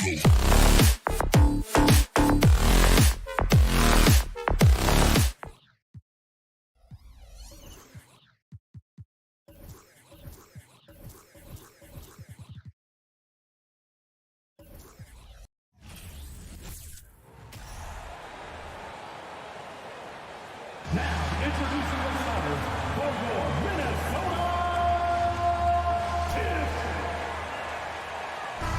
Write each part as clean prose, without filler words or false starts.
Now, introducing the starters for your Minnesota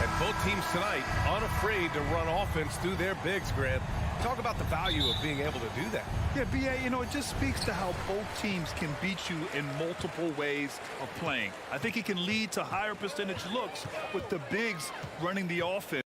And both teams tonight unafraid to run offense through their bigs, Grant. Talk about the value of being able to do that. Yeah, B.A., you know, it just speaks to how both teams can beat you in multiple ways of playing. I think it can lead to higher percentage looks with the bigs running the offense.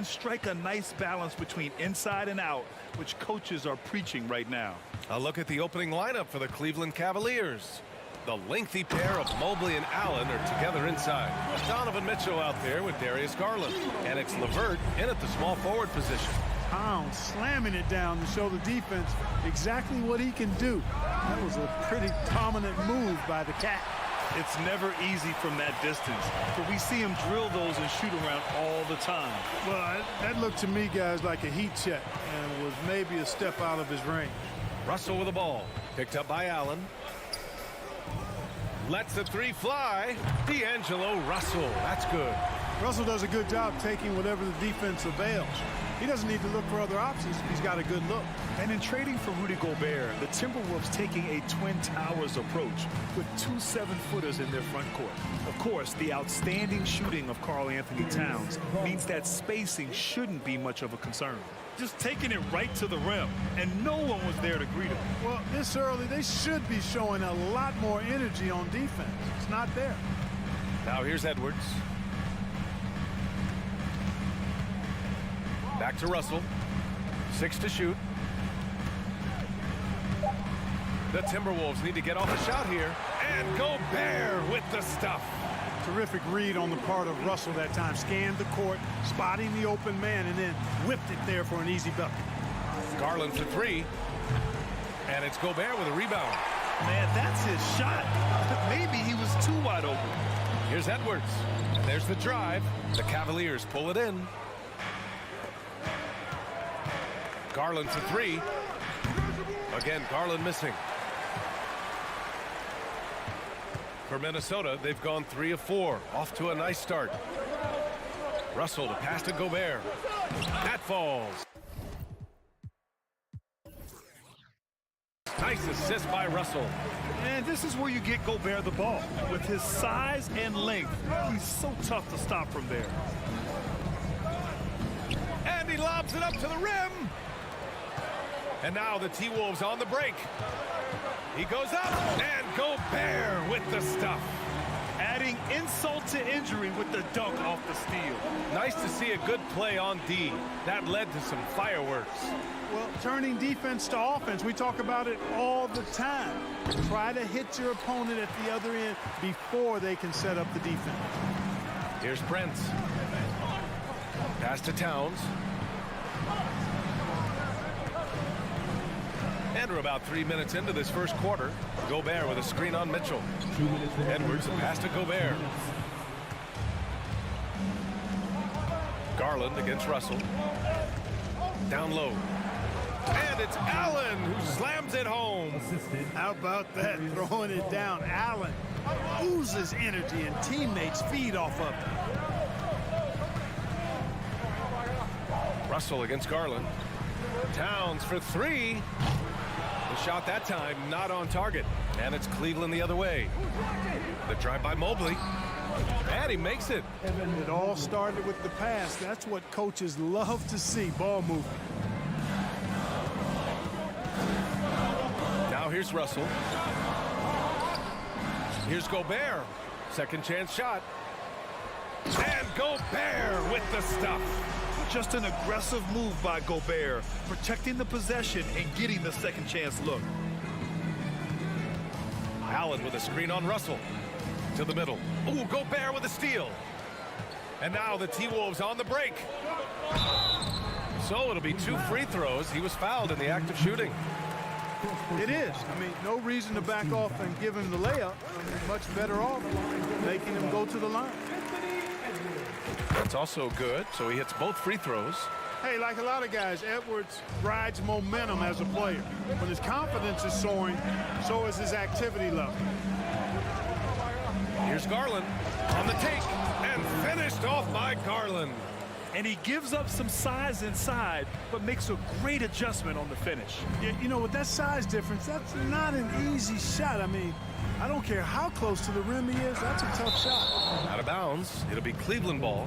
Strike a nice balance between inside and out, which coaches are preaching right now. A look at the opening lineup for the Cleveland Cavaliers. The lengthy pair of Mobley and Allen are together inside. Donovan Mitchell out there with Darius Garland. Alex LeVert in at the small forward position. Pound slamming it down to show the defense exactly what he can do. That was a pretty dominant move by the Cat. It's never easy from that distance, but we see him drill those and shoot around all the time. Well, that looked to me, guys, like a heat check and was maybe a step out of his range. Russell with the ball. Picked up by Allen. Lets the three fly. D'Angelo Russell. That's good. Russell does a good job taking whatever the defense avails. He doesn't need to look for other options. He's got a good look. And in trading for Rudy Gobert, the Timberwolves taking a Twin Towers approach with two 7-footers in their front court. Of course, the outstanding shooting of Karl-Anthony Towns means that spacing shouldn't be much of a concern. Just taking it right to the rim, and no one was there to greet him. Well, this early, they should be showing a lot more energy on defense. It's not there. Now here's Edwards. Back to Russell. 6 to shoot. The Timberwolves need to get off a shot here. And Gobert with the stuff. Terrific read on the part of Russell that time. Scanned the court, spotting the open man, and then whipped it there for an easy bucket. Garland for 3. And it's Gobert with a rebound. Man, that's his shot. Maybe he was too wide open. Here's Edwards. And there's the drive. The Cavaliers pull it in. Garland for 3. Again, Garland missing. For Minnesota, they've gone 3 of 4. Off to a nice start. Russell to pass to Gobert. That falls. Nice assist by Russell. And this is where you get Gobert the ball. With his size and length, he's so tough to stop from there. And he lobs it up to the rim. And now the T-Wolves on the break. He goes up, and Gobert with the stuff. Adding insult to injury with the dunk off the steal. Nice to see a good play on D. That led to some fireworks. Well, turning defense to offense, we talk about it all the time. Try to hit your opponent at the other end before they can set up the defense. Here's Prince. Pass to Towns. And we're about 3 minutes into this first quarter. Gobert with a screen on Mitchell. Edwards, a pass to Gobert. Garland against Russell. Down low. And it's Allen who slams it home. How about that? Throwing it down. Allen oozes energy and teammates feed off of it. Russell against Garland. Towns for three. The shot that time not on target. And it's Cleveland the other way. The drive by Mobley. And he makes it. It all started with the pass. That's what coaches love to see. Ball movement. Now here's Russell. Here's Gobert. Second chance shot. And Gobert with the stuff. Just an aggressive move by Gobert, protecting the possession and getting the second chance look. Allen with a screen on Russell. To the middle. Ooh, Gobert with a steal. And now the T-Wolves on the break. So it'll be 2 free throws. He was fouled in the act of shooting. It is. I mean, no reason to back off and give him the layup. I mean, much better off making him go to the line. That's also good. So he hits both free throws. Hey, like a lot of guys, Edwards rides momentum as a player. When his confidence is soaring, so is his activity level. Here's Garland on the take and finished off by Garland. And he gives up some size inside, but makes a great adjustment on the finish. Yeah, you know, with that size difference, that's not an easy shot. I mean, I don't care how close to the rim he is, that's a tough shot. Out of bounds. It'll be Cleveland ball.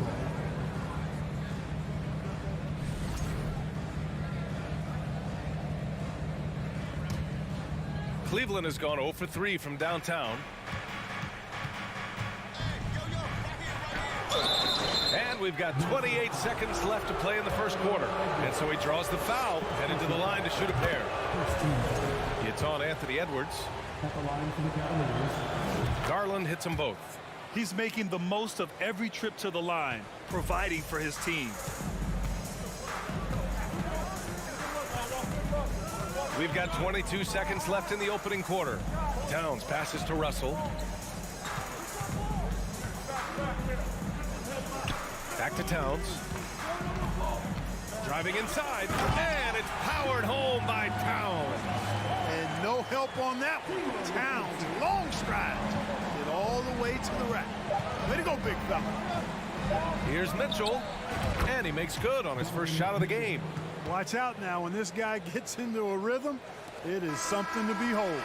Cleveland has gone 0 for 3 from downtown. And we've got 28 seconds left to play in the first quarter. And so he draws the foul, headed to the line to shoot a pair. It's on Anthony Edwards. At the line for the Cavaliers. Garland hits them both. He's making the most of every trip to the line, providing for his team. We've got 22 seconds left in the opening quarter. Towns passes to Russell. Back to Towns. Driving inside, and it's powered home by Towns. And no help on that one. Towns, long strides. Get all the way to the rack. Way to go, big fella. Here's Mitchell, and he makes good on his first shot of the game. Watch out now. When this guy gets into a rhythm, it is something to behold.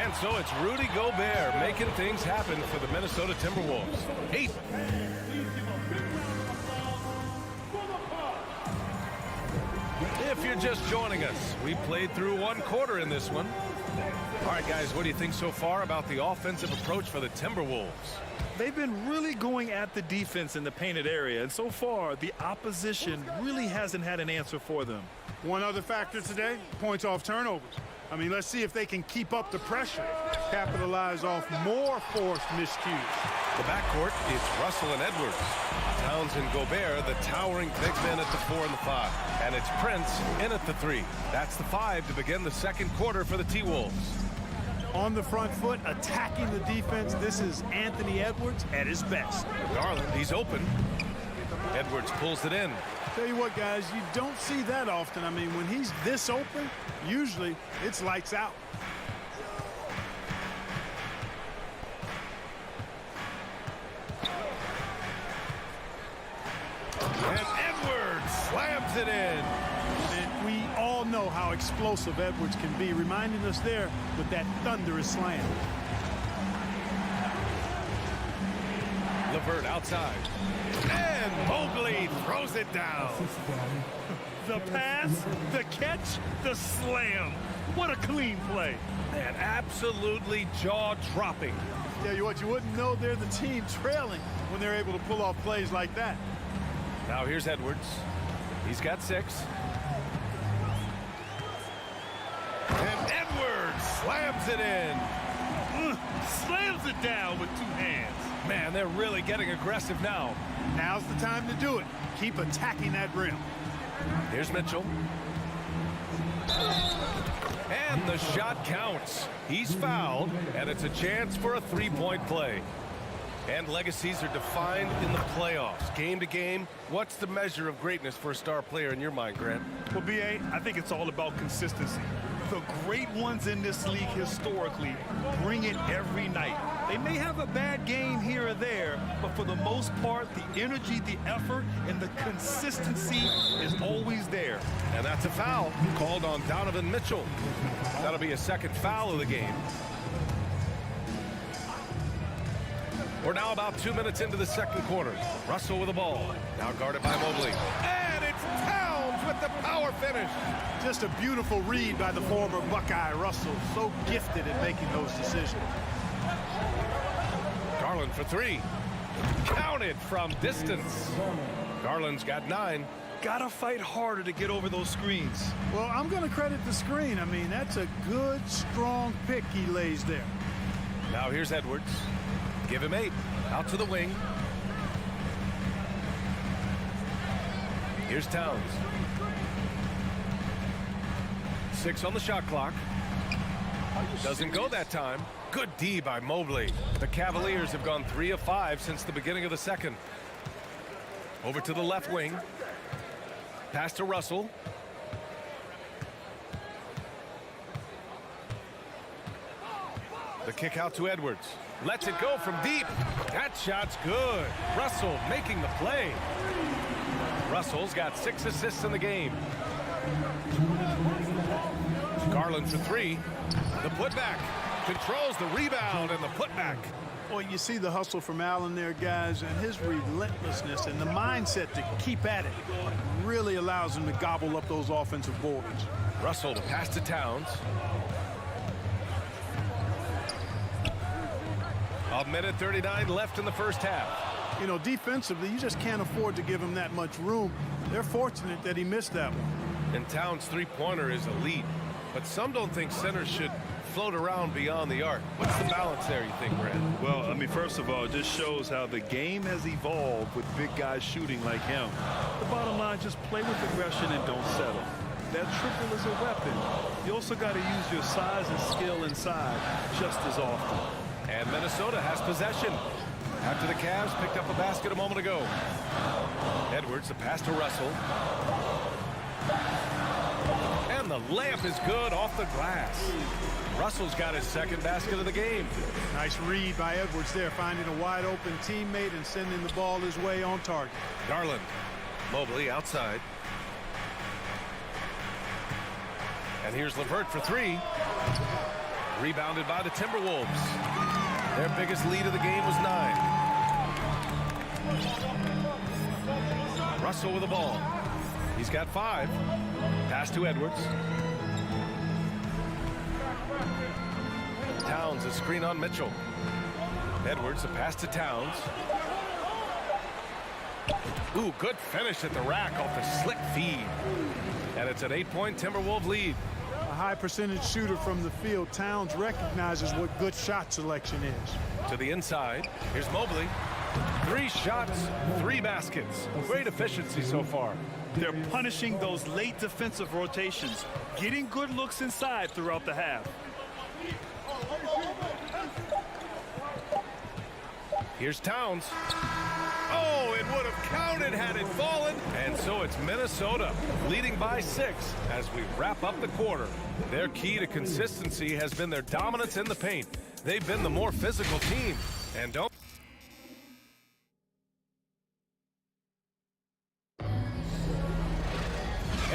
And so it's Rudy Gobert making things happen for the Minnesota Timberwolves. 8. If you're just joining us, we played through 1 quarter in this one. All right, guys, what do you think so far about the offensive approach for the Timberwolves? They've been really going at the defense in the painted area, and so far, the opposition really hasn't had an answer for them. One other factor today, points off turnovers. I mean, let's see if they can keep up the pressure, capitalize off more forced miscues. The backcourt is Russell and Edwards. Towns and Gobert, the towering big men at the 4 and the 5. And it's Prince in at the 3. That's the 5 to begin the second quarter for the T-Wolves. On the front foot, attacking the defense, this is Anthony Edwards at his best. Garland, he's open. Edwards pulls it in. Tell you what, guys, you don't see that often. I mean, when he's this open, usually it's lights out. And Edwards slams it in. And we all know how explosive Edwards can be, reminding us there with that thunderous slam. LeVert outside. And Mobley throws it down. The pass, the catch, the slam. What a clean play. Man, absolutely jaw-dropping. Tell you what, you wouldn't know they're the team trailing when they're able to pull off plays like that. Now here's Edwards. He's got 6. And Edwards slams it in. Slams it down with 2 hands. Man, they're really getting aggressive now. Now's the time to do it. Keep attacking that rim. Here's Mitchell. And the shot counts. He's fouled, and it's a chance for a 3-point play. And legacies are defined in the playoffs. Game to game, what's the measure of greatness for a star player in your mind, Grant? Well, B.A., I think it's all about consistency. The great ones in this league historically bring it every night. They may have a bad game here or there, but for the most part, the energy, the effort, and the consistency is always there. And that's a foul called on Donovan Mitchell. That'll be a second foul of the game. We're now about 2 minutes into the second quarter. Russell with the ball. Now guarded by Mobley. And it's Towns with the power finish. Just a beautiful read by the former Buckeye Russell. So gifted at making those decisions. Garland for three. Counted from distance. Garland's got 9. Gotta fight harder to get over those screens. Well, I'm going to credit the screen. I mean, that's a good, strong pick he lays there. Now here's Edwards. Give him 8. Out to the wing. Here's Towns. 6 on the shot clock. Doesn't go that time. Good D by Mobley. The Cavaliers have gone 3 of 5 since the beginning of the second. Over to the left wing. Pass to Russell. The kick out to Edwards. Lets it go from deep. That shot's good. Russell making the play. Russell's got 6 assists in the game. Garland for 3. The putback. Controls the rebound and the putback. Well, you see the hustle from Allen there, guys, and his relentlessness and the mindset to keep at it really allows him to gobble up those offensive boards. Russell to pass to Towns. A minute 39 left in the first half. You know, defensively, you just can't afford to give him that much room. They're fortunate that he missed that one. And Towns' three-pointer is elite, but some don't think centers should float around beyond the arc. What's the balance there, you think, Brad? Well, I mean, first of all, it just shows how the game has evolved with big guys shooting like him. The bottom line, just play with aggression and don't settle. That triple is a weapon. You also got to use your size and skill inside just as often. And Minnesota has possession. After the Cavs picked up a basket a moment ago. Edwards, the pass to Russell. And the layup is good off the glass. Russell's got his second basket of the game. Nice read by Edwards there, finding a wide open teammate and sending the ball his way on target. Garland. Mobley outside. And here's LeVert for 3. Rebounded by the Timberwolves. Their biggest lead of the game was 9. Russell with the ball. He's got 5. Pass to Edwards. Towns, a screen on Mitchell. Edwards, a pass to Towns. Ooh, good finish at the rack off the slick feed. And it's an 8-point Timberwolves lead. A high percentage shooter from the field. Towns recognizes what good shot selection is. To the inside. Here's Mobley. 3 shots, 3 baskets. Great efficiency so far. They're punishing those late defensive rotations, getting good looks inside throughout the half. Here's Towns. Oh, it would have counted had it fallen. And so it's Minnesota leading by 6 as we wrap up the quarter. Their key to consistency has been their dominance in the paint. They've been the more physical team. And don't.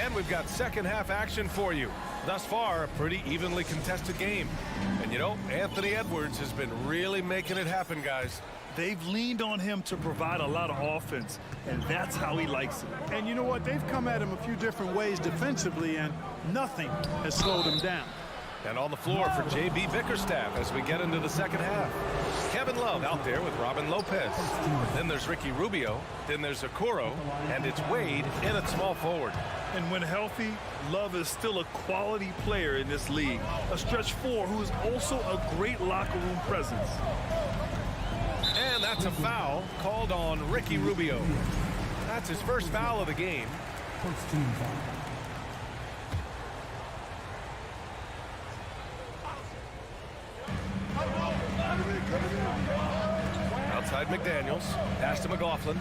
And we've got second half action for you. Thus far, a pretty evenly contested game. And you know, Anthony Edwards has been really making it happen, guys. They've leaned on him to provide a lot of offense, and that's how he likes it. And you know what? They've come at him a few different ways defensively, and nothing has slowed him down. And on the floor for J.B. Bickerstaff as we get into the second half. Kevin Love out there with Robin Lopez. Then there's Ricky Rubio. Then there's Okoro. And it's Wade in at small forward. And when healthy, Love is still a quality player in this league. A stretch 4 who is also a great locker room presence. And that's a foul called on Ricky Rubio. That's his first foul of the game. First team foul. Outside Outside McDaniels. Pass to McLaughlin.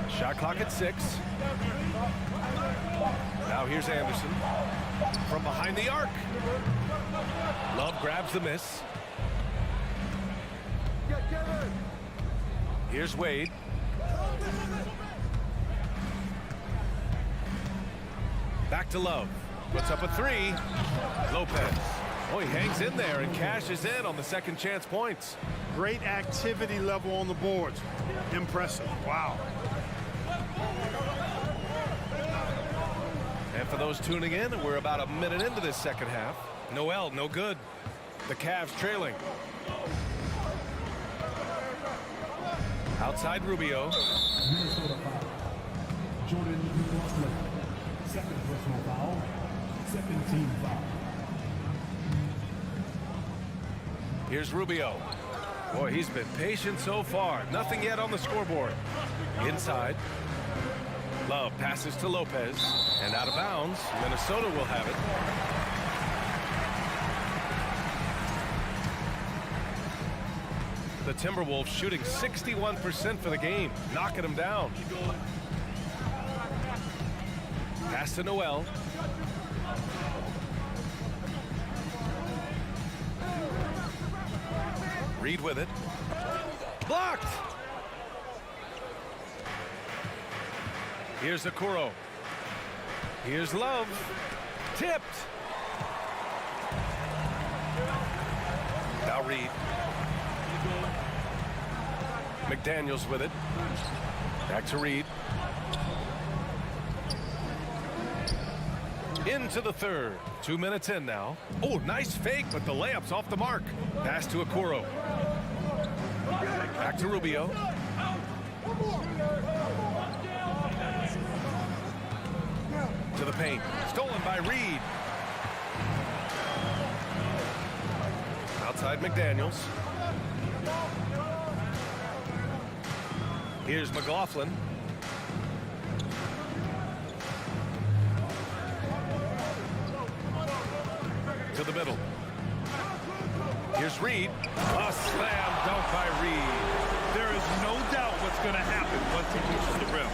Shot clock at 6. Now here's Anderson. From behind the arc. Love grabs the miss. Here's Wade. Back to Love. Puts up a 3. Lopez. Oh, he hangs in there and cashes in on the second chance points. Great activity level on the boards. Impressive. Wow. And for those tuning in, we're about a minute into this second half. Noel, no good. The Cavs trailing. Outside Rubio. Minnesota foul. Jordan McLaughlin. Second personal foul. Second team foul. Here's Rubio. Boy, he's been patient so far. Nothing yet on the scoreboard. Inside. Love passes to Lopez. And out of bounds. Minnesota will have it. The Timberwolves shooting 61% for the game. Knocking them down. Pass to Noel. Reed with it. Blocked! Here's Okoro. Here's Love. Tipped! Now Reed. McDaniels with it. Back to Reed. Into the third. 2 minutes in now. Oh, nice fake, but the layup's off the mark. Pass to Okoro. Back to Rubio. To the paint. Stolen by Reed. Outside McDaniels. Here's McLaughlin. To the middle. Here's Reed. A slam dunk by Reed. There is no doubt what's going to happen once he reaches the rim.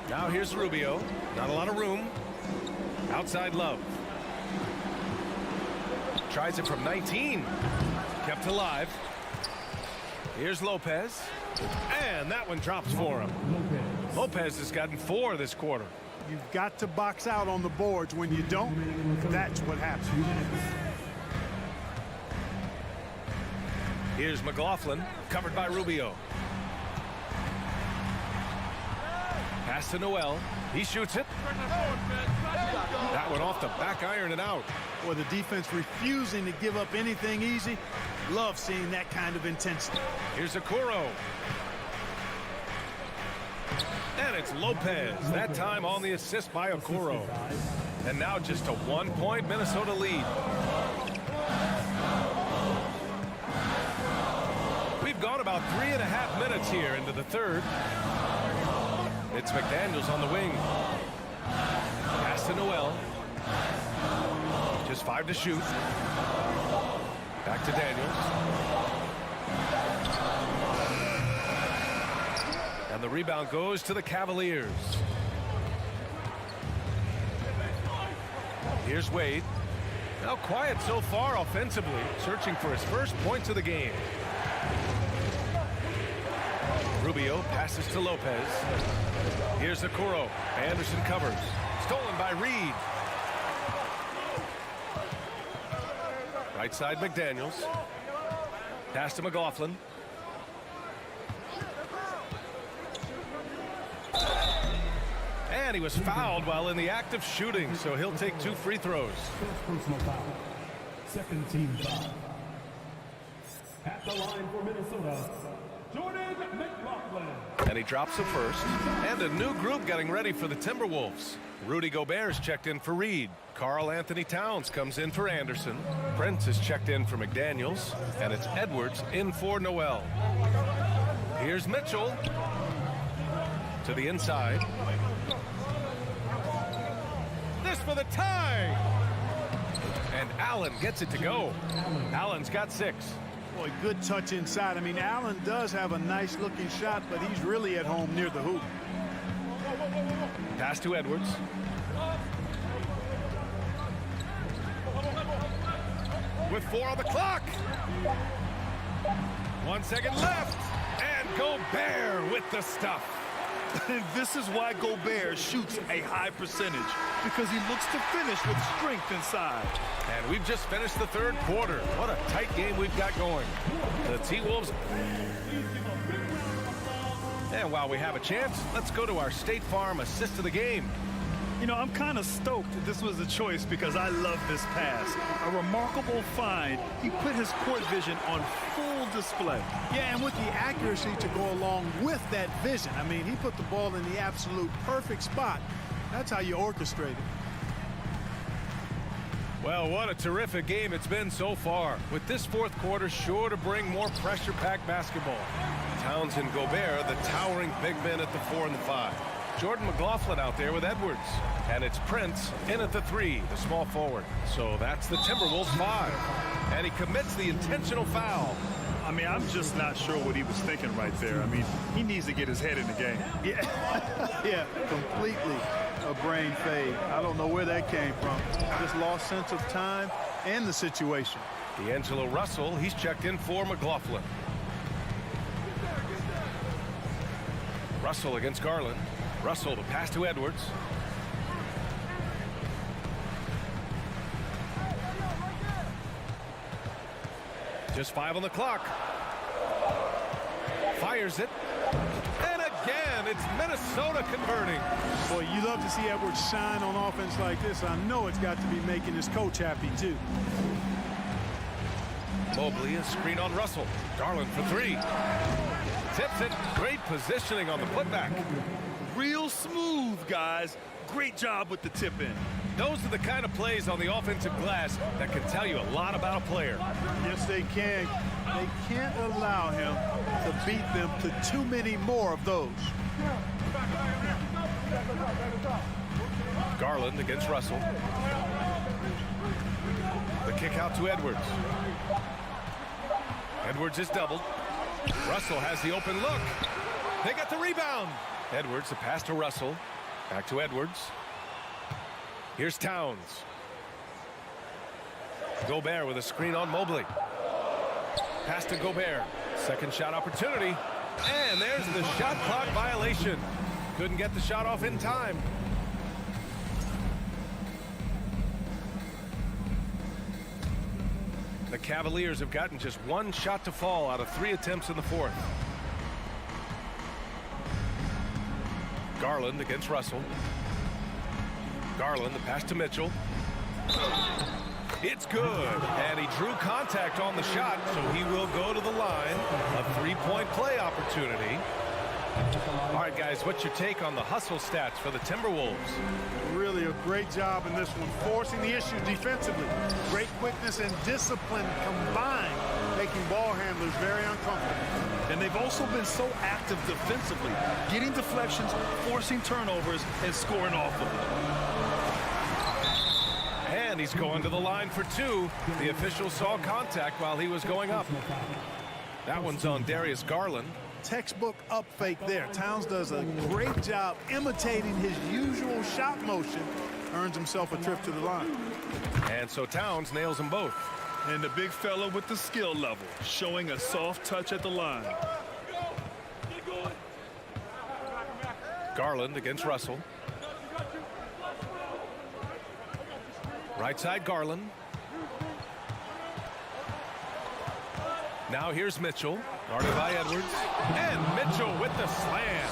Now here's Rubio. Not a lot of room. Outside Love. Tries it from 19. Kept alive. Here's Lopez. And that one drops for him. Lopez has gotten 4 this quarter. You've got to box out on the boards. When you don't, that's what happens. Here's McLaughlin, covered by Rubio. Pass to Noel. He shoots it. That one off the back iron and out. Or the defense refusing to give up anything easy. Love seeing that kind of intensity. Here's Okoro. And it's Lopez. That time on the assist by Okoro. And now just a 1-point Minnesota lead. We've gone about 3.5 minutes here into the third. It's McDaniels on the wing. Pass to Noel. Just 5 to shoot. Back to Daniels. And the rebound goes to the Cavaliers. Here's Wade. Now quiet so far offensively, searching for his first points of the game. Rubio passes to Lopez. Here's Okoro. Anderson covers. Stolen by Reed. Right side McDaniels. Pass to McLaughlin. And he was fouled while in the act of shooting, so he'll take 2 free throws. First personal foul. Second team foul. At the line for Minnesota, Jordan McLaughlin. And he drops the first. And a new group getting ready for the Timberwolves. Rudy Gobert's checked in for Reed. Karl Anthony Towns comes in for Anderson. Prince is checked in for McDaniels. And it's Edwards in for Noel. Here's Mitchell. To the inside. This for the tie. And Allen gets it to go. Allen's got 6. Boy, good touch inside. I mean, Allen does have a nice-looking shot, but he's really at home near the hoop. Pass to Edwards. With 4 on the clock. 1 second left. And Gobert with the stuff. This is why Gobert shoots a high percentage, because he looks to finish with strength inside. And we've just finished the 3rd quarter. What a tight game we've got going. The T-Wolves. And while we have a chance, let's go to our State Farm assist of the game. You know, I'm kind of stoked this was a choice because I love this pass. A remarkable find. He put his court vision on full display. Yeah, and with the accuracy to go along with that vision. I mean, he put the ball in the absolute perfect spot. That's how you orchestrate it. Well, what a terrific game it's been so far. With this 4th quarter sure to bring more pressure-packed basketball. Towns and Gobert, the towering big men at the 4 and the 5. Jordan McLaughlin out there with Edwards. And it's Prince in at the 3, the small forward. So that's the Timberwolves 5. And he commits the intentional foul. I mean, I'm just not sure what he was thinking right there. I mean, he needs to get his head in the game. Yeah, yeah, completely a brain fade. I don't know where that came from. Just lost sense of time and the situation. D'Angelo Russell, he's checked in for McLaughlin. Russell against Garland. Russell, the pass to Edwards. Just 5 on the clock. Fires it. And again, it's Minnesota converting. Boy, you love to see Edwards shine on offense like this. I know it's got to be making his coach happy, too. Mobley, a screen on Russell. Garland for 3. Tips it. Great positioning on the putback. Real smooth, guys. Great job with the tip in. Those are the kind of plays on the offensive glass that can tell you a lot about a player. Yes, they can. They can't allow him to beat them to too many more of those. Garland against Russell. The kick out to Edwards. Edwards is doubled. Russell has the open look. They got the rebound. Edwards, the pass to Russell. Back to Edwards. Here's Towns. Gobert with a screen on Mobley. Pass to Gobert. Second shot opportunity. And there's the shot clock violation. Couldn't get the shot off in time. The Cavaliers have gotten just 1 shot to fall out of 3 attempts in the 4th. Garland against Russell. Garland, the pass to Mitchell. It's good. And he drew contact on the shot, so he will go to the line. A 3-point play opportunity. All right, guys, what's your take on the hustle stats for the Timberwolves? Really a great job in this one, forcing the issue defensively. Great quickness and discipline combined, making ball handlers very uncomfortable. And they've also been so active defensively, getting deflections, forcing turnovers, and scoring off of them. And he's going to the line for 2. The official saw contact while he was going up. That one's on Darius Garland. Textbook up fake there. Towns does a great job imitating his usual shot motion, earns himself a trip to the line. And so Towns nails them both. And the big fella with the skill level, showing a soft touch at the line. Garland against Russell. Right side Garland. Now here's Mitchell, guarded by Edwards. And Mitchell with the slam.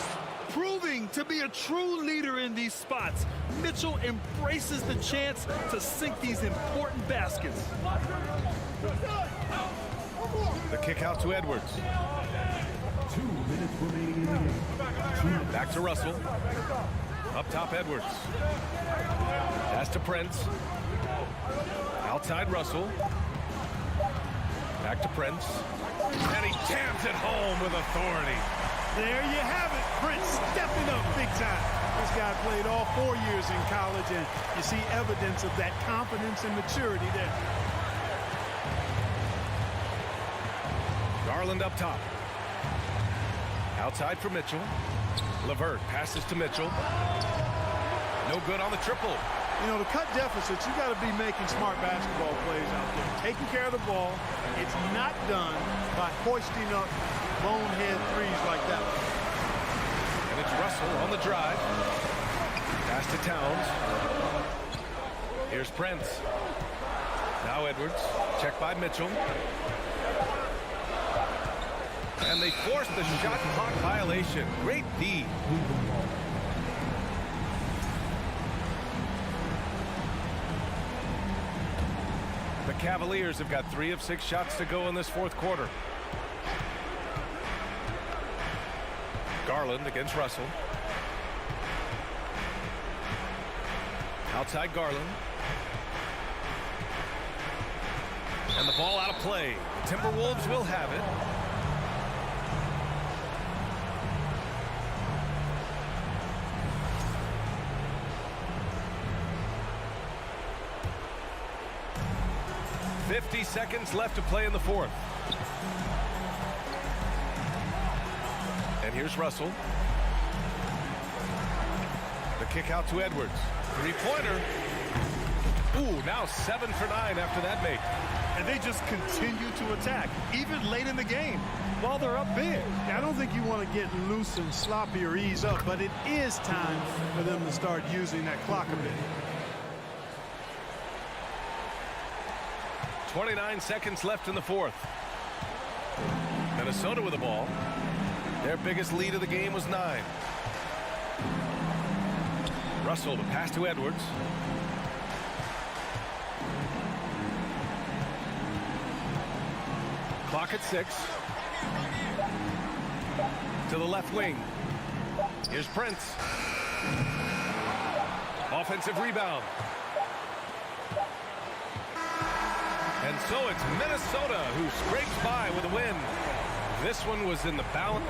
Proving to be a true leader in these spots, Mitchell embraces the chance to sink these important baskets. The kick out to Edwards. 2 minutes remaining in the game. Back to Russell. Up top Edwards. Pass to Prince. Outside Russell. Back to Prince. And he jams it home with authority. There you have it. Prince stepping up big time. This guy played all 4 years in college, and you see evidence of that confidence and maturity there. Garland up top. Outside for Mitchell. LeVert passes to Mitchell. No good on the triple. You know, to cut deficits, you got to be making smart basketball plays out there. Taking care of the ball. It's not done by hoisting up bonehead threes like that. And it's Russell on the drive. Pass to Towns. Here's Prince. Now Edwards. Check by Mitchell. And they force the shot clock violation. Great D. The Cavaliers have got 3 of 6 shots to go in this fourth quarter. Garland against Russell. Outside Garland. And the ball out of play. The Timberwolves will have it. .50 seconds left to play in the fourth. And here's Russell. The kick out to Edwards. Three-pointer. Ooh, now 7 for 9 after that make. And they just continue to attack, even late in the game, while they're up big. I don't think you want to get loose and sloppy or ease up, but it is time for them to start using that clock a bit. 29 seconds left in the fourth. Minnesota with the ball. Their biggest lead of the game was 9. Russell, the pass to Edwards. Clock at 6. To the left wing. Here's Prince. Offensive rebound. And so it's Minnesota who scrapes by with a win. This one was in the balance.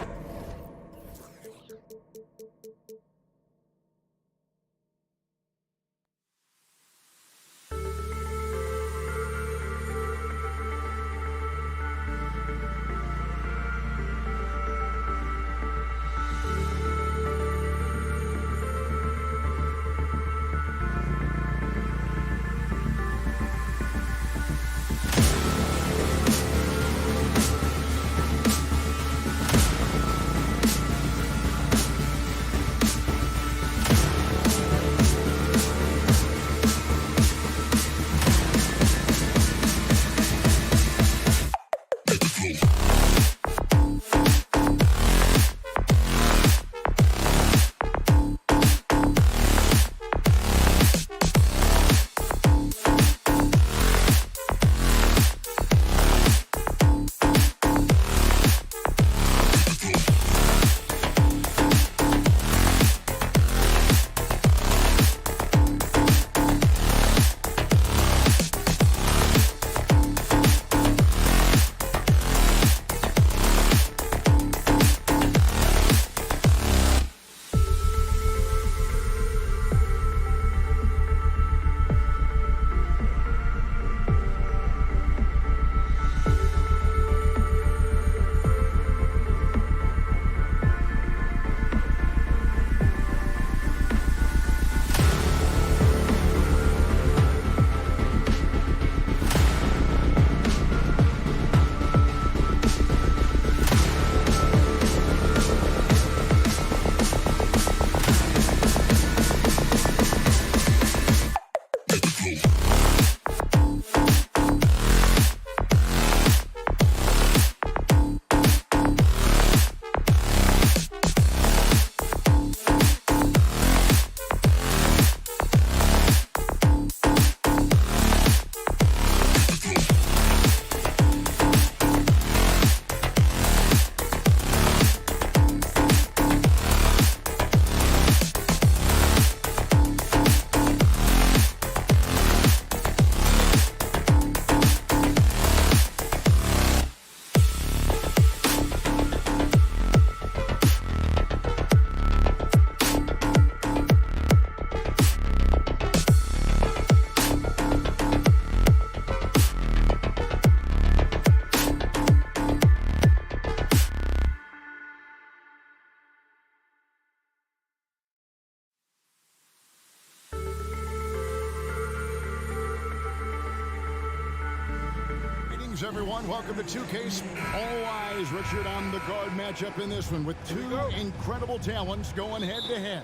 Greetings, everyone. Welcome to 2K. All eyes, Richard, on the guard matchup in this one with two incredible talents going head-to-head.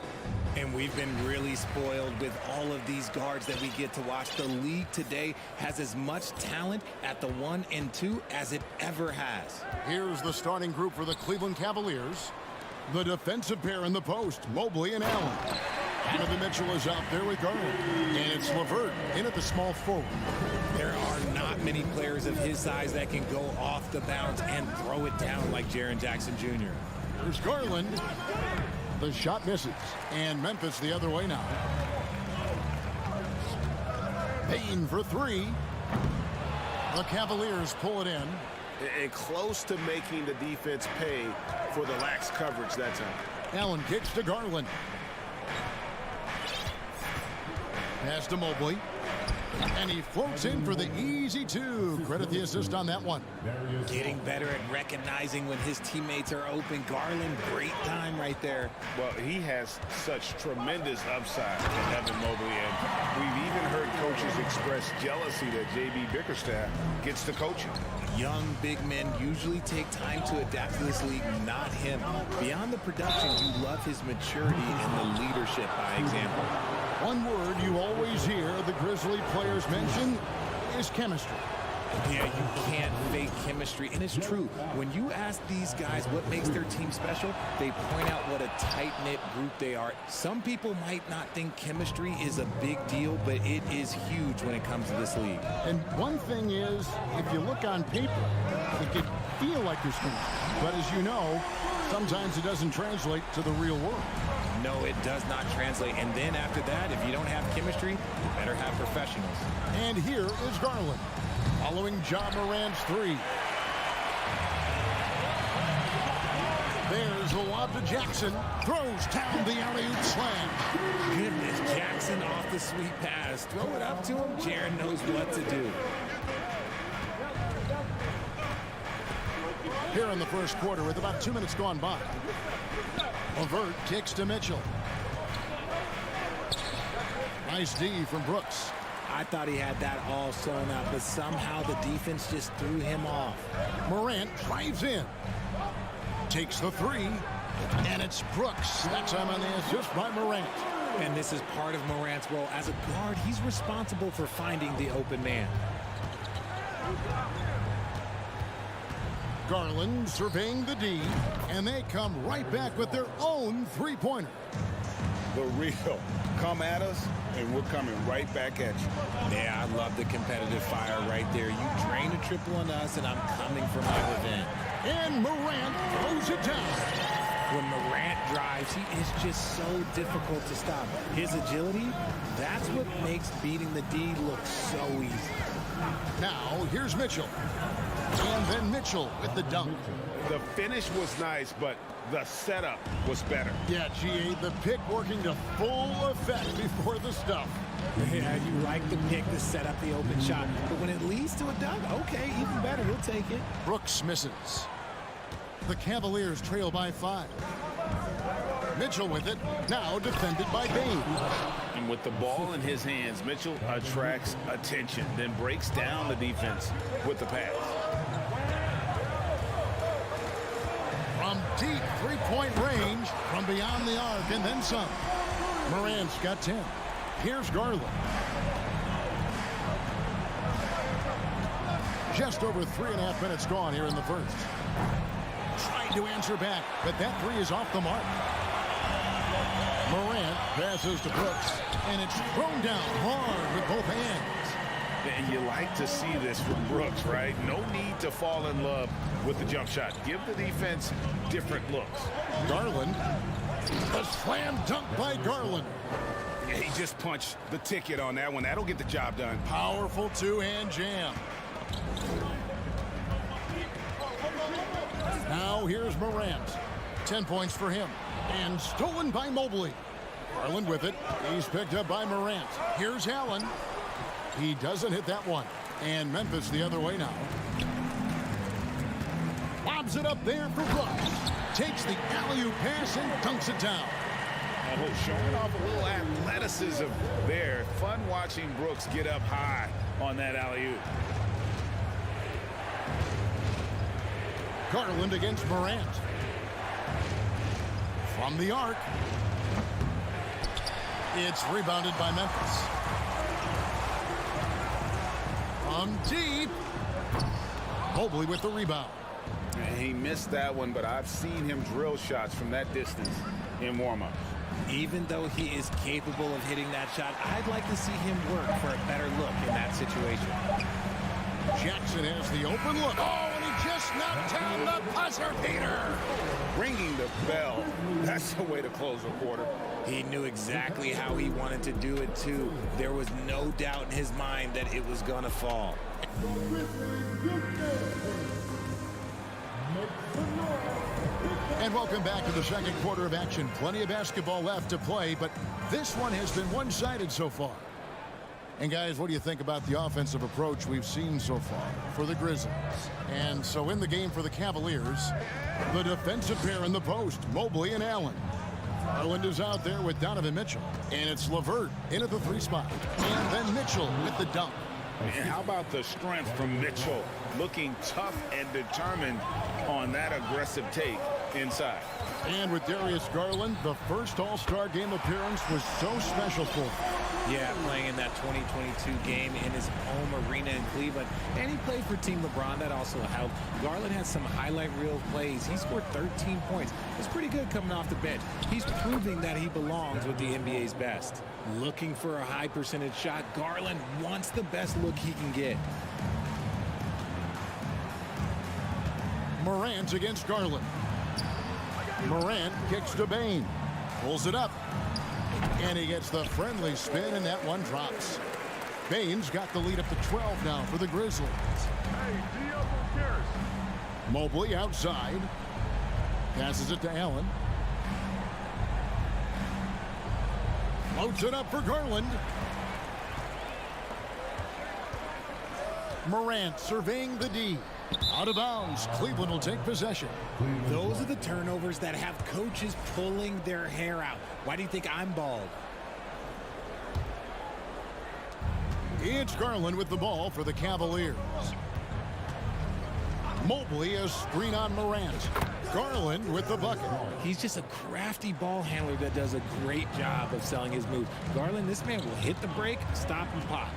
And we've been really spoiled with all of these guards that we get to watch. The league today has as much talent at the 1 and 2 as it ever has. Here's the starting group for the Cleveland Cavaliers. The defensive pair in the post, Mobley and Allen. Donovan Mitchell is out there with Garland. And it's LeVert in at the small forward. There are not many players of his size that can go off the bounce and throw it down like Jaren Jackson Jr. Here's Garland. The shot misses. And Memphis the other way now. Payne for three. The Cavaliers pull it in. And close to making the defense pay for the lax coverage that time. Allen kicks to Garland. Pass to Mobley. And he floats in for the easy two. Credit the assist on that one. Getting better at recognizing when his teammates are open. Garland, great time right there. Well, he has such tremendous upside in Evan Mobley, and we've even heard coaches express jealousy that J.B. Bickerstaff gets to coaching. Young big men usually take time to adapt to this league, not him. Beyond the production, you love his maturity and the leadership by example. One word you always hear the Grizzly players mention is chemistry. Yeah, you can't fake chemistry, and it's true. When you ask these guys what makes their team special, they point out what a tight-knit group they are. Some people might not think chemistry is a big deal, but it is huge when it comes to this league. And one thing is, if you look on paper, it could feel like there's chemistry. But as you know, sometimes it doesn't translate to the real world. No, it does not translate. And then after that, if you don't have chemistry, you better have professionals. And here is Garland, following Ja Morant's three. There's the lob to Jackson. Throws down the alley-oop slam. Goodness, Jackson off the sweet pass. Throw it up to him. Jaren knows what to do. Here in the first quarter with about 2 minutes gone by. LeVert kicks to Mitchell. Nice D from Brooks. I thought he had that all sewn up, but somehow the defense just threw him off. Morant drives in. Takes the three. And it's Brooks. That time on the assist by Morant. And this is part of Morant's role. As a guard, he's responsible for finding the open man. Garland surveying the D, and they come right back with their own three-pointer. The real. Come at us, and we're coming right back at you. Yeah, I love the competitive fire right there. You drain a triple on us, and I'm coming for my revenge. And Morant throws it down. When Morant drives, he is just so difficult to stop. His agility, that's what makes beating the D look so easy. Now, here's Mitchell. And then Mitchell with the dunk. The finish was nice, but the setup was better. Yeah, GA, the pick working to full effect before the stuff. Yeah, you like the pick to set up the open shot. But when it leads to a dunk, okay, even better, we'll take it. Brooks misses. The Cavaliers trail by 5. Mitchell with it, now defended by Payne. And with the ball in his hands, Mitchell attracts attention, then breaks down the defense with the pass. From deep three-point range, from beyond the arc, and then some. Morant's got 10. Here's Garland. Just over 3.5 minutes gone here in the first. Trying to answer back, but that three is off the mark. Morant passes to Brooks, and it's thrown down hard with both hands. And you like to see this from Brooks, right? No need to fall in love with the jump shot. Give the defense different looks. Garland. The slam dunk by Garland. Yeah, he just punched the ticket on that one. That'll get the job done. Powerful two-hand jam. Now here's Morant. 10 points for him. And stolen by Mobley. Garland with it. He's picked up by Morant. Here's Allen. He doesn't hit that one. And Memphis the other way now. Lobs it up there for Brooks. Takes the alley-oop pass and dunks it down. Showing off a little athleticism there. Fun watching Brooks get up high on that alley-oop. Garland against Morant. From the arc. It's rebounded by Memphis. From deep. Mobley with the rebound. And he missed that one, but I've seen him drill shots from that distance in warm-ups. Even though he is capable of hitting that shot, I'd like to see him work for a better look in that situation. Jackson has the open look. Oh, and he just knocked down the buzzer beater. Ringing the bell. That's the way to close a quarter. He knew exactly how he wanted to do it, too. There was no doubt in his mind that it was going to fall. And welcome back to the second quarter of action. Plenty of basketball left to play, but this one has been one-sided so far. And guys, what do you think about the offensive approach we've seen so far for the Grizzlies? And so in the game for the Cavaliers, the defensive pair in the post, Mobley and Allen. Garland is out there with Donovan Mitchell. And it's LeVert in at the 3 spot. And then Mitchell with the dunk. And how about the strength from Mitchell? Looking tough and determined on that aggressive take inside. And with Darius Garland, the first All-Star game appearance was so special for him. Yeah, playing in that 2022 game in his home arena in Cleveland. And he played for Team LeBron. That also helped. Garland had some highlight reel plays. He scored 13 points. It's pretty good coming off the bench. He's proving that he belongs with the NBA's best. Looking for a high percentage shot. Garland wants the best look he can get. Morant against Garland. Morant kicks to Bane. Pulls it up. And he gets the friendly spin, and that one drops. Bane's got the lead up to 12 now for the Grizzlies. Mobley outside. Passes it to Allen. Floats it up for Garland. Morant surveying the D. Out of bounds. Cleveland will take possession. Those are the turnovers that have coaches pulling their hair out. Why do you think I'm bald? It's Garland with the ball for the Cavaliers. Mobley a screen on Morant. Garland with the bucket. He's just a crafty ball handler that does a great job of selling his move. Garland, this man will hit the break, stop, and pop.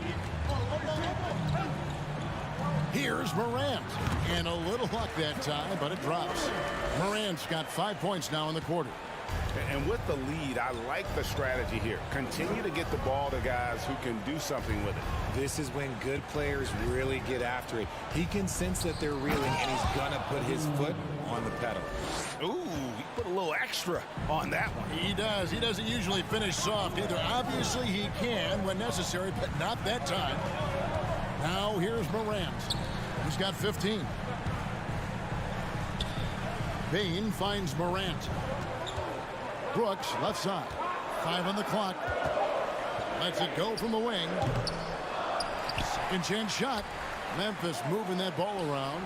Here's Morant. And a little luck that time, but it drops. Morant's got 5 points now in the quarter. And with the lead, I like the strategy here. Continue to get the ball to guys who can do something with it. This is when good players really get after it. He can sense that they're reeling, and he's going to put his foot on the pedal. Ooh, he put a little extra on that one. He does. He doesn't usually finish soft either. Obviously, he can when necessary, but not that time. Now, here's Morant. He's got 15. Bane finds Morant. Brooks, left side. 5 on the clock. Lets it go from the wing. Second chance shot. Memphis moving that ball around.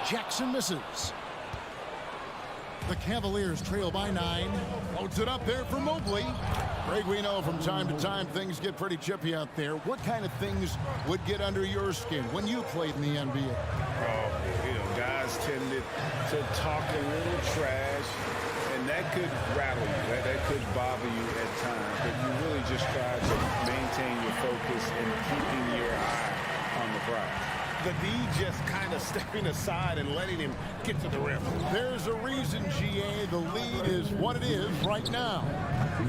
Jackson misses. The Cavaliers trail by 9. Floats it up there for Mobley. Greg, we know from time to time things get pretty chippy out there. What kind of things would get under your skin when you played in the NBA? Oh, you know, guys tended to talk a little trash, and that could rattle you. That could bother you at times. But you really just try to maintain your focus and keeping your eye on the prize. The D just kind of stepping aside and letting him get to the rim. There's a reason, GA, the lead is what it is right now.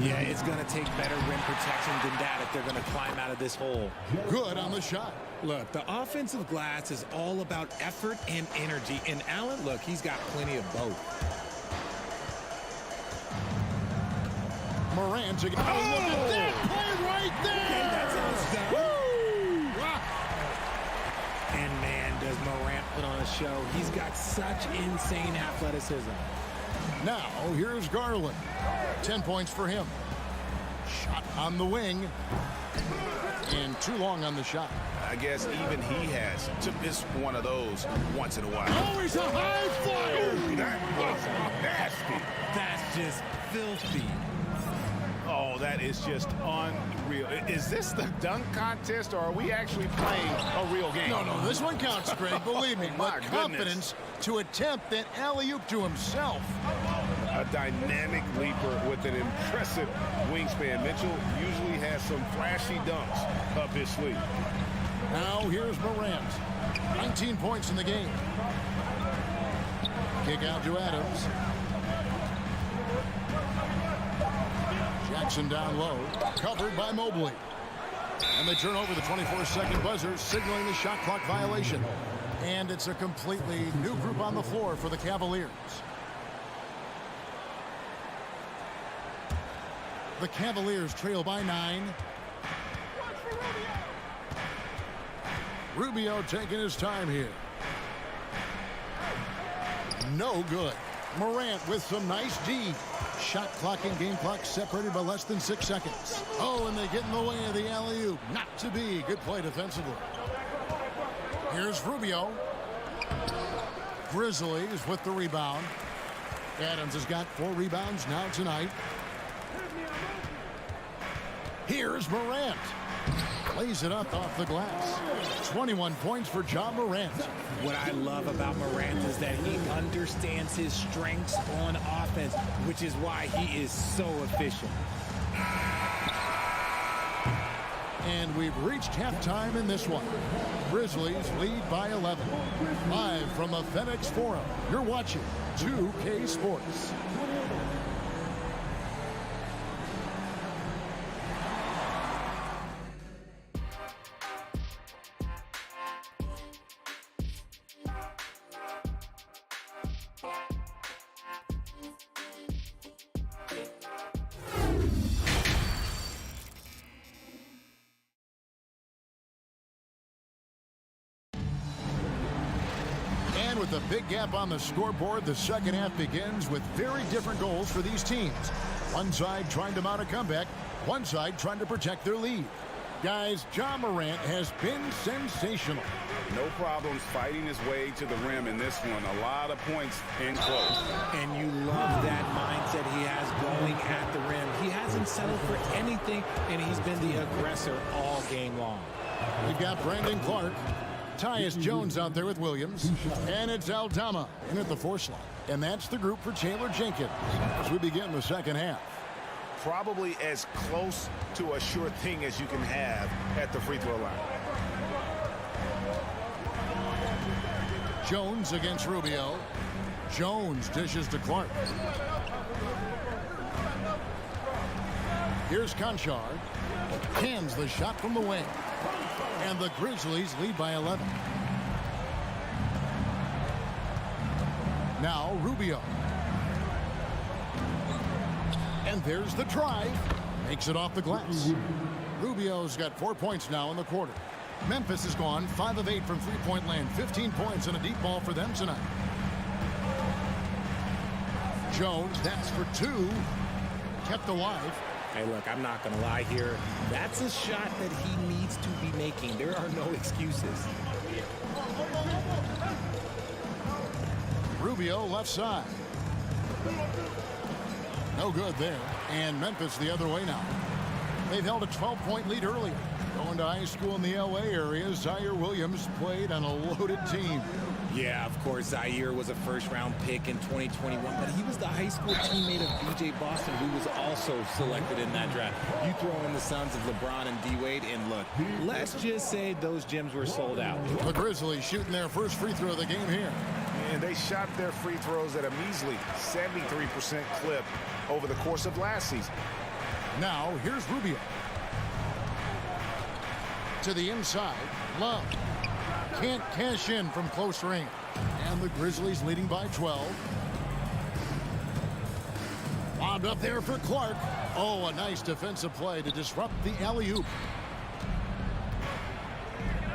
Yeah, it's going to take better rim protection than that if they're going to climb out of this hole. Good on the shot. Look, the offensive glass is all about effort and energy. And Allen, look, he's got plenty of both. Morant again. Oh, look at that play right there. Okay, that's how it's done. Woo! Wow. And man, does Morant put on a show. He's got such insane athleticism. Now, here's Garland. 10 points for him. Shot on the wing. And too long on the shot. I guess even he has to miss one of those once in a while. Oh, he's a high flyer. Ooh, that was nasty. That's just filthy. Oh, Oh, that is just unreal. Is this the dunk contest, or are we actually playing a real game? No, this one counts, Greg, believe me. My But confidence to attempt that alley-oop to himself. A dynamic leaper with an impressive wingspan. Mitchell usually has some flashy dunks up his sleeve. Now here's Morant. 19 points in the game. Kick out to Adams. Jackson down low. Covered by Mobley. And they turn over the 24-second buzzer, signaling the shot clock violation. And it's a completely new group on the floor for the Cavaliers. The Cavaliers trail by 9. Rubio taking his time here. No good. Morant with some nice D. Shot clock and game clock separated by less than 6 seconds. Oh, and they get in the way of the alley-oop. Not to be. Good play defensively. Here's Rubio. Grizzlies with the rebound. Adams has got 4 rebounds now tonight. Here's Morant. Plays it up off the glass. 21 points for John Morant. What I love about Morant is that he understands his strengths on offense, which is why he is so efficient. And we've reached halftime in this one. Grizzlies lead by 11. Live from the FedEx Forum, you're watching 2K Sports. With a big gap on the scoreboard, the second half begins with very different goals for these teams. One side trying to mount a comeback, one side trying to protect their lead. Guys, John Morant has been sensational. No problems fighting his way to the rim in this one. A lot of points in close. And you love that mindset he has going at the rim. He hasn't settled for anything, and he's been the aggressor all game long. We've got Brandon Clark. Tyus Jones out there with Williams. And it's Aldama in at the 4 slot. And that's the group for Taylor Jenkins as we begin the second half. Probably as close to a sure thing as you can have at the free throw line. Jones against Rubio. Jones dishes to Clark. Here's Conchar. Cans the shot from the wing. And the Grizzlies lead by 11. Now Rubio. And there's the drive. Makes it off the glass. Rubio's got 4 points now in the quarter. Memphis has gone 5 of 8 from three-point land. 15 points and a deep ball for them tonight. Jones, that's for 2. Kept alive. Hey, look, I'm not going to lie here. That's a shot that he needs to be making. There are no excuses. Rubio left side. No good there. And Memphis the other way now. They've held a 12-point lead earlier. Going to high school in the LA area, Zaire Williams played on a loaded team. Yeah, of course, Zaire was a first-round pick in 2021, but he was the high school teammate of B.J. Boston, who was also selected in that draft. You throw in the sons of LeBron and D-Wade, and look, let's just say those gyms were sold out. The Grizzlies shooting their first free throw of the game here. And they shot their free throws at a measly 73% clip over the course of last season. Now, here's Rubio. To the inside, Love. Can't cash in from close range. And the Grizzlies leading by 12. Lobbed up there for Clark. Oh, a nice defensive play to disrupt the alley-oop.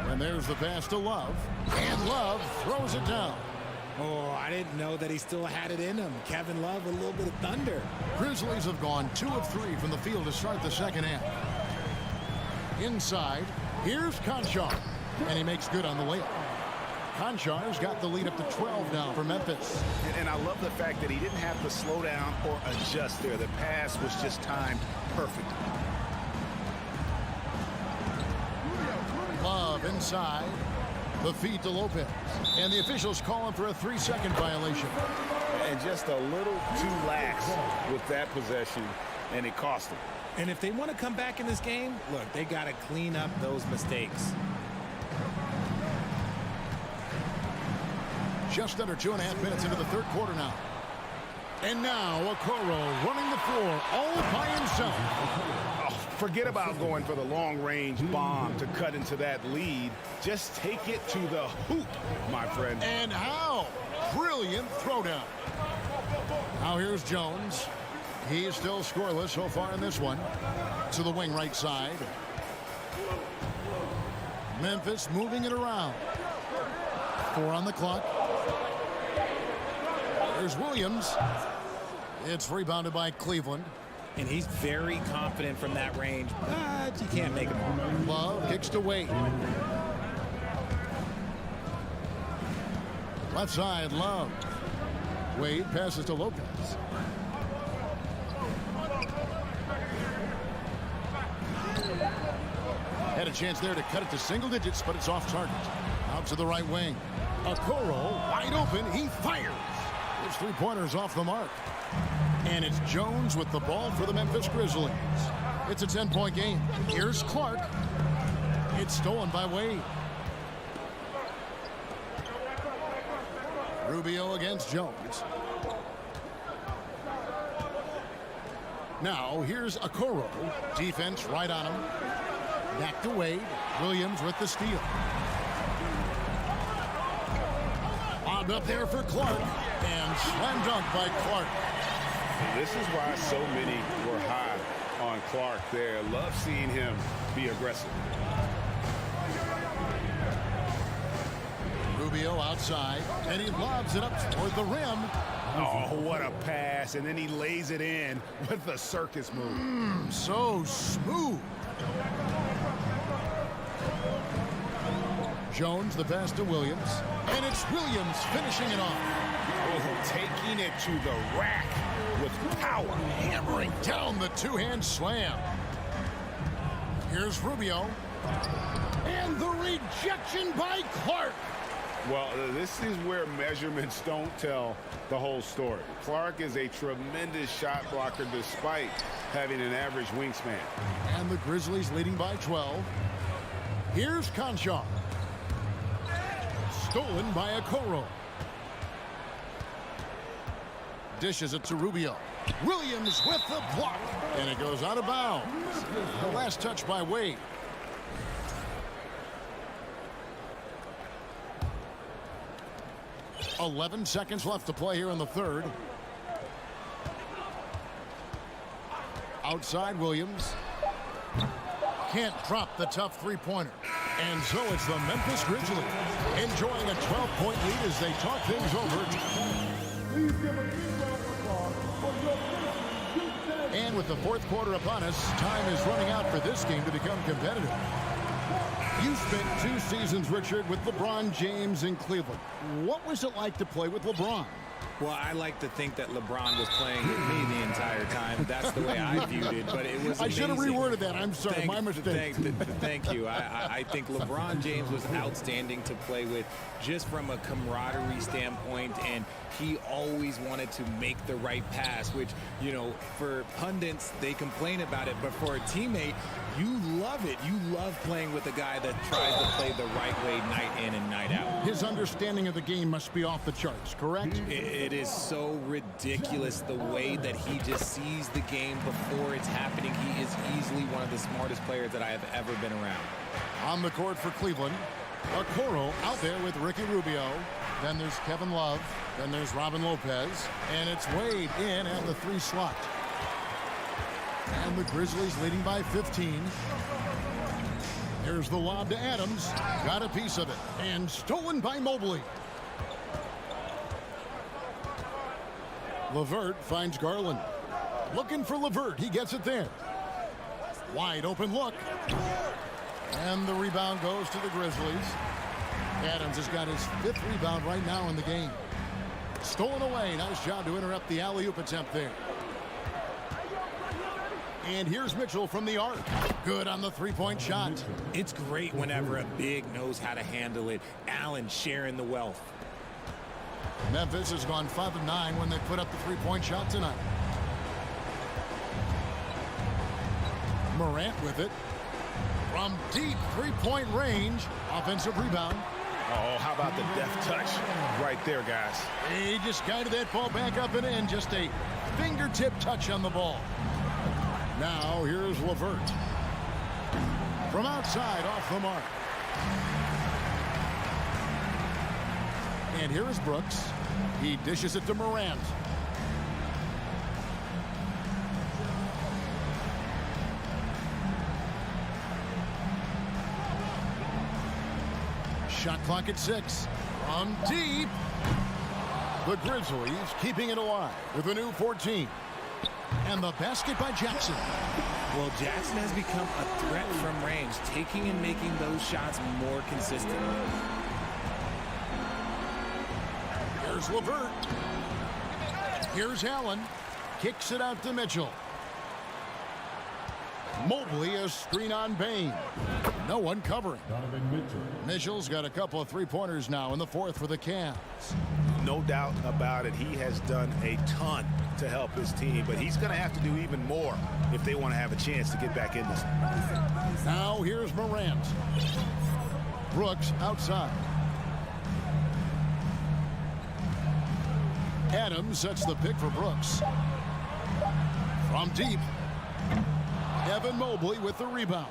And there's the pass to Love. And Love throws it down. Oh, I didn't know that he still had it in him. Kevin Love, a little bit of thunder. Grizzlies have gone 2 of 3 from the field to start the second half. Inside, here's Conchar. And he makes good on the layup. Konchar's got the lead up to 12 now for Memphis. And I love the fact that he didn't have to slow down or adjust there. The pass was just timed perfect. Love inside. The feed to Lopez. And the officials calling for a 3-second violation. And just a little too lax with that possession, and it cost them. And if they want to come back in this game, look, they got to clean up those mistakes. Just under 2.5 minutes into the third quarter now. And now Okoro running the floor all by himself. Oh, forget about going for the long-range bomb to cut into that lead. Just take it to the hoop, my friend. And how? Brilliant throwdown. Now here's Jones. He's still scoreless so far in this one. To the wing right side. Memphis moving it around. 4 on the clock. There's Williams. It's rebounded by Cleveland. And he's very confident from that range, but you can't make him. Love kicks to Wade. Left side, Love. Wade passes to Lopez. Had a chance there to cut it to single digits, but it's off target. Out to the right wing. Okoro wide open. He fires. His 3-pointers off the mark. And it's Jones with the ball for the Memphis Grizzlies. It's a 10-point game. Here's Clark. It's stolen by Wade. Rubio against Jones. Now here's Okoro. Defense right on him. Back to Wade. Williams with the steal. Lobbed up there for Clark. And slam dunk by Clark. This is why so many were high on Clark there. Love seeing him be aggressive. Rubio outside, and he lobs it up toward the rim. Oh, what a pass. And then he lays it in with the circus move. So smooth. Jones the pass to Williams, and it's Williams finishing it off. Oh, taking it to the rack with power. Hammering down the two-hand slam. Here's Rubio. And the rejection by Clark. Well, this is where measurements don't tell the whole story. Clark is a tremendous shot blocker despite having an average wingspan. And the Grizzlies leading by 12. Here's Conchar. Stolen by Okoro. Dishes it to Rubio. Williams with the block. And it goes out of bounds. The last touch by Wade. .11 seconds left to play here in the third. Outside Williams. Can't drop the tough three-pointer. And so it's the Memphis Grizzlies enjoying a 12-point lead as they talk things over. And with the fourth quarter upon us, time is running out for this game to become competitive. You spent 2 seasons, Richard, with LeBron James in Cleveland. What was it like to play with LeBron? Well, I like to think that LeBron was playing with me the entire time. That's the way I viewed it, but it was amazing. I should have reworded that. I'm sorry, my mistake. Thank you. I think LeBron James was outstanding to play with just from a camaraderie standpoint, and he always wanted to make the right pass, which, you know, for pundits, they complain about it, but for a teammate, you love it. You love playing with a guy that tries to play the right way night in and night out. His understanding of the game must be off the charts, correct? It is so ridiculous the way that he just sees the game before it's happening. He is easily one of the smartest players that I have ever been around. On the court for Cleveland, Okoro out there with Ricky Rubio. Then there's Kevin Love. Then there's Robin Lopez. And it's Wade in at the 3 slot. And the Grizzlies leading by 15. Here's the lob to Adams. Got a piece of it. And stolen by Mobley. LeVert finds Garland. Looking for LeVert. He gets it there. Wide open look. And the rebound goes to the Grizzlies. Adams has got his 5th rebound right now in the game. Stolen away. Nice job to interrupt the alley-oop attempt there. And here's Mitchell from the arc. Good on the three-point shot. It's great whenever a big knows how to handle it. Allen sharing the wealth. Memphis has gone 5 of 9 when they put up the three-point shot tonight. Morant with it. From deep three-point range. Offensive rebound. Oh, how about the deft touch right there, guys? He just guided that ball back up and in. Just a fingertip touch on the ball. Now here's LeVert. From outside, off the mark. And here is Brooks. He dishes it to Morant. Shot clock at 6. From deep. The Grizzlies keeping it alive with a new 14. And the basket by Jackson. Well, Jackson has become a threat from range, taking and making those shots more consistent. Here's LeVert. Here's Allen. Kicks it out to Mitchell. Mobley, a screen on Bain. No one covering. Mitchell's got a couple of three-pointers now in the 4th for the Cavs. No doubt about it. He has done a ton to help his team, but he's going to have to do even more if they want to have a chance to get back in this. Now here's Morant. Brooks outside. Adams sets the pick for Brooks. From deep. Evan Mobley with the rebound.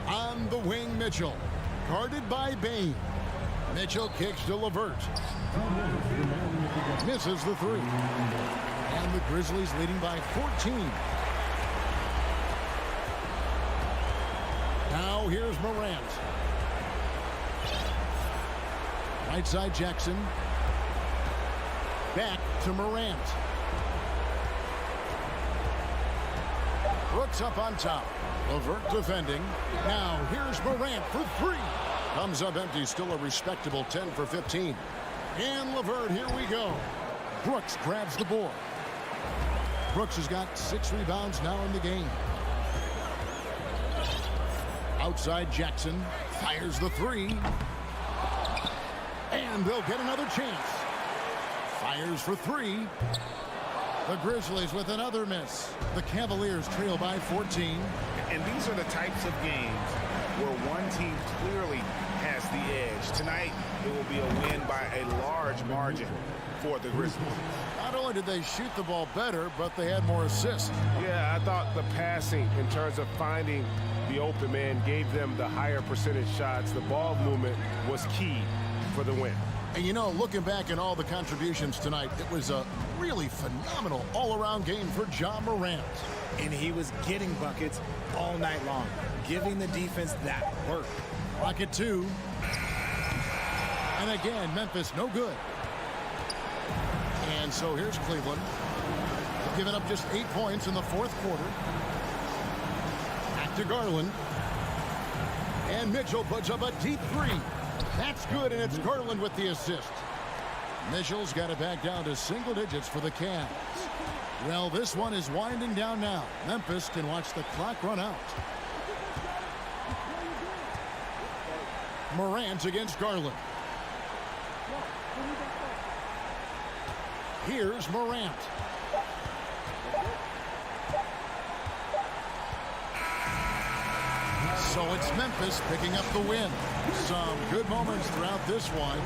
On the wing, Mitchell. Guarded by Bain. Mitchell kicks to LeVert. Misses the 3. And the Grizzlies leading by 14. Now here's Morant. Right side Jackson. Back to Morant. Brooks up on top. LeVert defending. Now here's Morant for 3. Comes up empty. Still a respectable 10 for 15. And LeVert, here we go. Brooks grabs the board. Brooks has got 6 rebounds now in the game. Outside Jackson. Fires the 3. And they'll get another chance. Fires for 3. The Grizzlies with another miss. The Cavaliers trail by 14. And these are the types of games where one team clearly has the edge. Tonight, it will be a win by a large margin for the Grizzlies. Not only did they shoot the ball better, but they had more assists. Yeah, I thought the passing in terms of finding the open man gave them the higher percentage shots. The ball movement was key for the win. And you know, looking back at all the contributions tonight, it was a really phenomenal all-around game for Ja Morant. And he was getting buckets all night long, giving the defense that work. Rocket 2. And again, Memphis no good. And so here's Cleveland. Giving up just 8 points in the 4th quarter. Back to Garland. And Mitchell puts up a deep 3. That's good, and it's Garland with the assist. Mitchell's got it back down to single digits for the Cavs. Well, this one is winding down now. Memphis can watch the clock run out. Morant against Garland. Here's Morant. So it's Memphis picking up the win. Some good moments throughout this one.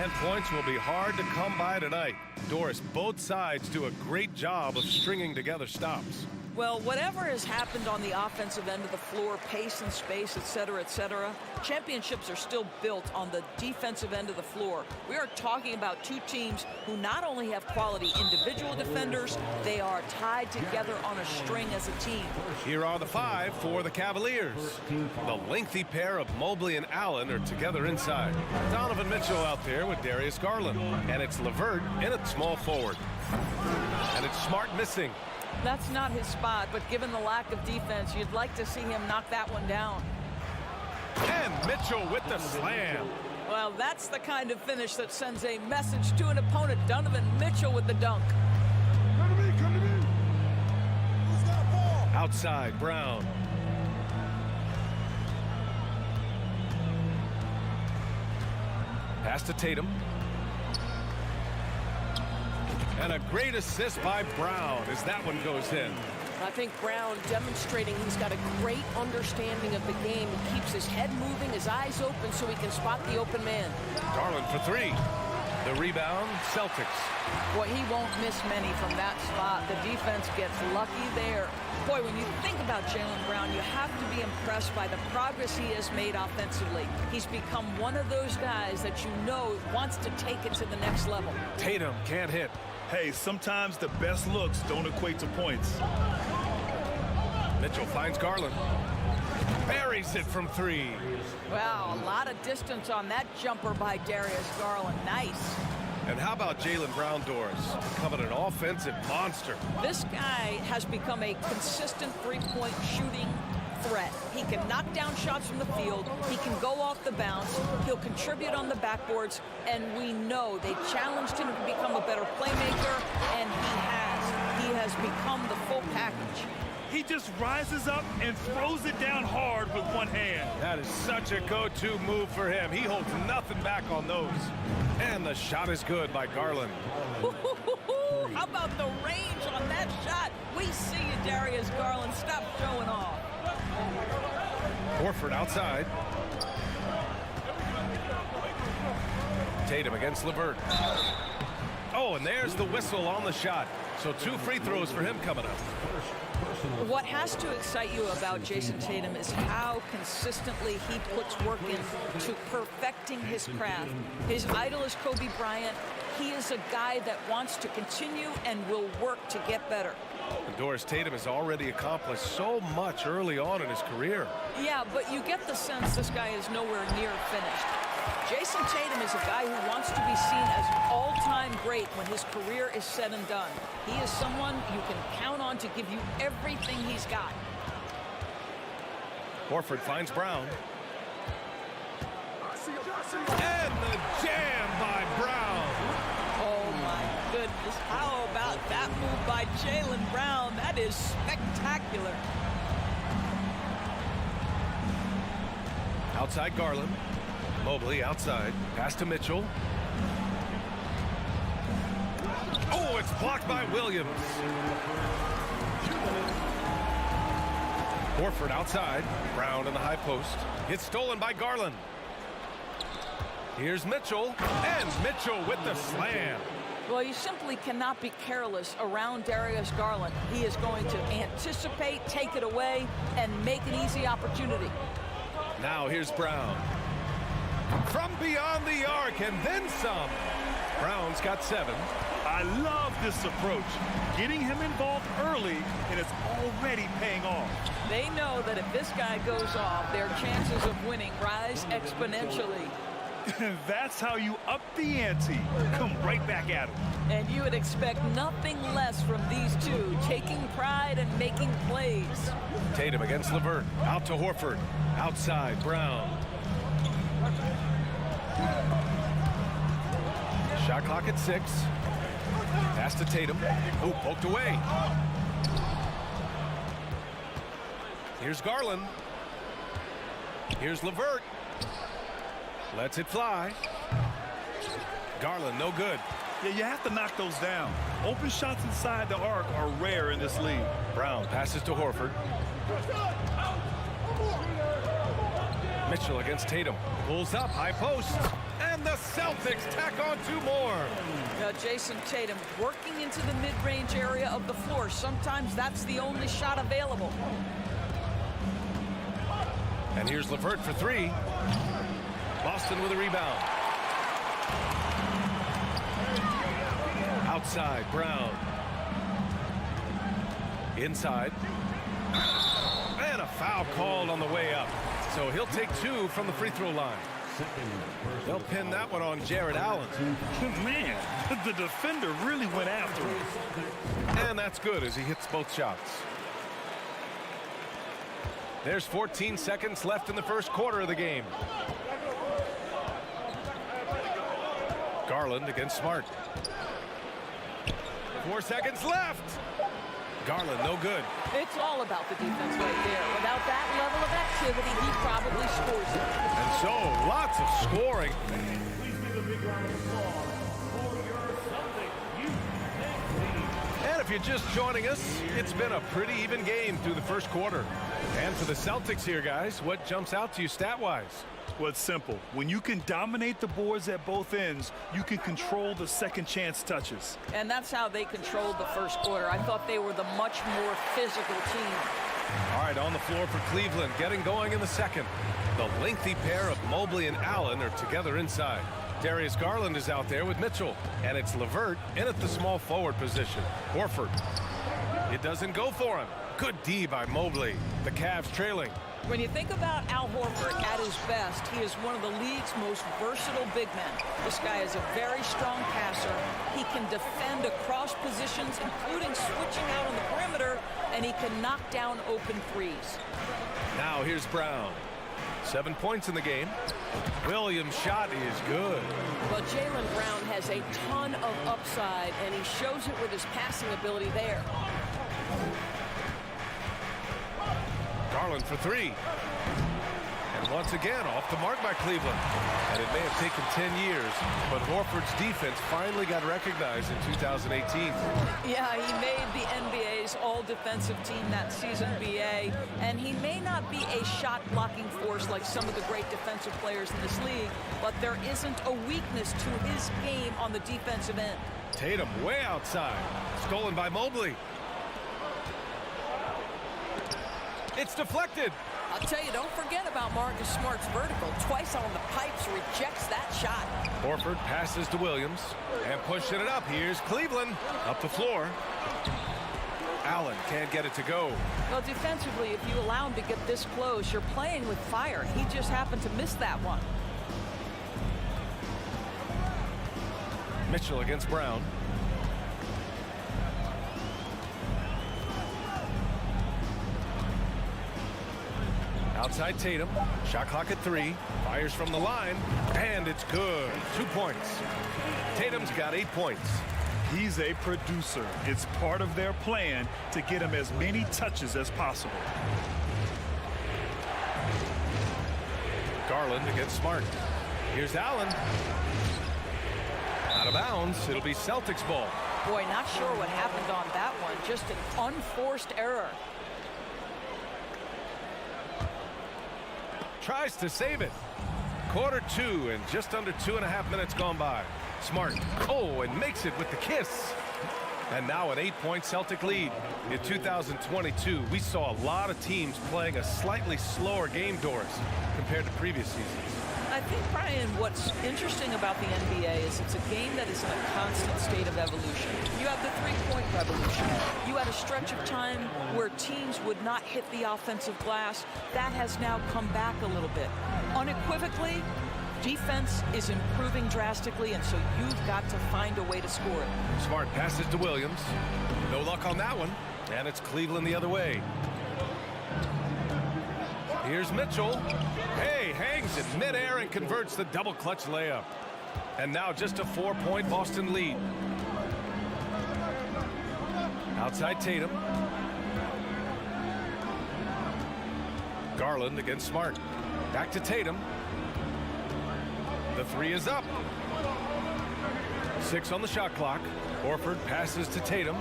And points will be hard to come by tonight. Doris, both sides do a great job of stringing together stops. Well, whatever has happened on the offensive end of the floor, pace and space, et cetera, championships are still built on the defensive end of the floor. We are talking about two teams who not only have quality individual defenders, they are tied together on a string as a team. Here are the five for the Cavaliers. The lengthy pair of Mobley and Allen are together inside. Donovan Mitchell out there with Darius Garland. And it's LeVert in at small forward. And it's Smart missing. That's not his spot, but given the lack of defense, you'd like to see him knock that one down. And Mitchell with the slam. Well, that's the kind of finish that sends a message to an opponent. Donovan Mitchell with the dunk. Outside, Brown. Pass to Tatum. And a great assist by Brown as that one goes in. I think Brown demonstrating he's got a great understanding of the game. He keeps his head moving, his eyes open so he can spot the open man. Garland for three. The rebound, Celtics. Boy, he won't miss many from that spot. The defense gets lucky there. Boy, when you think about Jaylen Brown, you have to be impressed by the progress he has made offensively. He's become one of those guys that you know wants to take it to the next level. Tatum can't hit. Hey, sometimes the best looks don't equate to points. Mitchell finds Garland. Buries it from three. Wow, a lot of distance on that jumper by Darius Garland. Nice. And how about Jaylen Brown, Doris? Becoming an offensive monster. This guy has become a consistent three-point shooting threat. He can knock down shots from the field. He can go off the bounce. He'll contribute on the backboards. And we know they challenged him to become a better playmaker, and he has. He has become the full package. He just rises up and throws it down hard with one hand. That is such a go-to move for him. He holds nothing back on those. And the shot is good by Garland. How about the range on that shot? We see you, Darius Garland. Stop showing off. Horford outside. Tatum against LeVert. Oh, and there's the whistle on the shot. So 2 free throws for him coming up. What has to excite you about Jason Tatum is how consistently he puts work into perfecting his craft. His idol is Kobe Bryant. He is a guy that wants to continue and will work to get better. And Doris, Tatum has already accomplished so much early on in his career. Yeah, but you get the sense this guy is nowhere near finished. Jason Tatum is a guy who wants to be seen as all-time great when his career is said and done. He is someone you can count on to give you everything he's got. Horford finds Brown. And the jam by Brown. Oh, my goodness. How about that move by Jaylen Brown? That is spectacular. Outside Garland. Mobley outside. Pass to Mitchell. Oh, it's blocked by Williams. Horford outside. Brown in the high post. It's stolen by Garland. Here's Mitchell. And Mitchell with the slam. Well, you simply cannot be careless around Darius Garland. He is going to anticipate, take it away, and make an easy opportunity. Now here's Brown. From beyond the arc and then some. Brown's got 7. I love this approach. Getting him involved early, and it's already paying off. They know that if this guy goes off, their chances of winning rise exponentially. That's how you up the ante. Come right back at him. And you would expect nothing less from these two, taking pride and making plays. Tatum against LeVert. Out to Horford. Outside, Brown. Shot clock at 6. Pass to Tatum. Oh, poked away. Here's Garland. Here's LeVert. Lets it fly. Garland, no good. Yeah, you have to knock those down. Open shots inside the arc are rare in this league. Brown passes to Horford. Mitchell against Tatum. Pulls up, high post. And the Celtics Celtics tack on 2 more. Jason Tatum working into the mid-range area of the floor. Sometimes that's the only shot available. And here's LeVert for 3. Boston with a rebound. Outside, Brown. Inside. And a foul called on the way up. So he'll take 2 from the free throw line. They'll pin that one on Jared Allen. Man, the defender really went after him. And that's good as he hits both shots. There's 14 seconds left in the first quarter of the game. Garland against Smart. 4 seconds left. Garland, no good. It's all about the defense right there. Without that level of activity, he probably scores it. And so, lots of scoring. Please give a big round of applause for your Celtics youth team. And if you're just joining us, it's been a pretty even game through the first quarter. And for the Celtics here, guys, what jumps out to you stat-wise? Well, it's simple. When you can dominate the boards at both ends, you can control the second chance touches. And that's how they controlled the first quarter. I thought they were the much more physical team. All right, on the floor for Cleveland, getting going in the second. The lengthy pair of Mobley and Allen are together inside. Darius Garland is out there with Mitchell, and it's LeVert in at the small forward position. Horford. It doesn't go for him. Good D by Mobley. The Cavs trailing. When you think about Al Horford at his best, he is one of the league's most versatile big men. This guy is a very strong passer. He can defend across positions, including switching out on the perimeter, and he can knock down open threes. Now here's Brown. 7 points in the game. Williams' shot is good. But Jaylen Brown has a ton of upside, and he shows it with his passing ability there. Garland for 3. And once again, off the mark by Cleveland. And it may have taken 10 years, but Horford's defense finally got recognized in 2018. Yeah, he made the NBA's all-defensive team that season, BA. And he may not be a shot-blocking force like some of the great defensive players in this league, but there isn't a weakness to his game on the defensive end. Tatum way outside. Stolen by Mobley. It's deflected. I'll tell you, don't forget about Marcus Smart's vertical. Twice on the pipes, rejects that shot. Horford passes to Williams and pushing it up. Here's Cleveland up the floor. Allen can't get it to go. Well, defensively, if you allow him to get this close, you're playing with fire. He just happened to miss that one. Mitchell against Brown. Outside Tatum. Shot clock at 3. Fires from the line. And it's good. 2 points. Tatum's got 8 points. He's a producer. It's part of their plan to get him as many touches as possible. Garland against Smart. Here's Allen. Out of bounds. It'll be Celtics ball. Boy, not sure what happened on that one. Just an unforced error. Tries to save it. Quarter 2 and just under 2.5 minutes gone by. Smart. Oh, and makes it with the kiss. And now an 8-point Celtic lead. In 2022, we saw a lot of teams playing a slightly slower game, Doris, compared to previous seasons. I think, Brian, what's interesting about the NBA is it's a game that is in a constant state of evolution. You have the three-point revolution. You had a stretch of time where teams would not hit the offensive glass. That has now come back a little bit. Unequivocally, defense is improving drastically, and so you've got to find a way to score it. Smart passes to Williams. No luck on that one. And it's Cleveland the other way. Here's Mitchell. Hey, hangs in midair and converts the double clutch layup. And now just a 4-point Boston lead. Outside Tatum. Garland against Smart. Back to Tatum. The 3 is up. 6 on the shot clock. Horford passes to Tatum.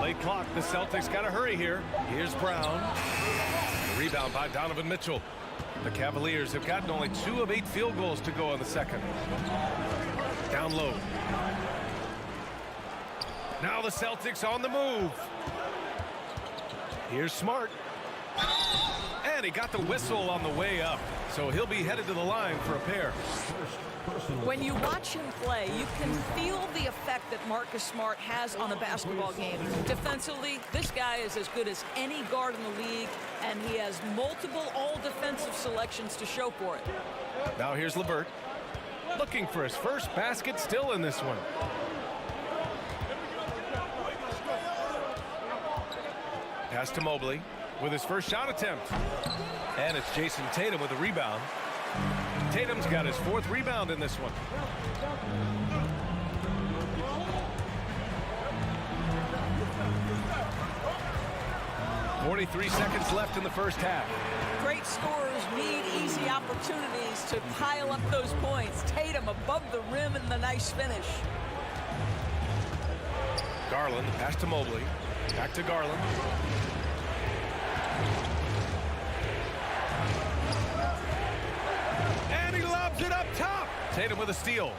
Late clock. The Celtics got to hurry here. Here's Brown. Rebound by Donovan Mitchell. The Cavaliers have gotten only 2 of 8 field goals to go in the second. Down low. Now the Celtics on the move. Here's Smart. And he got the whistle on the way up. So he'll be headed to the line for a pair. When you watch him play, you can feel the effect that Marcus Smart has on a basketball game. Defensively, this guy is as good as any guard in the league, and he has multiple all-defensive selections to show for it. Now here's LeVert, looking for his first basket, still in this one. Pass to Mobley with his first shot attempt. And it's Jason Tatum with a rebound. Tatum's got his 4th rebound in this one. 43 seconds left in the first half. Great scorers need easy opportunities to pile up those points. Tatum above the rim and the nice finish. Garland, pass to Mobley. Back to Garland. And he lobs it up top. Tatum with a steal.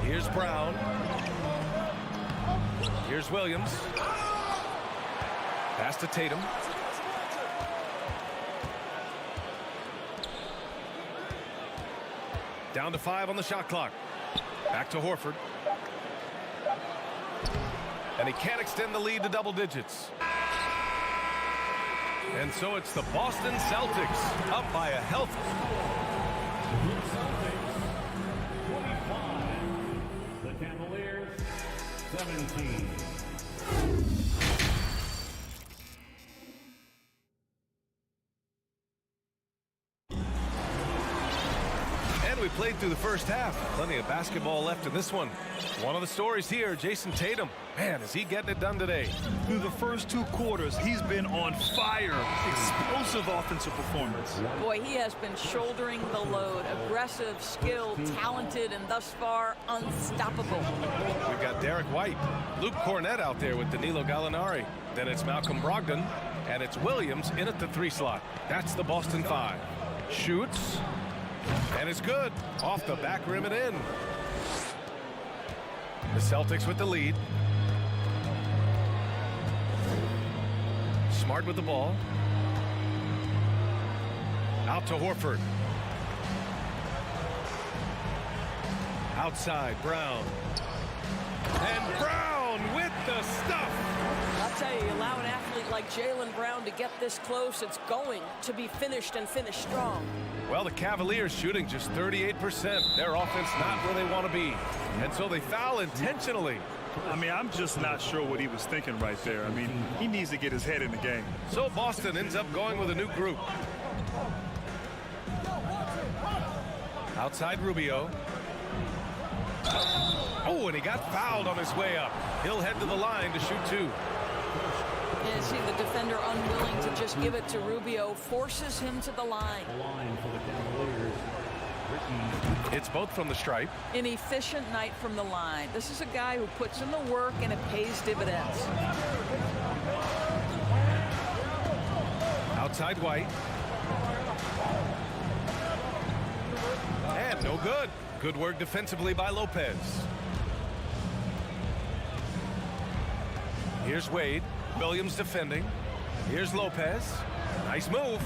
Here's Brown. Here's Williams. Pass to Tatum. Down to 5 on the shot clock. Back to Horford. And he can't extend the lead to double digits. And so it's the Boston Celtics up by a healthy. The Cavaliers, 17. We played through the first half. Plenty of basketball left in this one. One of the stories here, Jason Tatum. Man, is he getting it done today. Through the first 2 quarters, he's been on fire. Explosive offensive performance. Boy, he has been shouldering the load. Aggressive, skilled, talented, and thus far, unstoppable. We've got Derek White, Luke Cornett out there with Danilo Gallinari. Then it's Malcolm Brogdon, and it's Williams in at the 3 slot. That's the Boston 5. Shoots. And it's good. Off the back rim and in. The Celtics with the lead. Smart with the ball. Out to Horford. Outside, Brown. And Brown with the stuff. I'll tell you, allow an athlete like Jaylen Brown to get this close, it's going to be finished and finished strong. Well, the Cavaliers shooting just 38%. Their offense not where they want to be. And so they foul intentionally. I mean, I'm just not sure what he was thinking right there. I mean, he needs to get his head in the game. So Boston ends up going with a new group. Outside Rubio. Oh, and he got fouled on his way up. He'll head to the line to shoot 2. And see the defender unwilling to just give it to Rubio, forces him to the line. It's both from the stripe. An efficient night from the line. This is a guy who puts in the work and it pays dividends. Outside White. And no good. Good work defensively by Lopez. Here's Wade. Williams defending. Here's Lopez. Nice move.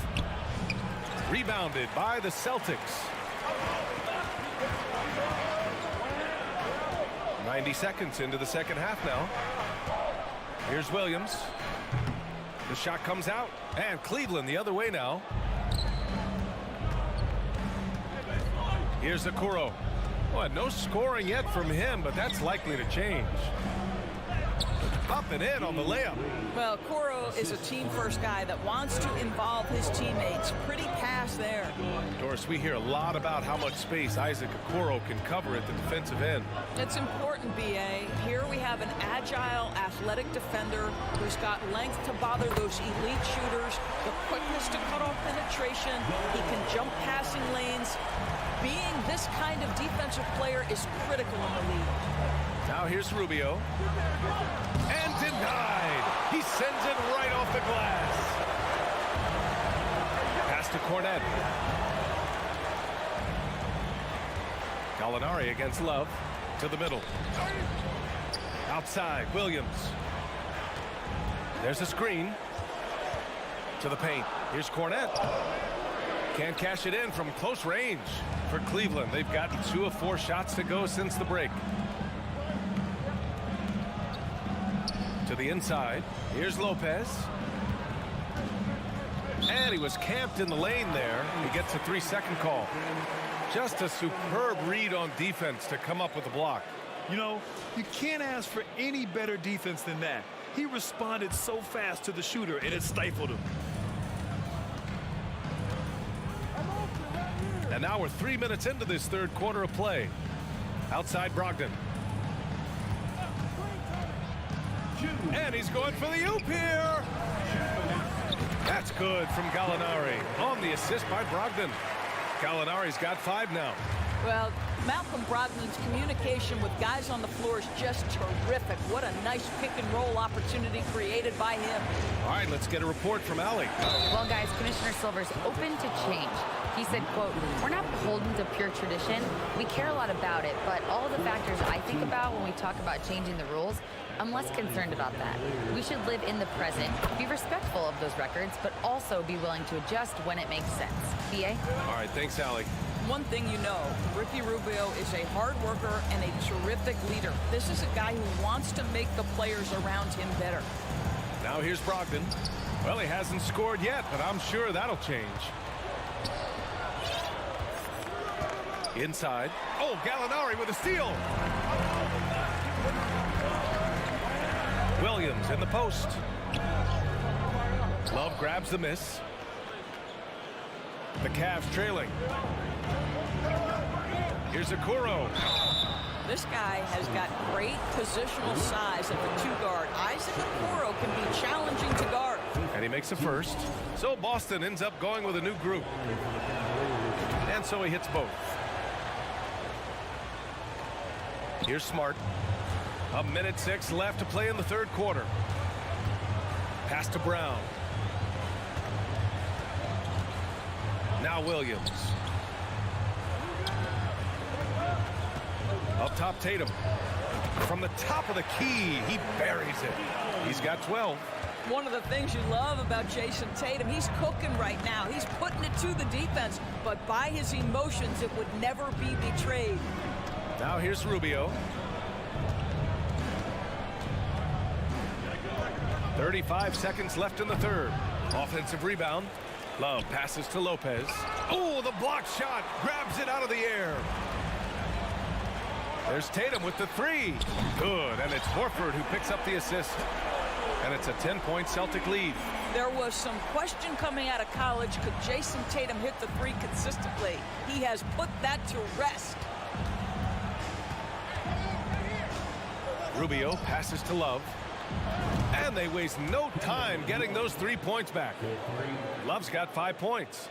Rebounded by the Celtics. 90 seconds into the second half now. Here's Williams. The shot comes out. And Cleveland the other way now. Here's Okoro. Well, no scoring yet from him, but that's likely to change. Up and in on the layup. Well, Okoro is a team-first guy that wants to involve his teammates. Pretty pass there. Doris, we hear a lot about how much space Isaac Okoro can cover at the defensive end. It's important, B.A. Here we have an agile, athletic defender who's got length to bother those elite shooters, the quickness to cut off penetration. He can jump passing lanes. Being this kind of defensive player is critical in the league. Now here's Rubio. And denied. He sends it right off the glass. to Cornet. Gallinari against Love. To the middle. Outside, Williams. There's a screen. To the paint. Here's Cornet. Can't cash it in from close range for Cleveland. They've gotten 2 of 4 shots to go since the break. To the inside. Here's Lopez. And he was camped in the lane there. He gets a 3-second call. Just a superb read on defense to come up with a block. You know, you can't ask for any better defense than that. He responded so fast to the shooter, and it stifled him. And now we're 3 minutes into this third quarter of play. Outside Brogdon. And he's going for the oop here. That's good from Gallinari on the assist by Brogdon. Gallinari's got 5 now. Well, Malcolm Brogdon's communication with guys on the floor is just terrific. What a nice pick-and-roll opportunity created by him. All right, let's get a report from Allie. Well, guys, Commissioner Silver's open to change. He said, quote, "We're not beholden to pure tradition. We care a lot about it, but all the factors I think about when we talk about changing the rules, I'm less concerned about that. We should live in the present, be respectful of those records, but also be willing to adjust when it makes sense." BA? All right, thanks, Allie. One thing you know, Ricky Rubio is a hard worker and a terrific leader. This is a guy who wants to make the players around him better. Now here's Brogdon. Well, he hasn't scored yet, but I'm sure that'll change. Inside. Oh, Gallinari with a steal. Williams in the post. Love grabs the miss. The Cavs trailing. Here's Okoro. This guy has got great positional size at the 2 guard. Isaac Okoro can be challenging to guard. And he makes a first. So Boston ends up going with a new group. And so he hits both. Here's Smart. 1:06 left to play in the third quarter. Pass to Brown. Now Williams. Up top, Tatum. From the top of the key, he buries it. He's got 12. One of the things you love about Jason Tatum, he's cooking right now. He's putting it to the defense, but by his emotions, it would never be betrayed. Now here's Rubio. 35 seconds left in the third. Offensive rebound. Love passes to Lopez. Oh, the block shot. Grabs it out of the air. There's Tatum with the 3. Good, and it's Horford who picks up the assist. And it's a 10-point Celtic lead. There was some question coming out of college. Could Jason Tatum hit the 3 consistently? He has put that to rest. Rubio passes to Love. And they waste no time getting those 3 points back. Love's got 5 points.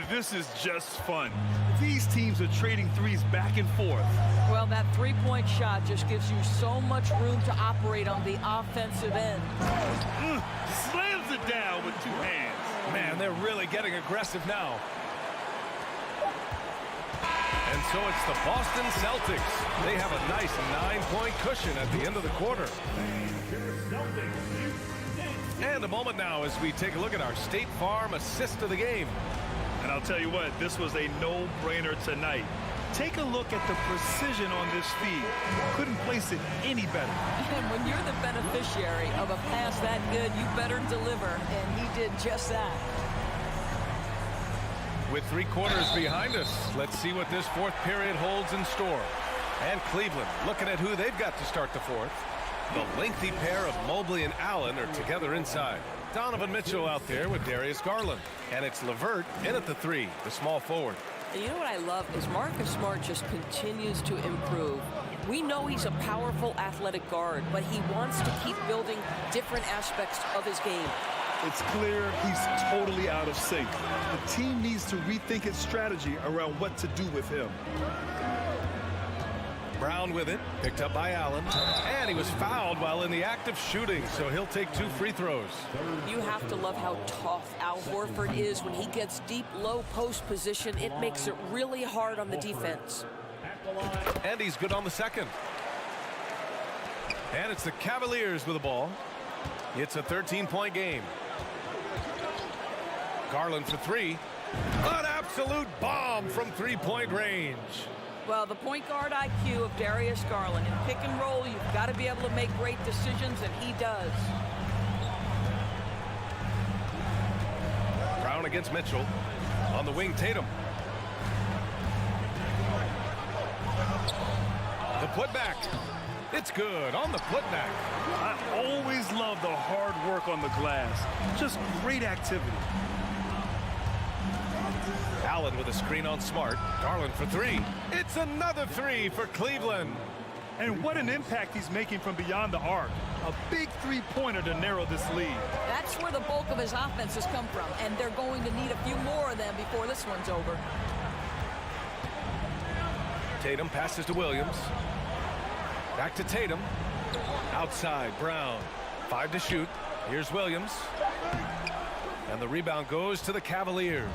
This is just fun. These teams are trading threes back and forth. Well, that 3-point shot just gives you so much room to operate on the offensive end. Slams it down with 2 hands. Man, they're really getting aggressive now. And so it's the Boston Celtics. They have a nice 9-point cushion at the end of the quarter. And a moment now as we take a look at our State Farm assist of the game. And I'll tell you what, this was a no-brainer tonight. Take a look at the precision on this feed. Couldn't place it any better. And when you're the beneficiary of a pass that good, you better deliver. And he did just that. With 3 quarters behind us, let's see what this fourth period holds in store. And Cleveland looking at who they've got to start the fourth. The lengthy pair of Mobley and Allen are together inside. Donovan Mitchell out there with Darius Garland. And it's LeVert in at the 3, the small forward. And you know what I love is Marcus Smart just continues to improve. We know he's a powerful athletic guard, but he wants to keep building different aspects of his game. It's clear he's totally out of sync. The team needs to rethink its strategy around what to do with him. Brown with it, picked up by Allen, and he was fouled while in the act of shooting, so he'll take 2 free throws. You have to love how tough Al Horford is when he gets deep, low post position. It makes it really hard on the defense. And he's good on the second. And it's the Cavaliers with the ball. It's a 13-point game. Garland for 3. An absolute bomb from 3-point range. Well, the point guard IQ of Darius Garland. In pick and roll, you've got to be able to make great decisions, and he does. Brown against Mitchell. On the wing, Tatum. The putback. It's good on the putback. I always love the hard work on the glass. Just great activity. Allen with a screen on Smart. Garland for 3. It's another 3 for Cleveland. And what an impact he's making from beyond the arc. A big three-pointer to narrow this lead. That's where the bulk of his offense has come from, and they're going to need a few more of them before this one's over. Tatum passes to Williams. Back to Tatum. Outside, Brown. 5 to shoot. Here's Williams. And the rebound goes to the Cavaliers.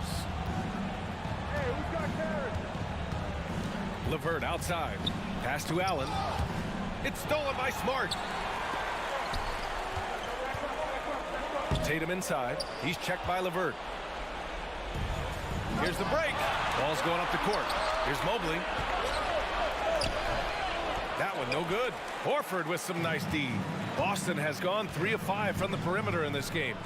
LeVert outside. Pass to Allen. It's stolen by Smart. Tatum inside. He's checked by LeVert. Here's the break. Ball's going up the court. Here's Mobley. That one no good. Horford with some nice D. Boston has gone 3 of 5 from the perimeter in this game.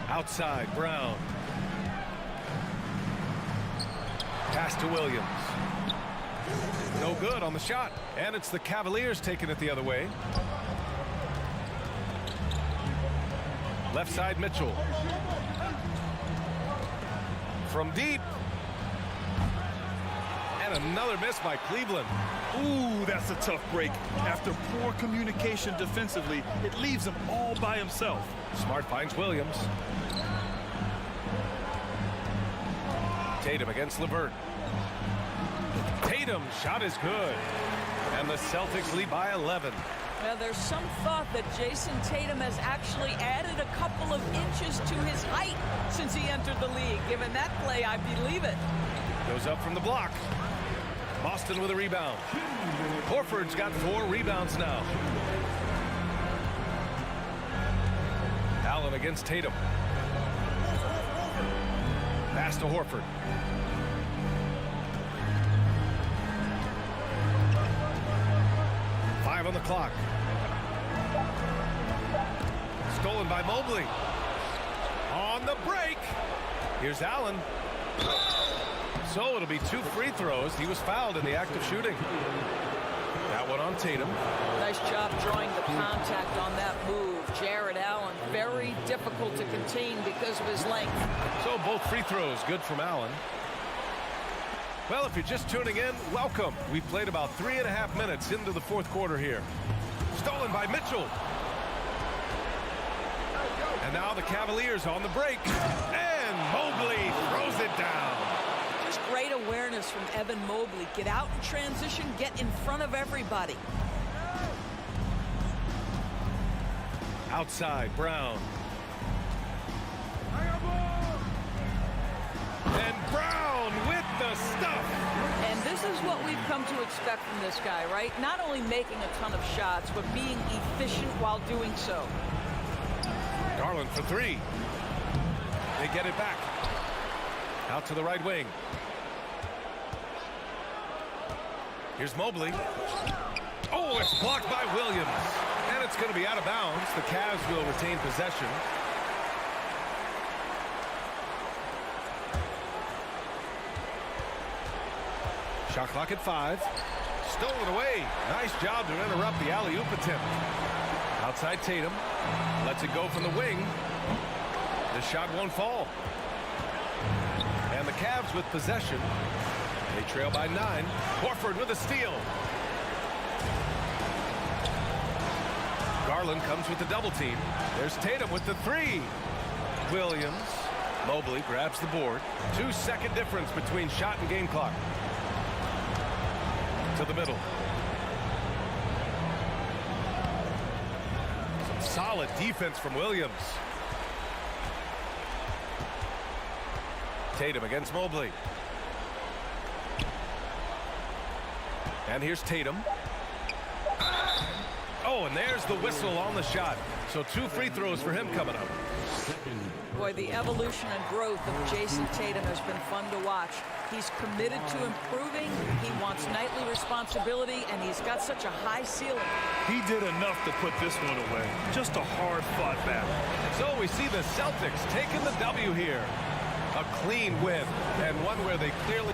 Outside, Brown. Pass to Williams. No good on the shot. And it's the Cavaliers taking it the other way. Left side, Mitchell. From deep. And another miss by Cleveland. Ooh, that's a tough break. After poor communication defensively, it leaves him all by himself. Smart finds Williams. Tatum against LeVert. Tatum shot is good. And the Celtics lead by 11. Well, there's some thought that Jason Tatum has actually added a couple of inches to his height since he entered the league. Given that play, I believe it. Goes up from the block. Boston with a rebound. Horford's got 4 rebounds now. Allen against Tatum. Pass to Horford. Five on the clock. Stolen by Mobley. On the break. Here's Allen. So it'll be 2 free throws. He was fouled in the act of shooting. That one on Tatum. Nice job drawing the contact on that move. Jared Allen, very difficult to contain because of his length. So both free throws good from Allen. Well, if you're just tuning in, welcome. We've played about 3.5 minutes into the 4th quarter here. Stolen by Mitchell. And now the Cavaliers on the break. And Mobley throws it down. Just great awareness from Evan Mobley. Get out in transition, get in front of everybody. Outside, Brown. And Brown with the stuff. And this is what we've come to expect from this guy, right? Not only making a ton of shots, but being efficient while doing so. Garland for 3. They get it back. Out to the right wing. Here's Mobley. Oh, it's blocked by Williams. And it's going to be out of bounds. The Cavs will retain possession. Shot clock at 5. Stolen away. Nice job to interrupt the alley-oop attempt. Outside Tatum. Lets it go from the wing. The shot won't fall. And the Cavs with possession. They trail by 9. Horford with a steal. Garland comes with the double team. There's Tatum with the 3. Williams. Mobley grabs the board. 2-second difference between shot and game clock. To the middle. Some solid defense from Williams. Tatum against Mobley. And here's Tatum. Oh, and there's the whistle on the shot. So 2 free throws for him coming up. Boy, the evolution and growth of Jason Tatum has been fun to watch. He's committed to improving. He wants nightly responsibility, and he's got such a high ceiling. He did enough to put this one away. Just a hard-fought battle. So we see the Celtics taking the W here. A clean win, and one where they clearly...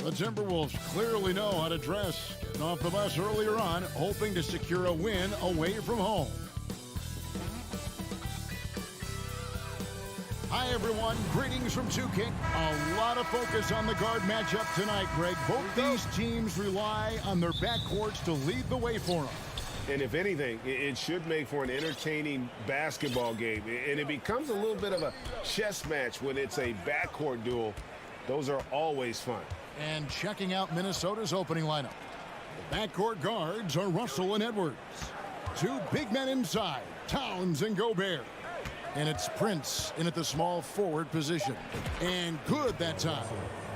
The Timberwolves clearly know how to dress. Getting off the bus earlier on, hoping to secure a win away from home. Hi, everyone. Greetings from 2K. A lot of focus on the guard matchup tonight, Greg. Both these teams rely on their backcourts to lead the way for them. And if anything, it should make for an entertaining basketball game. And it becomes a little bit of a chess match when it's a backcourt duel. Those are always fun. And checking out Minnesota's opening lineup. The backcourt guards are Russell and Edwards. Two big men inside, Towns and Gobert. And it's Prince in at the small forward position. And good that time.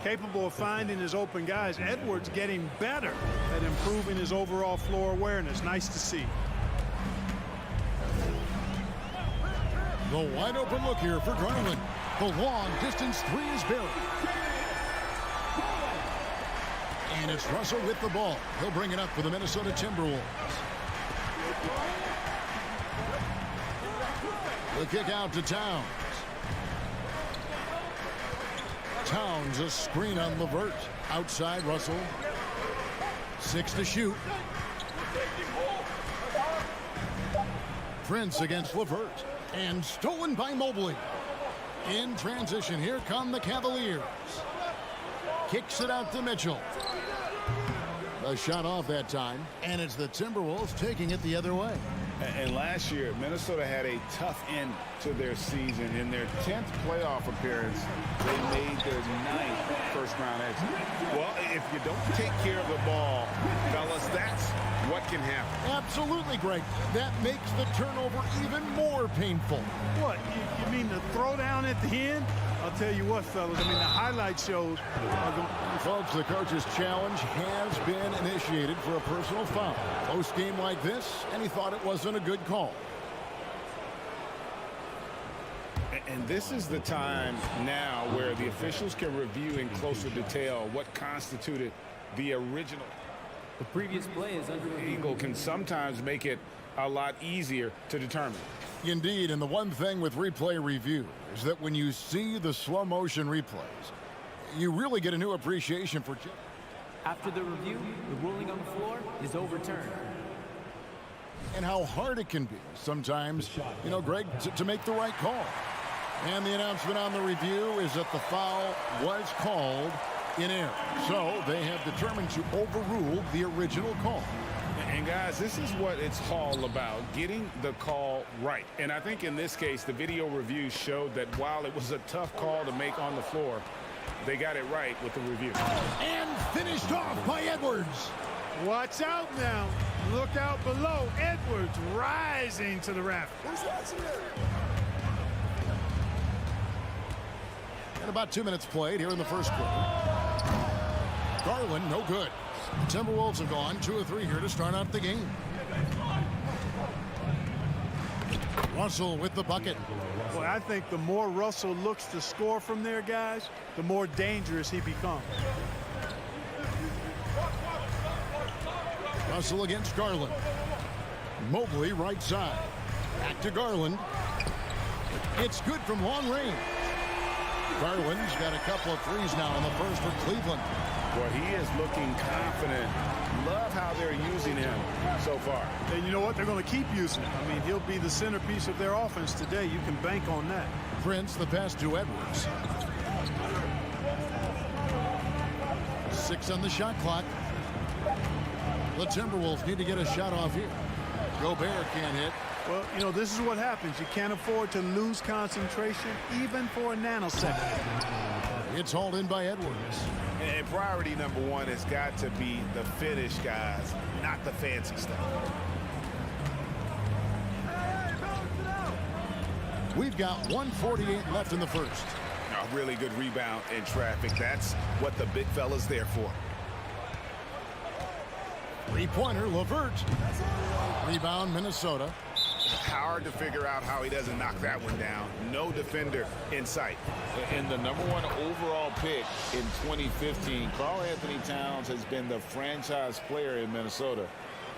Capable of finding his open guys. Edwards getting better at improving his overall floor awareness. Nice to see. The wide open look here for Garland. The long distance three is buried. And it's Russell with the ball. He'll bring it up for the Minnesota Timberwolves. The kick out to Towns. Towns, a screen on LeVert. Outside Russell. 6 to shoot. Prince against LeVert. And stolen by Mobley. In transition, here come the Cavaliers. Kicks it out to Mitchell. A shot off that time. And it's the Timberwolves taking it the other way. And last year, Minnesota had a tough end to their season. In their 10th playoff appearance, they made their 9th first-round exit. Well, if you don't take care of the ball, fellas, that's what can happen. Absolutely, Greg. That makes the turnover even more painful. What, you mean the throwdown at the end? I'll tell you what, fellas, I mean, the highlight shows. Folks, the coach's challenge has been initiated for a personal foul. Close game like this, and he thought it wasn't a good call. And this is the time now where the officials can review in closer detail what constituted the original. The previous play is under review. Eagle can sometimes make it a lot easier to determine. Indeed, and the one thing with replay review is that when you see the slow motion replays, you really get a new appreciation for. After the review, the ruling on the floor is overturned. And how hard it can be sometimes, you know, Greg, to make the right call. And the announcement on the review is that the foul was called in error. So they have determined to overrule the original call. And guys, this is what it's all about, getting the call right. And I think in this case, the video review showed that while it was a tough call to make on the floor, they got it right with the review. And finished off by Edwards. Watch out now. Look out below. Edwards rising to the rafters. And about 2 minutes played here in the first quarter. Garland, no good. The Timberwolves have gone 2 of 3 here to start out the game. Russell with the bucket. Well, I think the more Russell looks to score from there, guys, the more dangerous he becomes. Russell against Garland. Mobley right side. Back to Garland. It's good from long range. Garland's got a couple of threes now in the first for Cleveland. Well, he is looking confident. Love how they're using him so far. And you know what? They're going to keep using him. I mean, he'll be the centerpiece of their offense today. You can bank on that. Prince, the pass to Edwards. 6 on the shot clock. The Timberwolves need to get a shot off here. Gobert can't hit. Well, you know, this is what happens. You can't afford to lose concentration, even for a nanosecond. It's hauled in by Edwards. And priority number 1 has got to be the finish, guys, not the fancy stuff. We've got 1:48 left in the first. A really good rebound in traffic. That's what the big fella's there for. Three-pointer, LeVert. Rebound, Minnesota. Hard to figure out how he doesn't knock that one down. No defender in sight. And the number 1 overall pick in 2015, Karl-Anthony Towns has been the franchise player in Minnesota,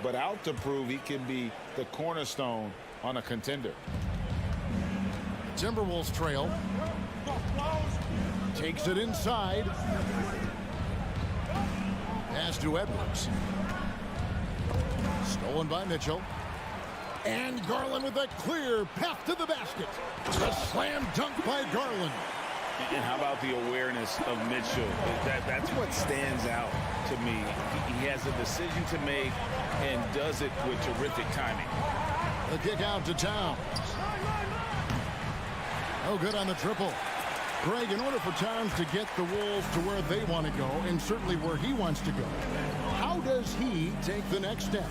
but out to prove he can be the cornerstone on a contender. Timberwolves trail. Takes it inside. Pass to Edwards. Stolen by Mitchell. And Garland with a clear path to the basket. A slam dunk by Garland. And how about the awareness of Mitchell? That's what stands out to me. He has a decision to make and does it with terrific timing. The kick out to Towns. No good on the triple. Greg, in order for Towns to get the Wolves to where they want to go, and certainly where he wants to go, how does he take the next step?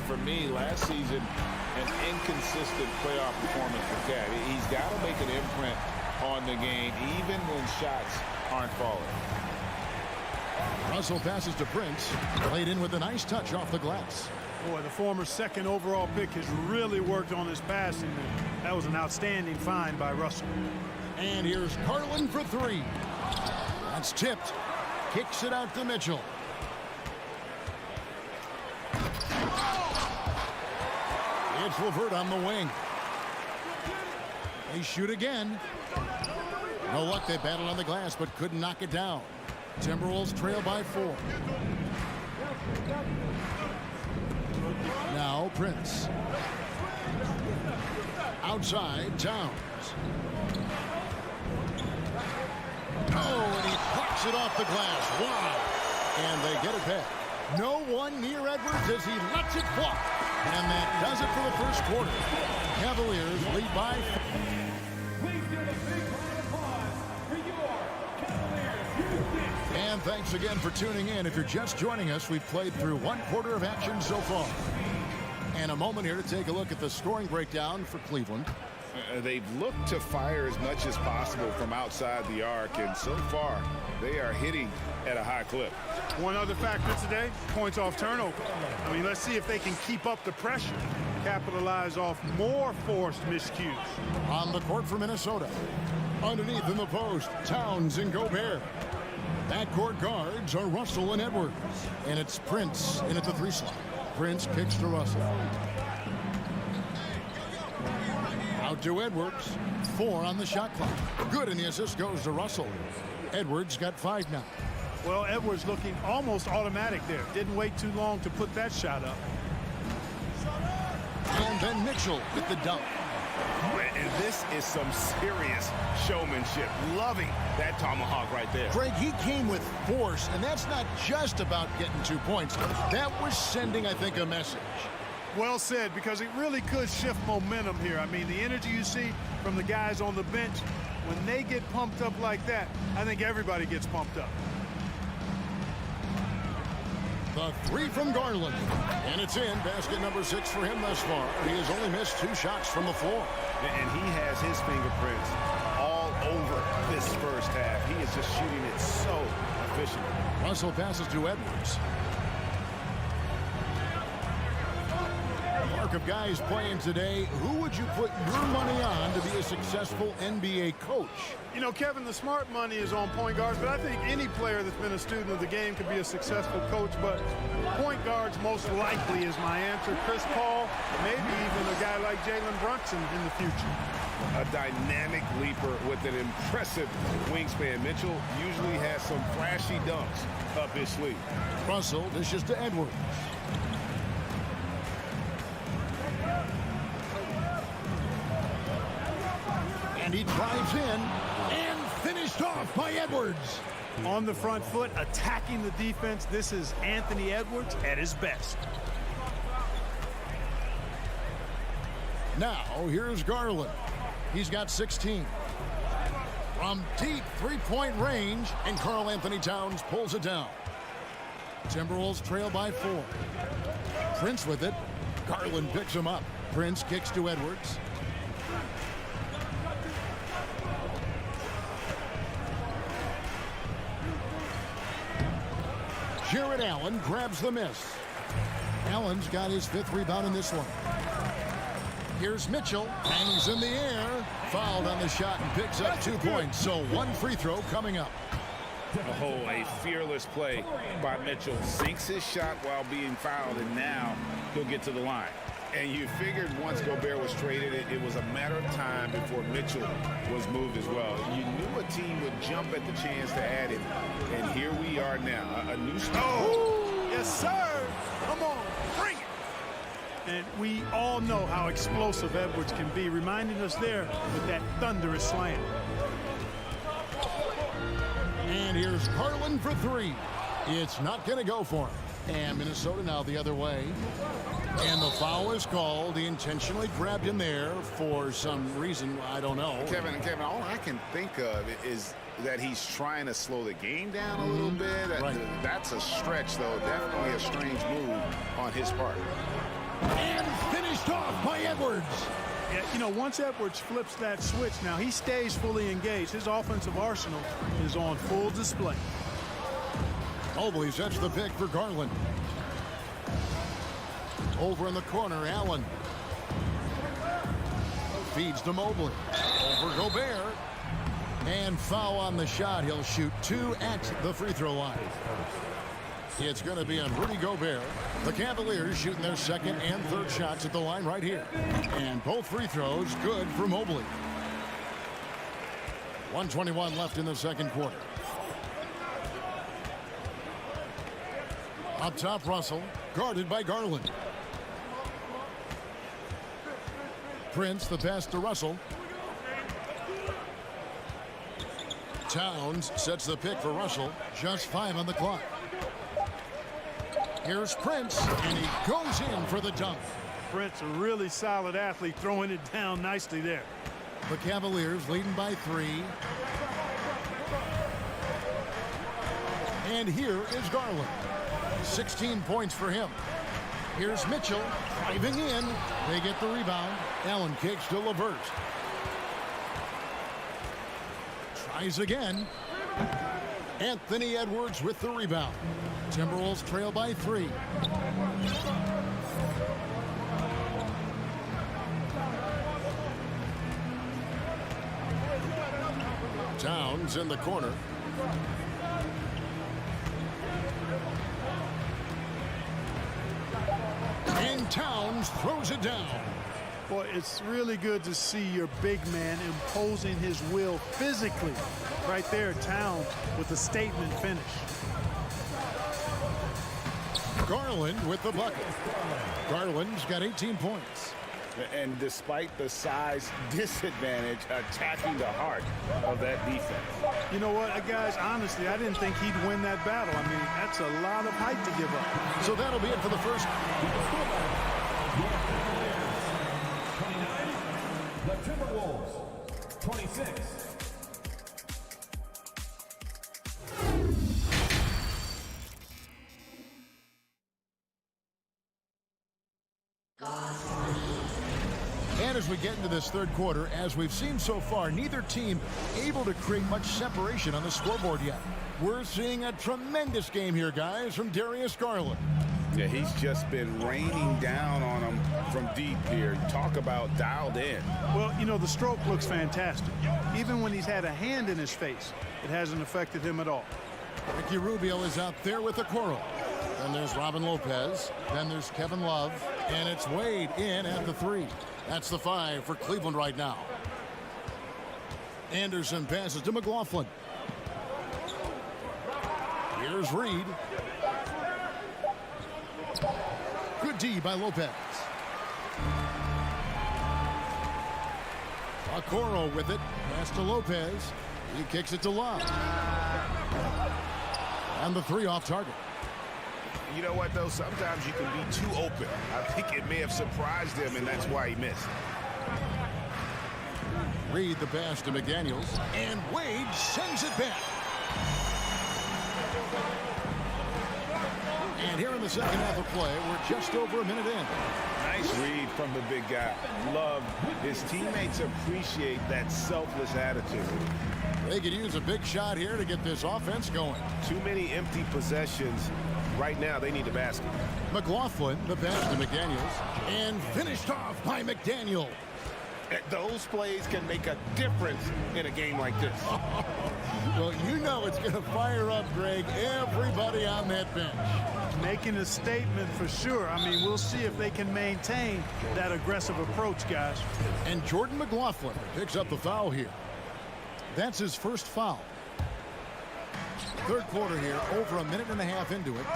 For me, last season, an inconsistent playoff performance for Cat. He's got to make an imprint on the game, even when shots aren't falling. Russell passes to Prince. Played in with a nice touch off the glass. Boy, the former second overall pick has really worked on his passing. That was an outstanding find by Russell. And here's Garland for three. That's tipped. Kicks it out to Mitchell. It's Levert on the wing. They shoot again. No luck. They battled on the glass but couldn't knock it down. Timberwolves trail by 4. Now Prince. Outside, Towns. Oh, and he plucks it off the glass. Wow. And they get it back. No one near Edwards as he lets it fly. And that does it for the first quarter. Cavaliers lead by 4. Please give a big round of applause for your Cavaliers. And thanks again for tuning in. If you're just joining us, we've played through one quarter of action so far. And a moment here to take a look at the scoring breakdown for Cleveland. They've looked to fire as much as possible from outside the arc, and so far they are hitting at a high clip. One other factor today, points off turnover. I mean, let's see if they can keep up the pressure, capitalize off more forced miscues. On the court for Minnesota. Underneath in the post, Towns and Gobert. Backcourt guards are Russell and Edwards. And it's Prince in at the 3 slot. Prince kicks to Russell. Out to Edwards. 4 on the shot clock. Good, and the assist goes to Russell. Edwards got 5 now. Well, Edwards looking almost automatic there. Didn't wait too long to put that shot up. And then Mitchell with the dunk. And this is some serious showmanship. Loving that tomahawk right there. Greg, he came with force, and that's not just about getting 2 points. That was sending, I think, a message. Well said, because it really could shift momentum here. I mean, the energy you see from the guys on the bench, when they get pumped up like that, I think everybody gets pumped up. The 3 from Garland. And it's in. Basket number 6 for him thus far. He has only missed 2 shots from the floor. And he has his fingerprints all over this first half. He is just shooting it so efficiently. Russell passes to Edwards. Mark of guys playing today, who would you put your money on to be a successful NBA coach? You know, Kevin, the smart money is on point guards, but I think any player that's been a student of the game could be a successful coach, but point guards most likely is my answer. Chris Paul, maybe even a guy like Jalen Brunson in the future. A dynamic leaper with an impressive wingspan. Mitchell usually has some flashy dunks up his sleeve. Russell dishes to Edwards. And he drives in and finished off by Edwards. On the front foot, attacking the defense. This is Anthony Edwards at his best. Now, here's Garland. He's got 16. From deep three-point range, and Karl Anthony Towns pulls it down. Timberwolves trail by 4. Prince with it. Garland picks him up. Prince kicks to Edwards. Jared Allen grabs the miss. Allen's got his 5th rebound in this one. Here's Mitchell. Hangs in the air. Fouled on the shot and picks up 2 points. So 1 free throw coming up. Oh, a fearless play by Mitchell. Sinks his shot while being fouled, and now he'll get to the line. And you figured once Gobert was traded, it was a matter of time before Mitchell was moved as well. You knew a team would jump at the chance to add him. And here we are now. A new start. Oh! Yes, sir. Come on, bring it. And we all know how explosive Edwards can be, reminding us there with that thunderous slam. And here's Garland for three. It's not going to go for him. And Minnesota now the other way. And the foul is called. He intentionally grabbed him there for some reason. I don't know. Kevin, all I can think of is that he's trying to slow the game down a little bit. That's a stretch, though. Definitely a strange move on his part. And finished off by Edwards. Yeah, you know, once Edwards flips that switch, now he stays fully engaged. His offensive arsenal is on full display. Mobley sets the pick for Garland. Over in the corner, Allen. Feeds to Mobley. Over Gobert. And foul on the shot. He'll shoot 2 at the free throw line. It's going to be on Rudy Gobert. The Cavaliers shooting their second and third shots at the line right here. And both free throws good for Mobley. 1:21 left in the second quarter. Up top, Russell, guarded by Garland. Prince, the pass to Russell. Towns sets the pick for Russell. Just 5 on the clock. Here's Prince, and he goes in for the dunk. Prince, a really solid athlete, throwing it down nicely there. The Cavaliers leading by 3. And here is Garland. 16 points for him. Here's Mitchell driving in. They get the rebound. Allen kicks to LeVert. Tries again. Anthony Edwards with the rebound. Timberwolves trail by 3. Towns in the corner. And Towns throws it down. Boy, it's really good to see your big man imposing his will physically. Right there, Towns with a statement finish. Garland with the bucket. Garland's got 18 points. And despite the size disadvantage, attacking the heart of that defense. You know what, guys, honestly, I didn't think he'd win that battle. I mean, that's a lot of height to give up. So that'll be it for the first. The Timberwolves, 26. And as we get into this third quarter, as we've seen so far, neither team able to create much separation on the scoreboard yet. We're seeing a tremendous game here, guys, from Darius Garland. Yeah, he's just been raining down on them from deep here. Talk about dialed in. Well, you know, the stroke looks fantastic. Even when he's had a hand in his face, it hasn't affected him at all. Ricky Rubio is out there with the quarrel. Then there's Robin Lopez. Then there's Kevin Love. And it's Wade in at the 3. That's the 5 for Cleveland right now. Anderson passes to McLaughlin. Here's Reed. Good D by Lopez. Okoro with it. Pass to Lopez. He kicks it to Love. And the 3 off target. You know what, though? Sometimes you can be too open. I think it may have surprised him, and that's why he missed. Reed the pass to McDaniels. And Wade sends it back. And here in the second half of play, we're just over a minute in. Nice read from the big guy. Love. His teammates appreciate that selfless attitude. They could use a big shot here to get this offense going. Too many empty possessions. Right now, they need a basket. McLaughlin, the pass to McDaniels, and finished off by McDaniel. Those plays can make a difference in a game like this. Well, you know it's going to fire up, Greg, everybody on that bench. Making a statement for sure. I mean, we'll see if they can maintain that aggressive approach, guys. And Jordan McLaughlin picks up the foul here. That's his first foul. Third quarter here, over a minute and a half into it.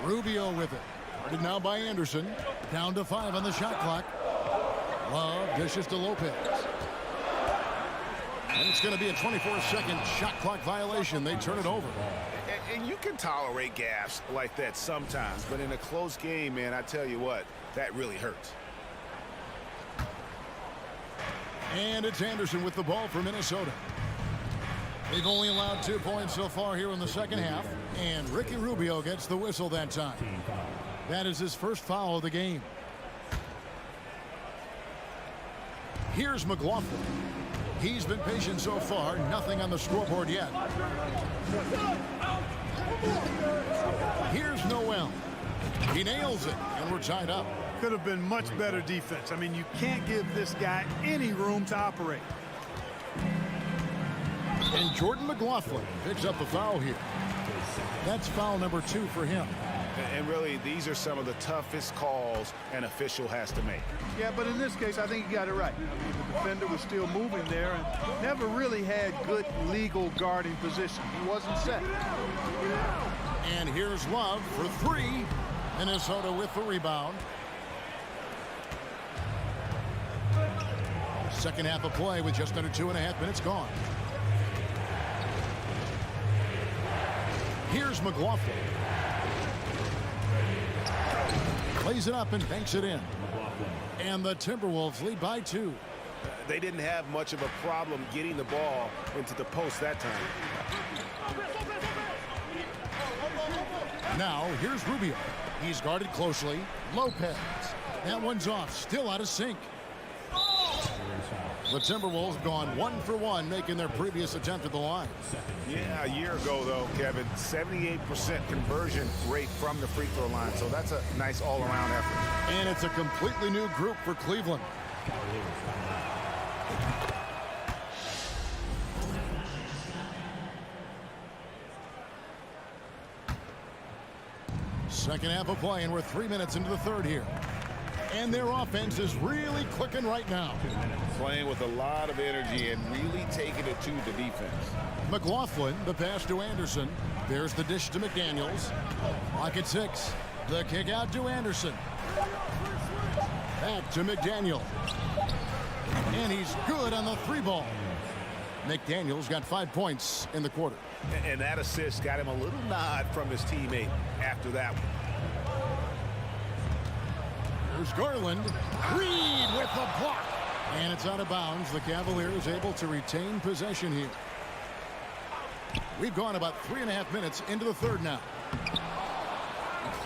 Rubio with it. Guarded now by Anderson. Down to 5 on the shot clock. Love dishes to Lopez. And it's going to be a 24-second shot clock violation. They turn it over. And you can tolerate gaffes like that sometimes, but in a close game, man, I tell you what, that really hurts. And it's Anderson with the ball for Minnesota. They've only allowed 2 points so far here in the second half, and Ricky Rubio gets the whistle that time. That is his first foul of the game. Here's McLaughlin. He's been patient so far, nothing on the scoreboard yet. Here's Noel. He nails it, and we're tied up. Could have been much better defense. I mean, you can't give this guy any room to operate. And Jordan McLaughlin picks up the foul here. That's foul number 2 for him. And really, these are some of the toughest calls an official has to make. Yeah, but in this case, I think he got it right. I mean, the defender was still moving there and never really had good legal guarding position. He wasn't set. And here's Love for 3. Minnesota with the rebound. Second half of play with just under 2.5 minutes gone. Here's McLaughlin. Plays it up and banks it in. And the Timberwolves lead by 2. They didn't have much of a problem getting the ball into the post that time. Now, here's Rubio. He's guarded closely. Lopez. That one's off. Still out of sync. The Timberwolves have gone 1 for 1, making their previous attempt at the line. Yeah, a year ago, though, Kevin, 78% conversion rate from the free throw line. So that's a nice all-around effort. And it's a completely new group for Cleveland. Second half of play, and we're 3 minutes into the third here. And their offense is really clicking right now. Playing with a lot of energy and really taking it to the defense. McLaughlin, the pass to Anderson. There's the dish to McDaniels. Clock at 6. The kick out to Anderson. Back to McDaniel. And he's good on the 3-ball. McDaniels got 5 points in the quarter. And that assist got him a little nod from his teammate after that one. Here's Garland. Reed with the block. And it's out of bounds. The Cavaliers able to retain possession here. We've gone about 3.5 minutes into the third now.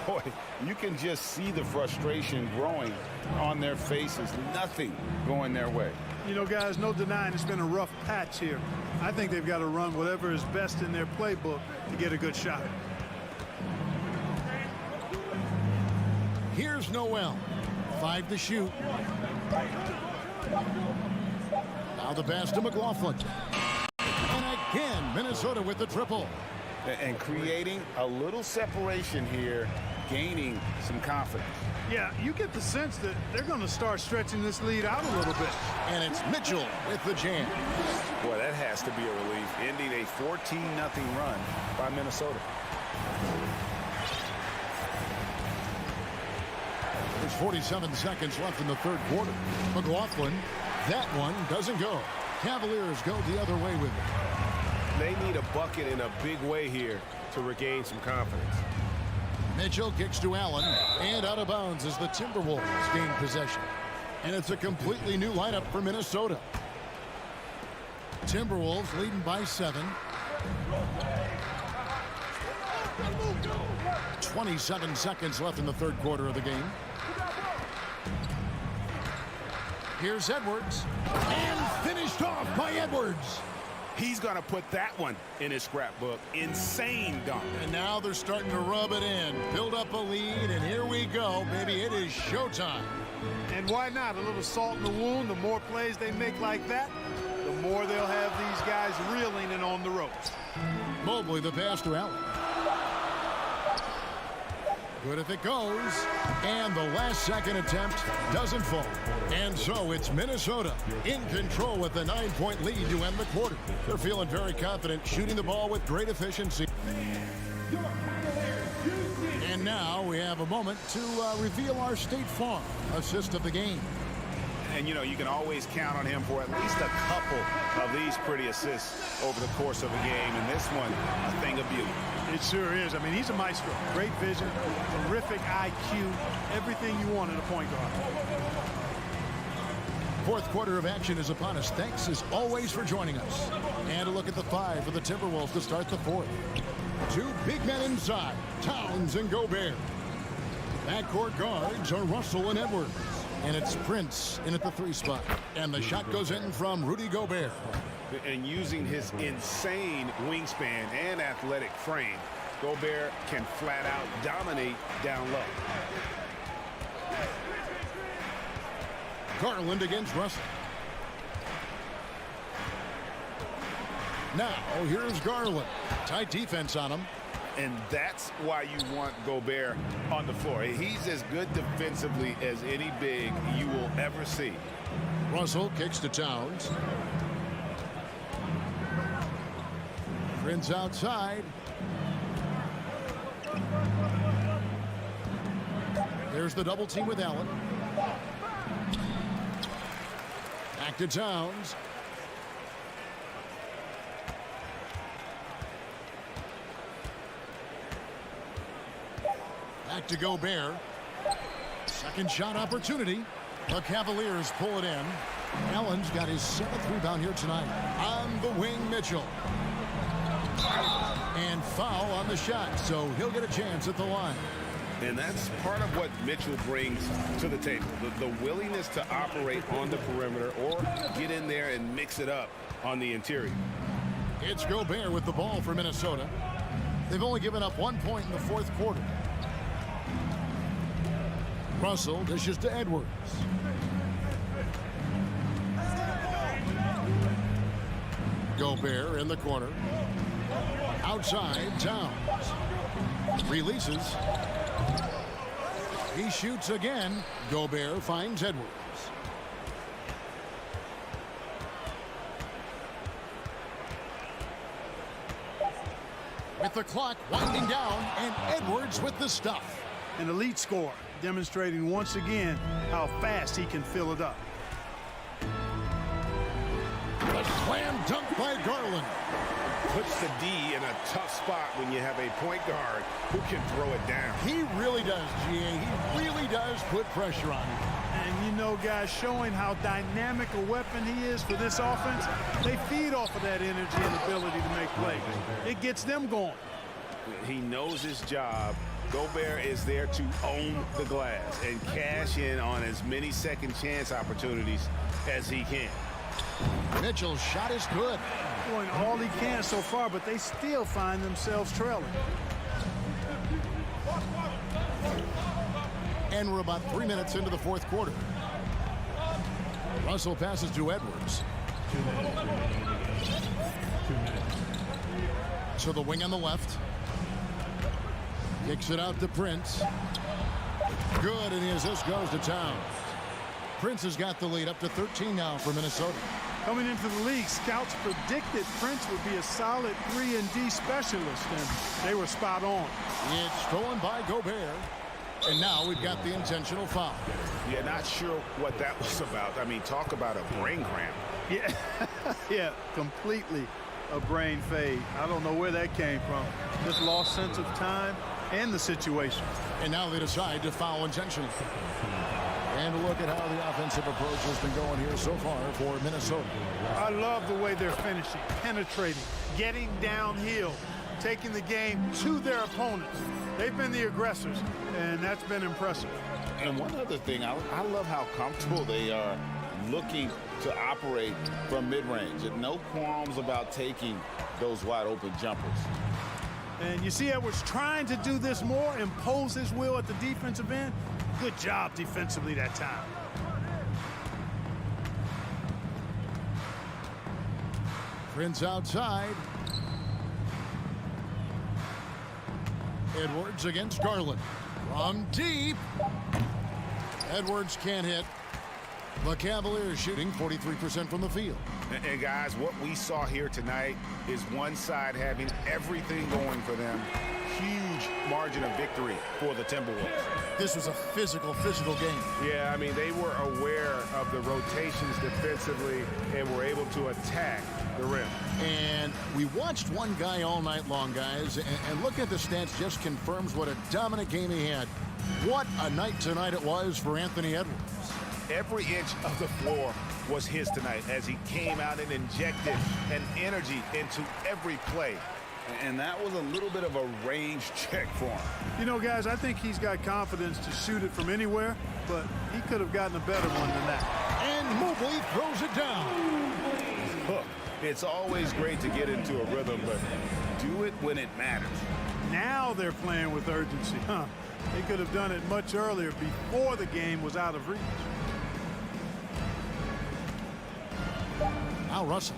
Boy, you can just see the frustration growing on their faces. Nothing going their way. You know, guys, no denying it's been a rough patch here. I think they've got to run whatever is best in their playbook to get a good shot. Here's Noel. 5 to shoot. Now the pass to McLaughlin. And again, Minnesota with the triple. And creating a little separation here, gaining some confidence. Yeah, you get the sense that they're going to start stretching this lead out a little bit. And it's Mitchell with the jam. Boy, that has to be a relief, ending a 14-0 run by Minnesota. There's 47 seconds left in the third quarter. McLaughlin, that one doesn't go. Cavaliers go the other way with it. They need a bucket in a big way here to regain some confidence. Mitchell kicks to Allen, and out of bounds as the Timberwolves gain possession. And it's a completely new lineup for Minnesota. Timberwolves leading by 7. 27 seconds left in the third quarter of the game. Here's Edwards, and finished off by Edwards. He's going to put that one in his scrapbook. Insane dunk. And now they're starting to rub it in, build up a lead, and here we go, baby. It is showtime. And why not? A little salt in the wound. The more plays they make like that, the more they'll have these guys reeling and on the ropes. Mobley, the pass to Allen. Good if it goes. And the last second attempt doesn't fall. And so it's Minnesota in control with a 9-point lead to end the quarter. They're feeling very confident, shooting the ball with great efficiency. And now we have a moment to reveal our State Farm assist of the game. And, you know, you can always count on him for at least a couple of these pretty assists over the course of a game. And this one, a thing of beauty. It sure is. I mean, he's a maestro. Great vision, terrific IQ, everything you want in a point guard. Fourth quarter of action is upon us. Thanks, as always, for joining us. And a look at the five for the Timberwolves to start the fourth. Two big men inside, Towns and Gobert. Backcourt guards are Russell and Edwards. And it's Prince in at the 3 spot. And the shot goes in from Rudy Gobert. And using his insane wingspan and athletic frame, Gobert can flat out dominate down low. Garland against Russell. Now, here's Garland. Tight defense on him. And that's why you want Gobert on the floor. He's as good defensively as any big you will ever see. Russell kicks to Towns. Prince outside. There's the double team with Allen. Back to Towns. Back to Gobert. Second shot opportunity. The Cavaliers pull it in. Allen's got his 7th rebound here tonight. On the wing, Mitchell. And foul on the shot, so he'll get a chance at the line. And that's part of what Mitchell brings to the table. The willingness to operate on the perimeter or get in there and mix it up on the interior. It's Gobert with the ball for Minnesota. They've only given up 1 point in the fourth quarter. Russell dishes to Edwards. Gobert in the corner. Outside, Towns. Releases. He shoots again. Gobert finds Edwards. With the clock winding down, and Edwards with the stuff. An elite scorer, demonstrating once again how fast he can fill it up. The slam dunk by Garland. Puts the D in a tough spot when you have a point guard who can throw it down. He really does, GA. He really does put pressure on him. And you know, guys, showing how dynamic a weapon he is for this offense, they feed off of that energy and ability to make plays. It gets them going. He knows his job. Gobert is there to own the glass and cash in on as many second chance opportunities as he can. Mitchell's shot is good. Doing all he can so far, but they still find themselves trailing. And we're about 3 minutes into the fourth quarter. Russell passes to Edwards. To the wing on the left. Kicks it out to Prince. Good, and the assist goes to Towns. Prince has got the lead up to 13 now for Minnesota. Coming into the league, scouts predicted Prince would be a solid 3-and-D specialist, and they were spot on. It's stolen by Gobert. And now we've got the intentional foul. Yeah, not sure what that was about. I mean, talk about a brain cramp. Yeah, yeah, completely a brain fade. I don't know where that came from. Just lost sense of time and the situation. And now they decide to foul intentionally. And look at how the offensive approach has been going here so far for Minnesota. I love the way they're finishing, penetrating, getting downhill, taking the game to their opponents. They've been the aggressors, and that's been impressive. And one other thing, I love how comfortable they are looking to operate from mid-range. And no qualms about taking those wide-open jumpers. And you see Edwards trying to do this more, impose his will at the defensive end. Good job defensively that time. Prince outside. Edwards against Garland. From deep. Edwards can't hit. The Cavaliers shooting 43% from the field. And guys, what we saw here tonight is one side having everything going for them. Huge margin of victory for the Timberwolves. This was a physical game. Yeah, I mean, they were aware of the rotations defensively and were able to attack the rim. And we watched one guy all night long, guys, and look at the stats just confirms what a dominant game he had. What a night tonight it was for Anthony Edwards. Every inch of the floor was his tonight as he came out and injected an energy into every play. And that was a little bit of a range check for him. You know, guys, I think he's got confidence to shoot it from anywhere, but he could have gotten a better one than that. And Mobley throws it down. Look, it's always great to get into a rhythm, but do it when it matters. Now they're playing with urgency, huh? They could have done it much earlier before the game was out of reach. Now Russell.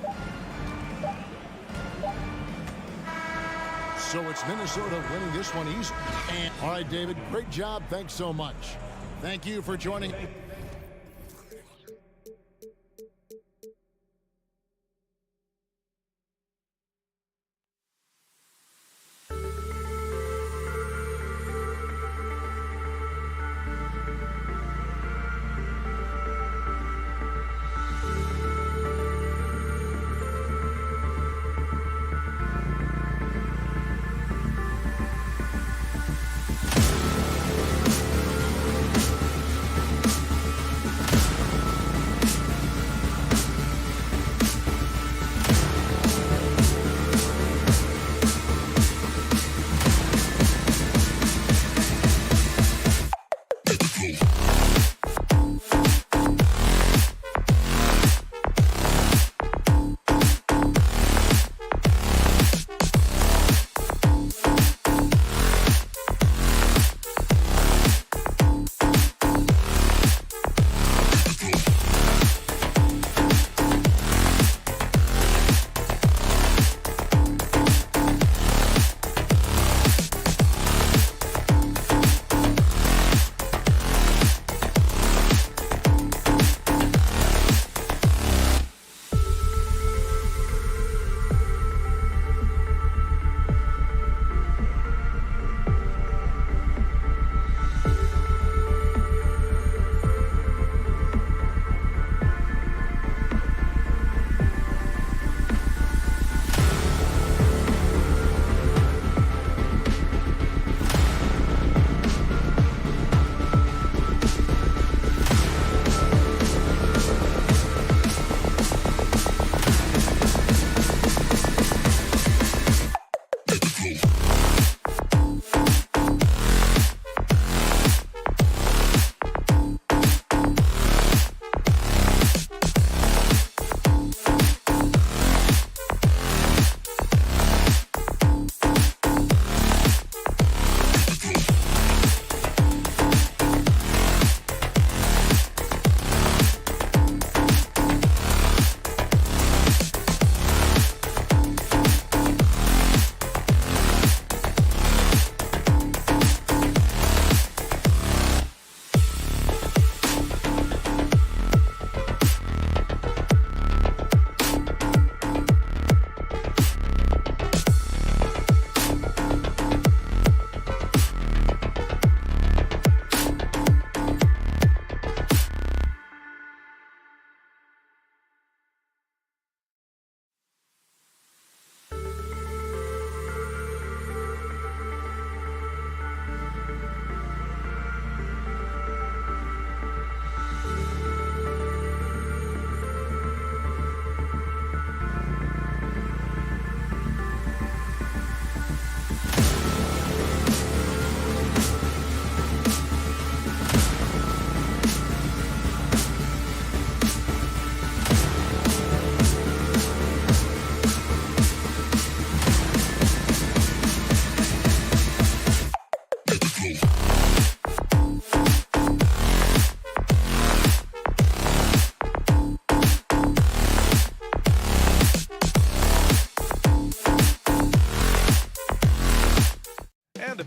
So it's Minnesota winning this one easily. And all right, David, great job. Thanks so much. Thank you for joining.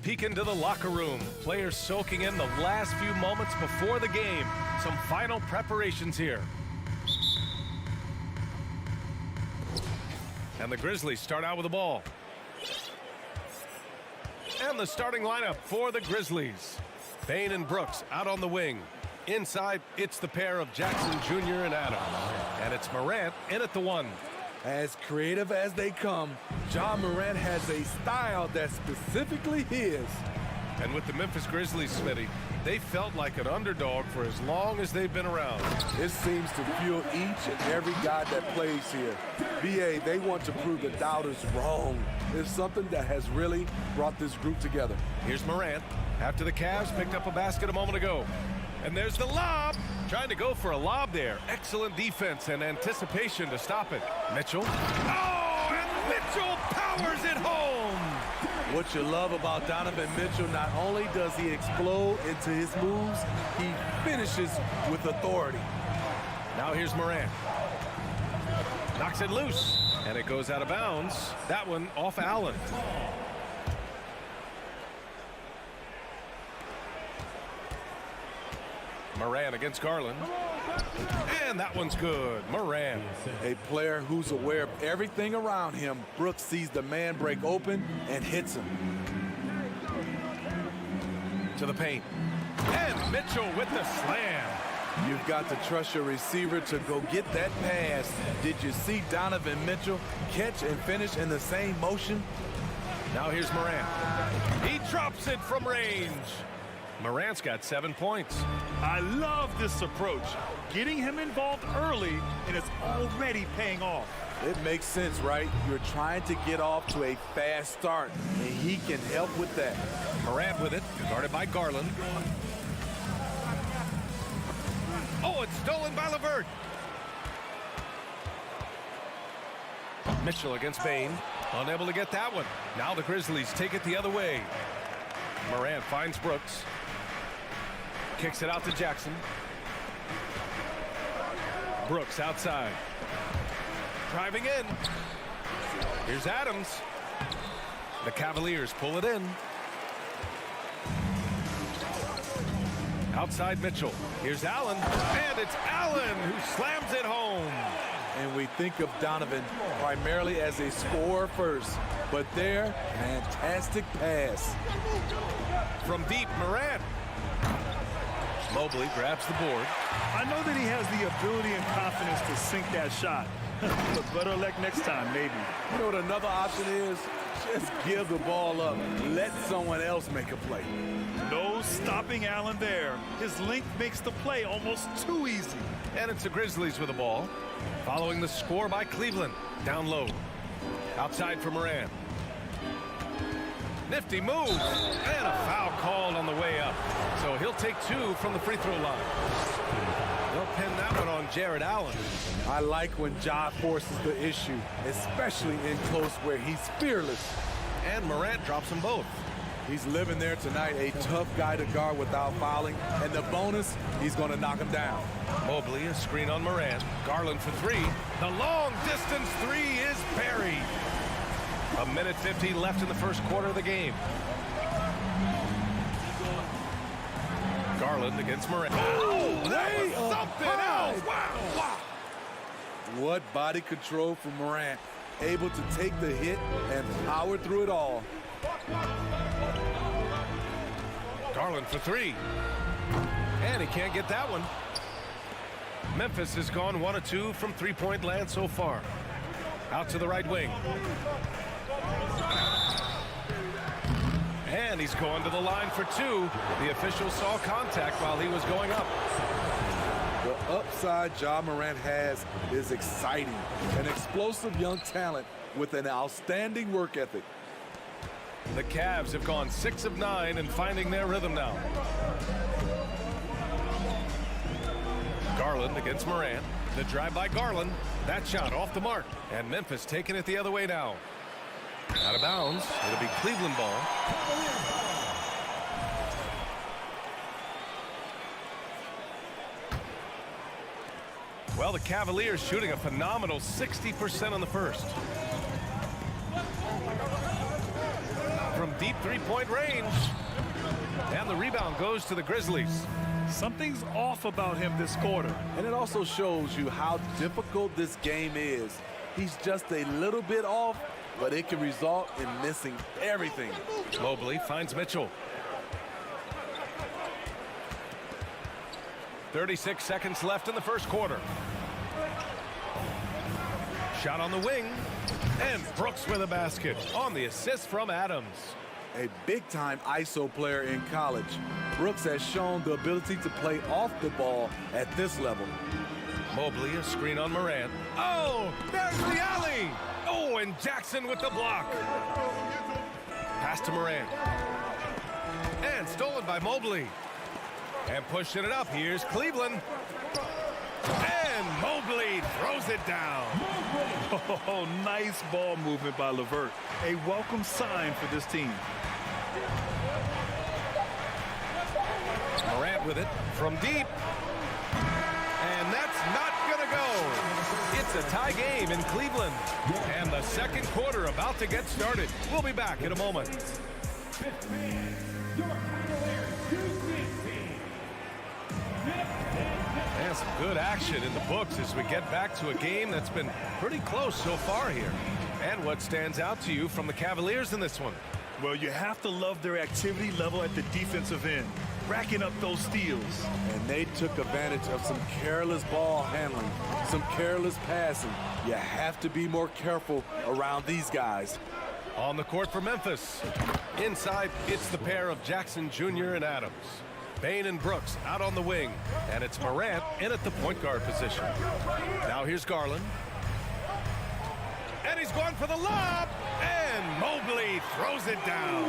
peek into the locker room. Players soaking in the last few moments before the game. Some final preparations here. And the Grizzlies start out with the ball. And the starting lineup for the Grizzlies. Bane and Brooks out on the wing. Inside, it's the pair of Jackson Jr. and Adams. And it's Morant in at the 1. As creative as they come, Ja Morant has a style that's specifically his. And with the Memphis Grizzlies, Smitty, they felt like an underdog for as long as they've been around. It seems to fuel each and every guy that plays here. BA, they want to prove the doubters wrong. It's something that has really brought this group together. Here's Morant after the Cavs picked up a basket a moment ago. And there's the lob. Trying to go for a lob there. Excellent defense and anticipation to stop it. Mitchell. Oh, and Mitchell powers it home. What you love about Donovan Mitchell, not only does he explode into his moves, he finishes with authority. Now here's Morant. Knocks it loose, and it goes out of bounds. That one off Allen. Morant against Garland. And that one's good. Morant. A player who's aware of everything around him. Brooks sees the man break open and hits him. To the paint. And Mitchell with the slam. You've got to trust your receiver to go get that pass. Did you see Donovan Mitchell catch and finish in the same motion? Now here's Morant. He drops it from range. Morant's got 7 points. I love this approach. Getting him involved early, and it's already paying off. It makes sense, right? You're trying to get off to a fast start, and he can help with that. Morant with it, guarded by Garland. Oh, it's stolen by LeVert. Mitchell against Bane. Unable to get that one. Now the Grizzlies take it the other way. Morant finds Brooks. Kicks it out to Jackson. Brooks outside. Driving in. Here's Adams. The Cavaliers pull it in. Outside Mitchell. Here's Allen. And it's Allen who slams it home. And we think of Donovan primarily as a scorer first. But there, fantastic pass. From deep, Morant. Mobley grabs the board. I know that he has the ability and confidence to sink that shot. But better luck next time, maybe. You know what another option is? Just give the ball up. Let someone else make a play. No stopping Allen there. His length makes the play almost too easy. And it's the Grizzlies with the ball. Following the score by Cleveland. Down low. Outside for Morant. Nifty move. And a foul called on the way up. So he'll take 2 from the free throw line. They'll pin that one on Jared Allen. I like when Ja forces the issue, especially in close where he's fearless. And Morant drops them both. He's living there tonight, a tough guy to guard without fouling. And the bonus, he's going to knock him down. Mobley, a screen on Morant. Garland for 3. The long distance 3 is buried. 1:50 left in the first quarter of the game. Garland against Morant. Oh, that was something else. Wow. What body control from Morant. Able to take the hit and power through it all. Garland for 3. And he can't get that one. Memphis has gone 1 of 2 from three-point land so far. Out to the right wing. And he's going to the line for 2. The official saw contact while he was going up. The upside Ja Morant has is exciting. An explosive young talent with an outstanding work ethic. The Cavs have gone 6 of 9 and finding their rhythm now. Garland against Morant. The drive by Garland. That shot off the mark. And Memphis taking it the other way now. Out of bounds. It'll be Cleveland ball. Well, the Cavaliers shooting a phenomenal 60% on the first. From deep three-point range. And the rebound goes to the Grizzlies. Something's off about him this quarter. And it also shows you how difficult this game is. He's just a little bit off, but it can result in missing everything. Mobley finds Mitchell. 36 seconds left in the first quarter. Shot on the wing, and Brooks with a basket on the assist from Adams. A big-time ISO player in college, Brooks has shown the ability to play off the ball at this level. Mobley, a screen on Morant. Oh, there's the alley! Oh, and Jackson with the block. Pass to Morant. And stolen by Mobley. And pushing it up, here's Cleveland. And Mobley throws it down. Oh, nice ball movement by LeVert. A welcome sign for this team. Morant with it from deep. And that's not going to go. It's a tie game in Cleveland. And the second quarter about to get started. We'll be back in a moment. And some good action in the books as we get back to a game that's been pretty close so far here. And what stands out to you from the Cavaliers in this one? Well, you have to love their activity level at the defensive end, racking up those steals. And they took advantage of some careless ball handling, some careless passing. You have to be more careful around these guys. On the court for Memphis. Inside, it's the pair of Jackson Jr. and Adams. Bane and Brooks out on the wing. And it's Morant in at the point guard position. Now here's Garland. And he's going for the lob. And Mobley throws it down.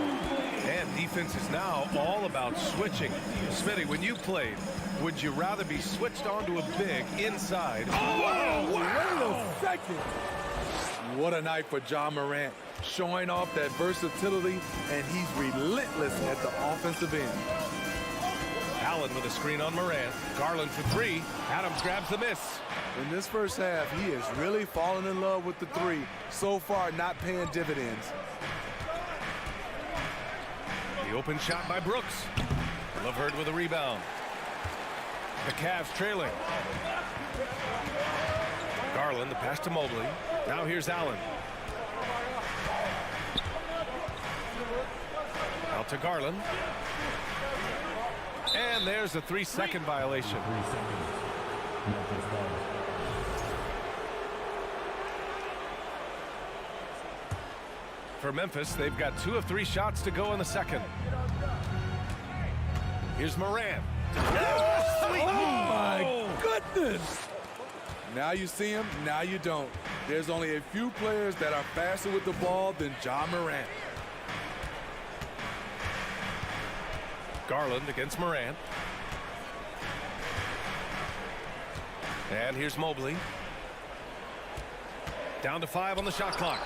And defense is now all about switching. Smitty, when you played, would you rather be switched onto a big inside? Oh, wow! Wait a second. What a night for John Morant. Showing off that versatility, and he's relentless at the offensive end. Allen with a screen on Morant. Garland for three. Adams grabs the miss. In this first half, he is really falling in love with the three. So far, not paying dividends. The open shot by Brooks. LeVert with a rebound. The Cavs trailing. Garland, the pass to Mobley. Now here's Allen. Out to Garland. And there's a 3-second violation. For Memphis, they've got 2 of 3 shots to go in the second. Here's Morant. Oh my goodness! Now you see him, now you don't. There's only a few players that are faster with the ball than John Morant. Garland against Morant. And here's Mobley. Down to 5 on the shot clock.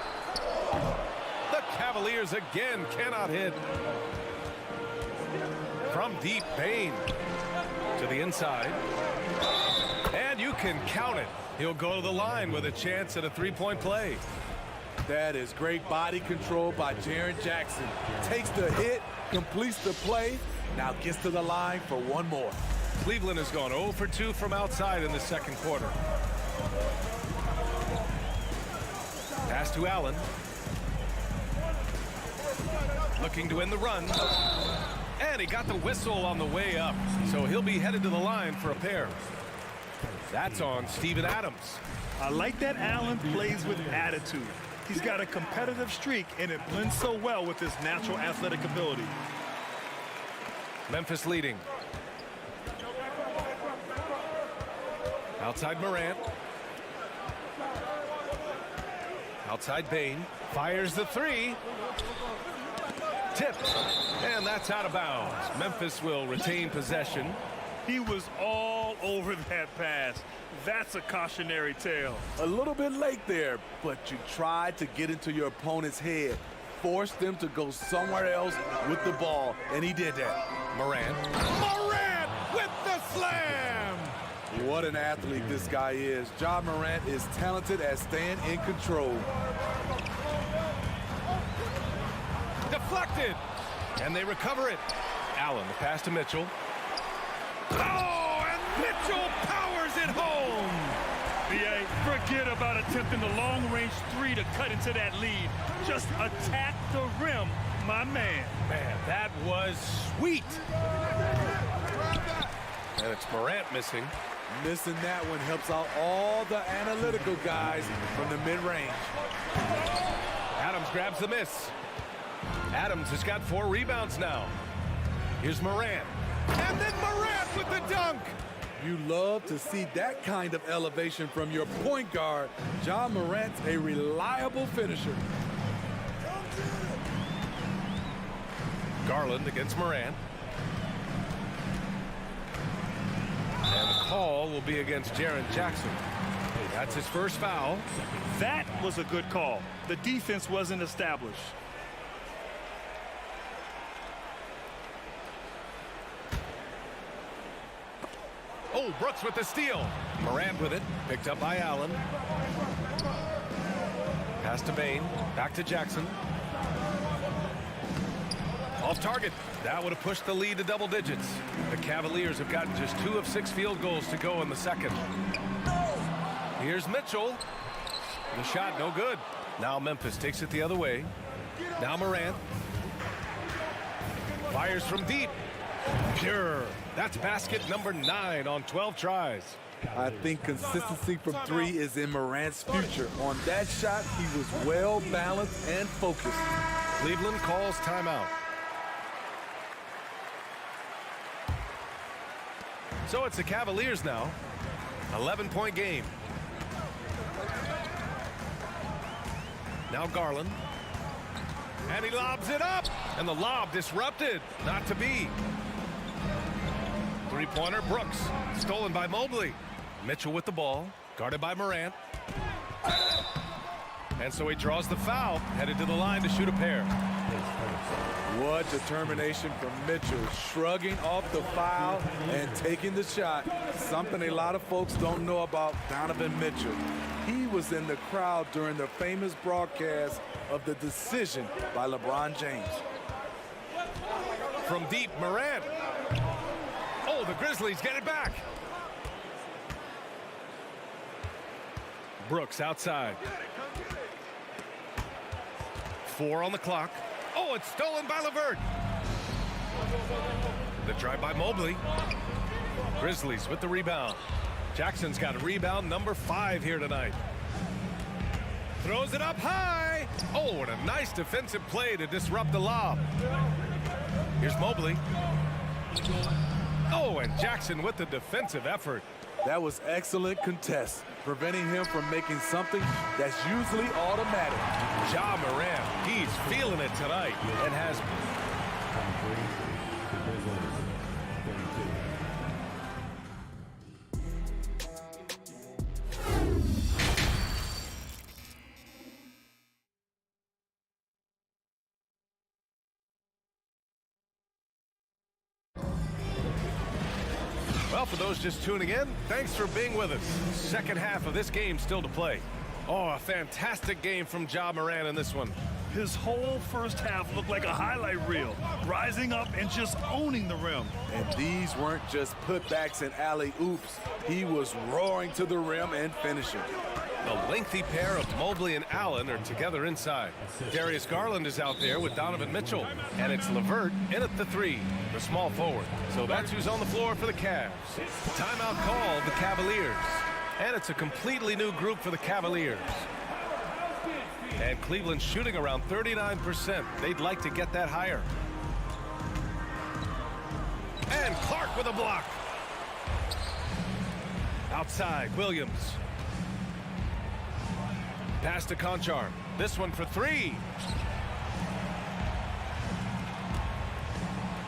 The Cavaliers again cannot hit. From deep, Bane to the inside. And you can count it. He'll go to the line with a chance at a 3-point play. That is great body control by Jaren Jackson. Takes the hit, completes the play, now gets to the line for one more. Cleveland has gone 0 for 2 from outside in the second quarter. Pass to Allen. Looking to end the run. And he got the whistle on the way up. So he'll be headed to the line for a pair. That's on Steven Adams. I like that Allen plays with attitude. He's got a competitive streak, and it blends so well with his natural athletic ability. Memphis leading. Outside Morant. Outside Bane. Fires the 3. Tipped. And that's out of bounds. Memphis will retain possession. He was all over that pass. That's a cautionary tale. A little bit late there, but you tried to get into your opponent's head. Force them to go somewhere else with the ball, and he did that. Morant. Morant with the slam! What an athlete this guy is. John Morant is talented at staying in control. Deflected! And they recover it. Allen, the pass to Mitchell. Oh, and Mitchell powers it home! BA, Forget about attempting the long-range three to cut into that lead. Just attack the rim, my man. Man, that was sweet. And it's Morant missing. Missing that one helps out all the analytical guys from the mid-range. Adams grabs the miss. Adams has got 4 rebounds now. Here's Morant. And then Morant with the dunk. You love to see that kind of elevation from your point guard. Ja Morant's a reliable finisher. Garland against Morant. And the call will be against Jaren Jackson. That's his first foul. That was a good call. The defense wasn't established. Oh, Brooks with the steal. Morant with it. Picked up by Allen. Pass to Bain. Back to Jackson. Off target. That would have pushed the lead to double digits. The Cavaliers have gotten just 2 of 6 field goals to go in the second. Here's Mitchell. The shot no good. Now Memphis takes it the other way. Now Morant. Fires from deep. Pure. That's basket number 9 on 12 tries. I think consistency from 3 is in Morant's future. On that shot, he was well balanced and focused. Cleveland calls timeout. So it's the Cavaliers now. 11-point game. Now Garland. And he lobs it up. And the lob disrupted. Not to be. Three-pointer, Brooks. Stolen by Mobley. Mitchell with the ball. Guarded by Morant. And so he draws the foul. Headed to the line to shoot a pair. What determination from Mitchell. Shrugging off the foul and taking the shot. Something a lot of folks don't know about Donovan Mitchell. He was in the crowd during the famous broadcast of the decision by LeBron James. From deep, Morant. Oh, the Grizzlies get it back. Brooks outside. 4 on the clock. Oh, it's stolen by LeVert. The drive by Mobley. Grizzlies with the rebound. Jackson's got a rebound number 5 here tonight. Throws it up high. Oh, and a nice defensive play to disrupt the lob. Here's Mobley. Oh, and Jackson with the defensive effort. That was excellent contest, preventing him from making something that's usually automatic. Ja Morant, he's feeling it tonight and has. Well, for those just tuning in, thanks for being with us. Second half of this game still to play. Oh, a fantastic game from Ja Morant in this one. His whole first half looked like a highlight reel, rising up and just owning the rim. And these weren't just putbacks and alley-oops. He was roaring to the rim and finishing. The lengthy pair of Mobley and Allen are together inside. Darius Garland is out there with Donovan Mitchell. And it's LeVert in at the 3, the small forward. So that's who's on the floor for the Cavs. Timeout called the Cavaliers. And it's a completely new group for the Cavaliers. And Cleveland's shooting around 39%. They'd like to get that higher. And Clark with a block. Outside, Williams. Pass to Conchar. This one for 3.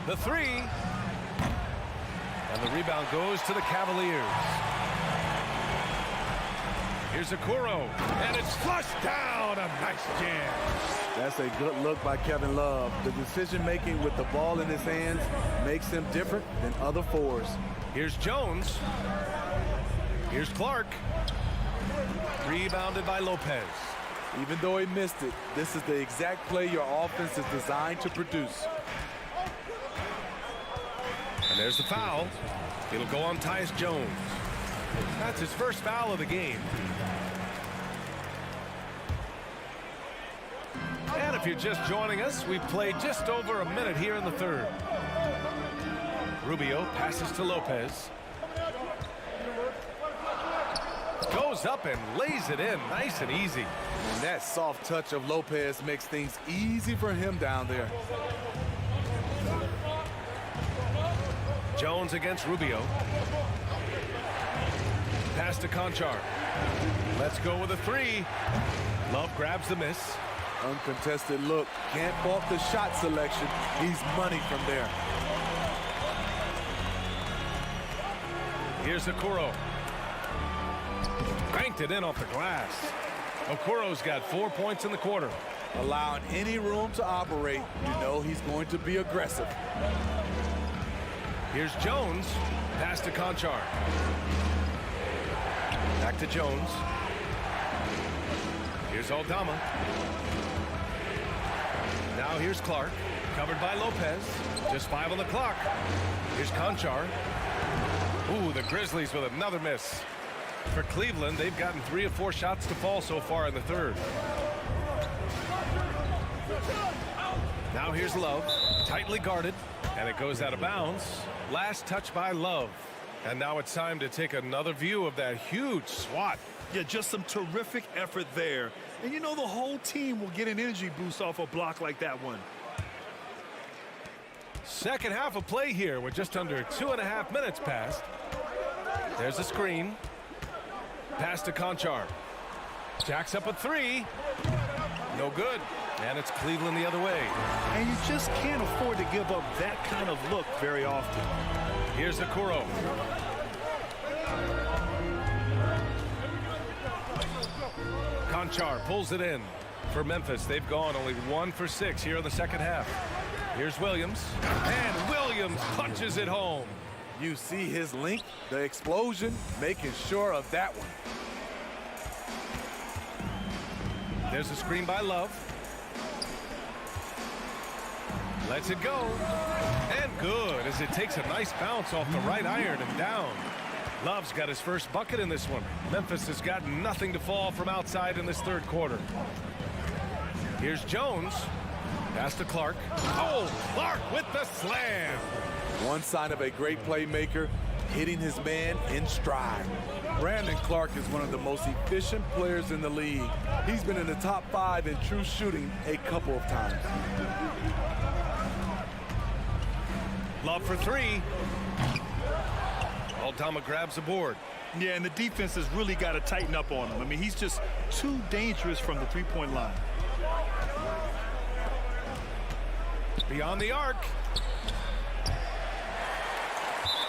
The 3. And the rebound goes to the Cavaliers. Here's Okoro. And it's flushed down. A nice jam. That's a good look by Kevin Love. The decision-making with the ball in his hands makes him different than other fours. Here's Jones. Here's Clark. Rebounded by Lopez. Even though he missed it, this is the exact play your offense is designed to produce. And there's the foul. It'll go on Tyus Jones. That's his first foul of the game. if you're just joining us, we've played just over a minute here in the third. Rubio passes to Lopez. Goes up and lays it in nice and easy. And that soft touch of Lopez makes things easy for him down there. Jones against Rubio. Pass to Conchar. Let's go with a three. Love grabs the miss. Uncontested look. Can't fault the shot selection. He's money from there. Here's Okoro. Banked it in off the glass. Okoro's got 4 points in the quarter. Allowing any room to operate, you know he's going to be aggressive. Here's Jones. Pass to Conchar. Back to Jones. Here's Aldama. Now here's Clark. Covered by Lopez. Just 5 on the clock. Here's Conchar. Ooh, the Grizzlies with another miss. For Cleveland, they've gotten 3 of 4 shots to fall so far in the third. Now here's Love. Tightly guarded. And it goes out of bounds. Last touch by Love. And now it's time to take another view of that huge swat. Yeah, just some terrific effort there. And you know the whole team will get an energy boost off a block like that one. Second half of play here with just under 2.5 minutes passed. There's a screen. Pass to Conchar. Jacks up a 3. No good. And it's Cleveland the other way. And you just can't afford to give up that kind of look very often. Here's Okoro. Conchar pulls it in. For Memphis, they've gone only 1 for 6 here in the second half. Here's Williams. And Williams punches it home. You see his length, the explosion, making sure of that one. There's a screen by Love. Lets it go. And good as it takes a nice bounce off the right iron and down. Love's got his first bucket in this one. Memphis has got nothing to fall from outside in this third quarter. Here's Jones. Pass to Clark. Oh, Clark with the slam. One sign of a great playmaker, hitting his man in stride. Brandon Clark is one of the most efficient players in the league. He's been in the top 5 in true shooting a couple of times. Love for 3. Aldama grabs a board. Yeah, and the defense has really got to tighten up on him. I mean, he's just too dangerous from the three-point line. Beyond the arc.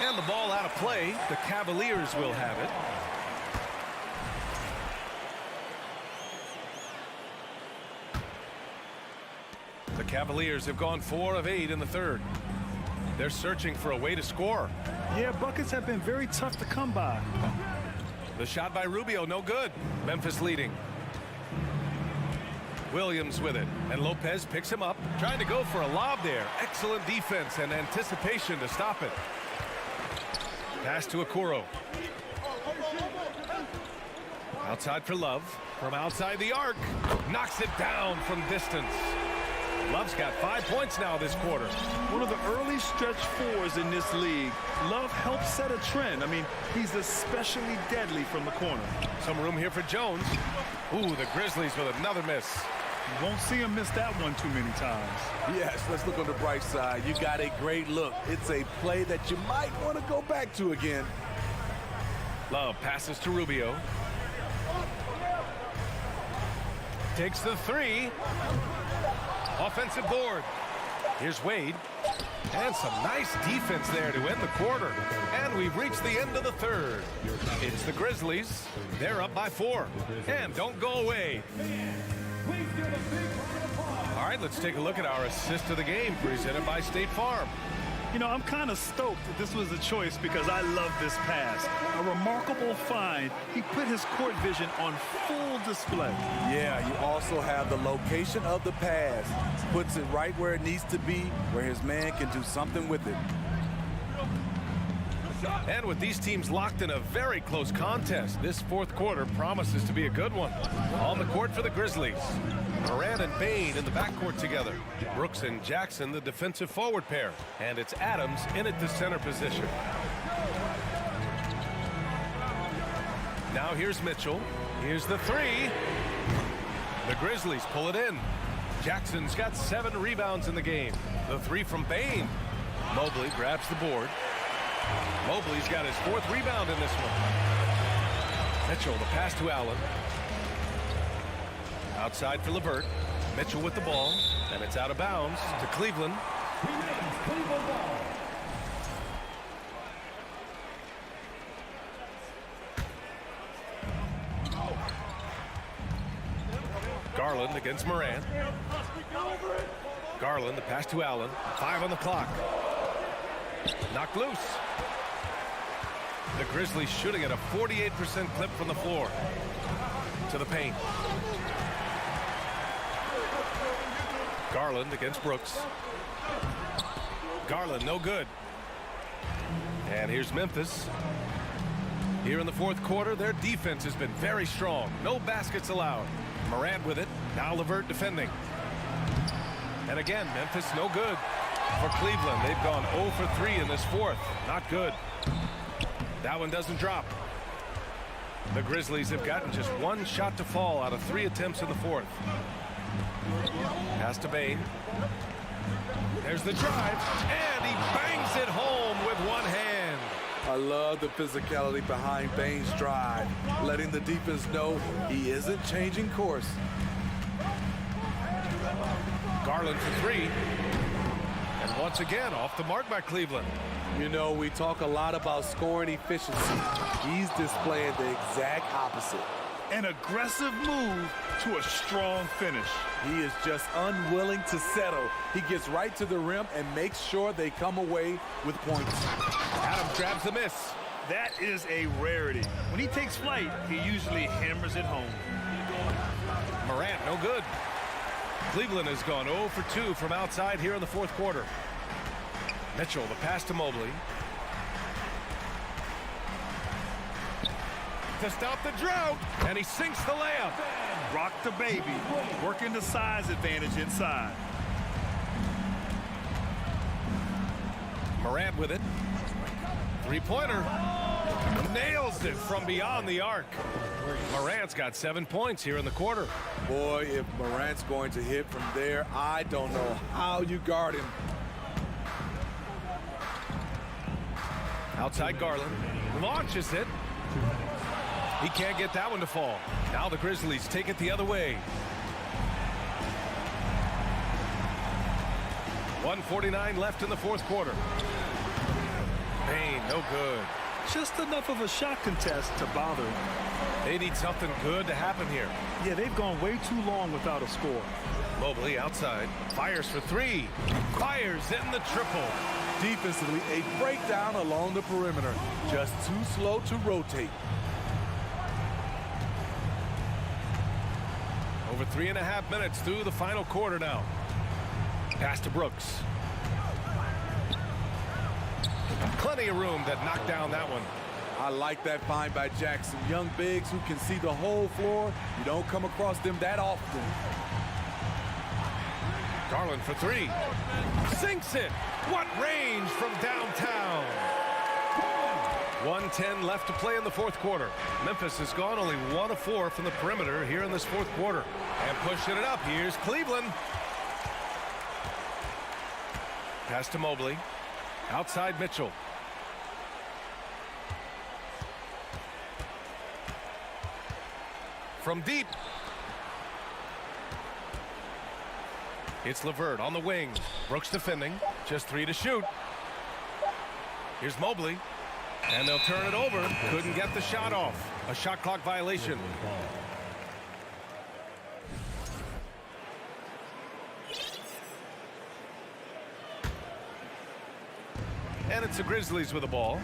And the ball out of play. The Cavaliers will have it. The Cavaliers have gone 4 of 8 in the third. They're searching for a way to score. Yeah, buckets have been very tough to come by. The shot by Rubio, no good. Memphis leading. Williams with it, and Lopez picks him up, trying to go for a lob there. Excellent defense and anticipation to stop it. Pass to Okoro. Outside for Love. From outside the arc. Knocks it down from distance. Love's got 5 points now this quarter. One of the early stretch 4s in this league. Love helps set a trend. I mean, he's especially deadly from the corner. Some room here for Jones. Ooh, the Grizzlies with another miss. You won't see him miss that one too many times. Yes, let's look on the bright side. You got a great look. It's a play that you might want to go back to again. Love passes to Rubio. Takes the 3. Offensive board. Here's Wade. And some nice defense there to end the quarter. And we've reached the end of the third. It's the Grizzlies. They're up by 4. And don't go away. All right, let's take a look at our assist of the game presented by State Farm. You know, I'm kind of stoked that this was a choice because I love this pass. A remarkable find. He put his court vision on full display. Yeah, you also have the location of the pass. Puts it right where it needs to be, where his man can do something with it. And with these teams locked in a very close contest, this fourth quarter promises to be a good one. On the court for the Grizzlies, Morant and Bane in the backcourt together. Brooks and Jackson, the defensive forward pair. And it's Adams in at the center position. Now here's Mitchell. Here's the three. The Grizzlies pull it in. Jackson's got 7 rebounds in the game. The three from Bane. Mobley grabs the board. Mobley's got his 4th rebound in this one. Mitchell, the pass to Allen. Outside for LeVert. Mitchell with the ball, and it's out of bounds to Cleveland. Garland against Morant. Garland, the pass to Allen. 5 on the clock. Knocked loose. The Grizzlies shooting at a 48% clip from the floor. To the paint. Garland against Brooks. Garland, no good. And here's Memphis. Here in the fourth quarter, their defense has been very strong. No baskets allowed. Morant with it. Now LeVert defending. And again, Memphis no good. For Cleveland, they've gone 0 for 3 in this fourth. Not good. That one doesn't drop. The Grizzlies have gotten just 1 shot to fall out of 3 attempts in the fourth. Pass to Bane. There's the drive, and he bangs it home with one hand. I love the physicality behind Bane's drive, letting the defense know he isn't changing course. Garland for 3. And once again, off the mark by Cleveland. You know, we talk a lot about scoring efficiency. He's displaying the exact opposite. An aggressive move to a strong finish. He is just unwilling to settle. He gets right to the rim and makes sure they come away with points. Adams grabs the miss. That is a rarity. When he takes flight, he usually hammers it home. Morant, no good. Cleveland has gone 0 for 2 from outside here in the fourth quarter. Mitchell, the pass to Mobley. To stop the drought, and he sinks the layup. Rock the baby, working the size advantage inside. Morant with it. 3-pointer. Nails it from beyond the arc. Morant's got 7 points here in the quarter. Boy, if Morant's going to hit from there, I don't know how you guard him. Outside Garland. Launches it. He can't get that one to fall. Now the Grizzlies take it the other way. 1:49 left in the fourth quarter. Bane, no good. Just enough of a shot contest to bother him. They need something good to happen here. Yeah, they've gone way too long without a score. Mobley outside. Fires for 3. Fires in the triple. Defensively, a breakdown along the perimeter. Just too slow to rotate. Over 3.5 minutes through the final quarter now. Pass to Brooks. Plenty of room to knock down that one. I like that find by Jackson. Young bigs who can see the whole floor. You don't come across them that often. Garland for 3. Sinks it. What range from downtown. 1:10 left to play in the fourth quarter. Memphis has gone only 1 of 4 from the perimeter here in this fourth quarter. And pushing it up. Here's Cleveland. Pass to Mobley. Outside Mitchell. From deep. It's LeVert on the wing. Brooks defending. Just 3 to shoot. Here's Mobley. And they'll turn it over. Couldn't get the shot off. A shot clock violation. And it's the Grizzlies with the ball.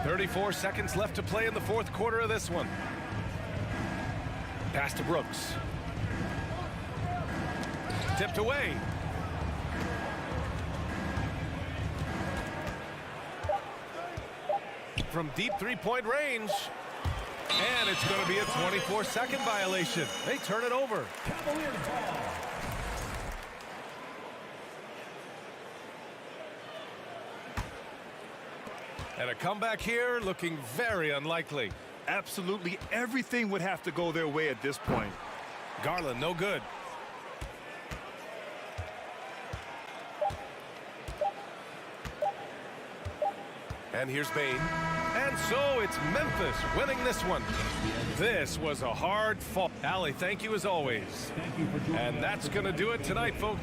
34 seconds left to play in the fourth quarter of this one. Pass to Brooks. Tipped away. from deep three-point range. And it's going to be a 24-second violation. They turn it over. Cavaliers ball. And a comeback here looking very unlikely. Absolutely everything would have to go their way at this point. Garland, no good. And here's Bain. And so it's Memphis winning this one. This was a hard fall. Allie, thank you as always. Thank you for joining And that's going to do it tonight, folks.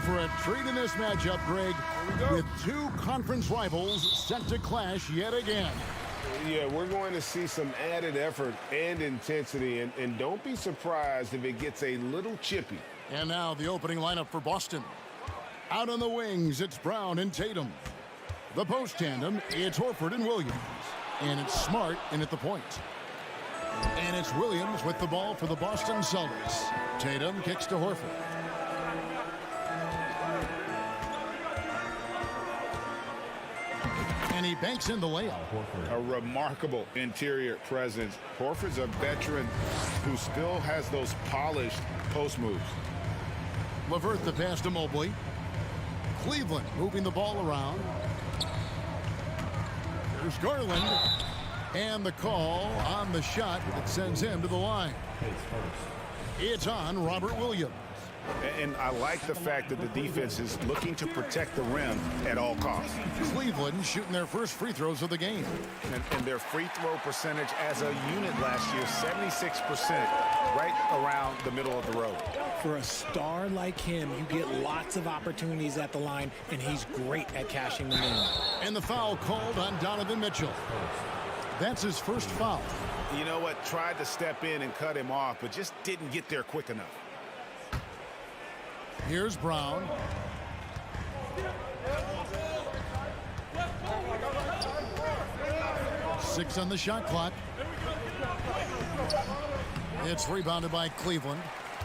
for a treat in this matchup, Greg, with two conference rivals set to clash yet again. Yeah, we're going to see some added effort and intensity, and don't be surprised if it gets a little chippy. And now the opening lineup for Boston. Out on the wings, it's Brown and Tatum. The post tandem, it's Horford and Williams. And it's Smart in at the point. And it's Williams with the ball for the Boston Celtics. Tatum kicks to Horford. And he banks in the layup. A remarkable interior presence. Horford's a veteran who still has those polished post moves. LeVert the pass to Mobley. Cleveland moving the ball around. Here's Garland. And the call on the shot that sends him to the line. It's on Robert Williams. And I like the fact that the defense is looking to protect the rim at all costs. Cleveland shooting their first free throws of the game. And their free throw percentage as a unit last year, 76%, right around the middle of the road. For a star like him, you get lots of opportunities at the line, and he's great at cashing them in. And the foul called on Donovan Mitchell. That's his first foul. You know what? Tried to step in and cut him off, but just didn't get there quick enough. Here's Brown. Six on the shot clock. It's rebounded by Cleveland.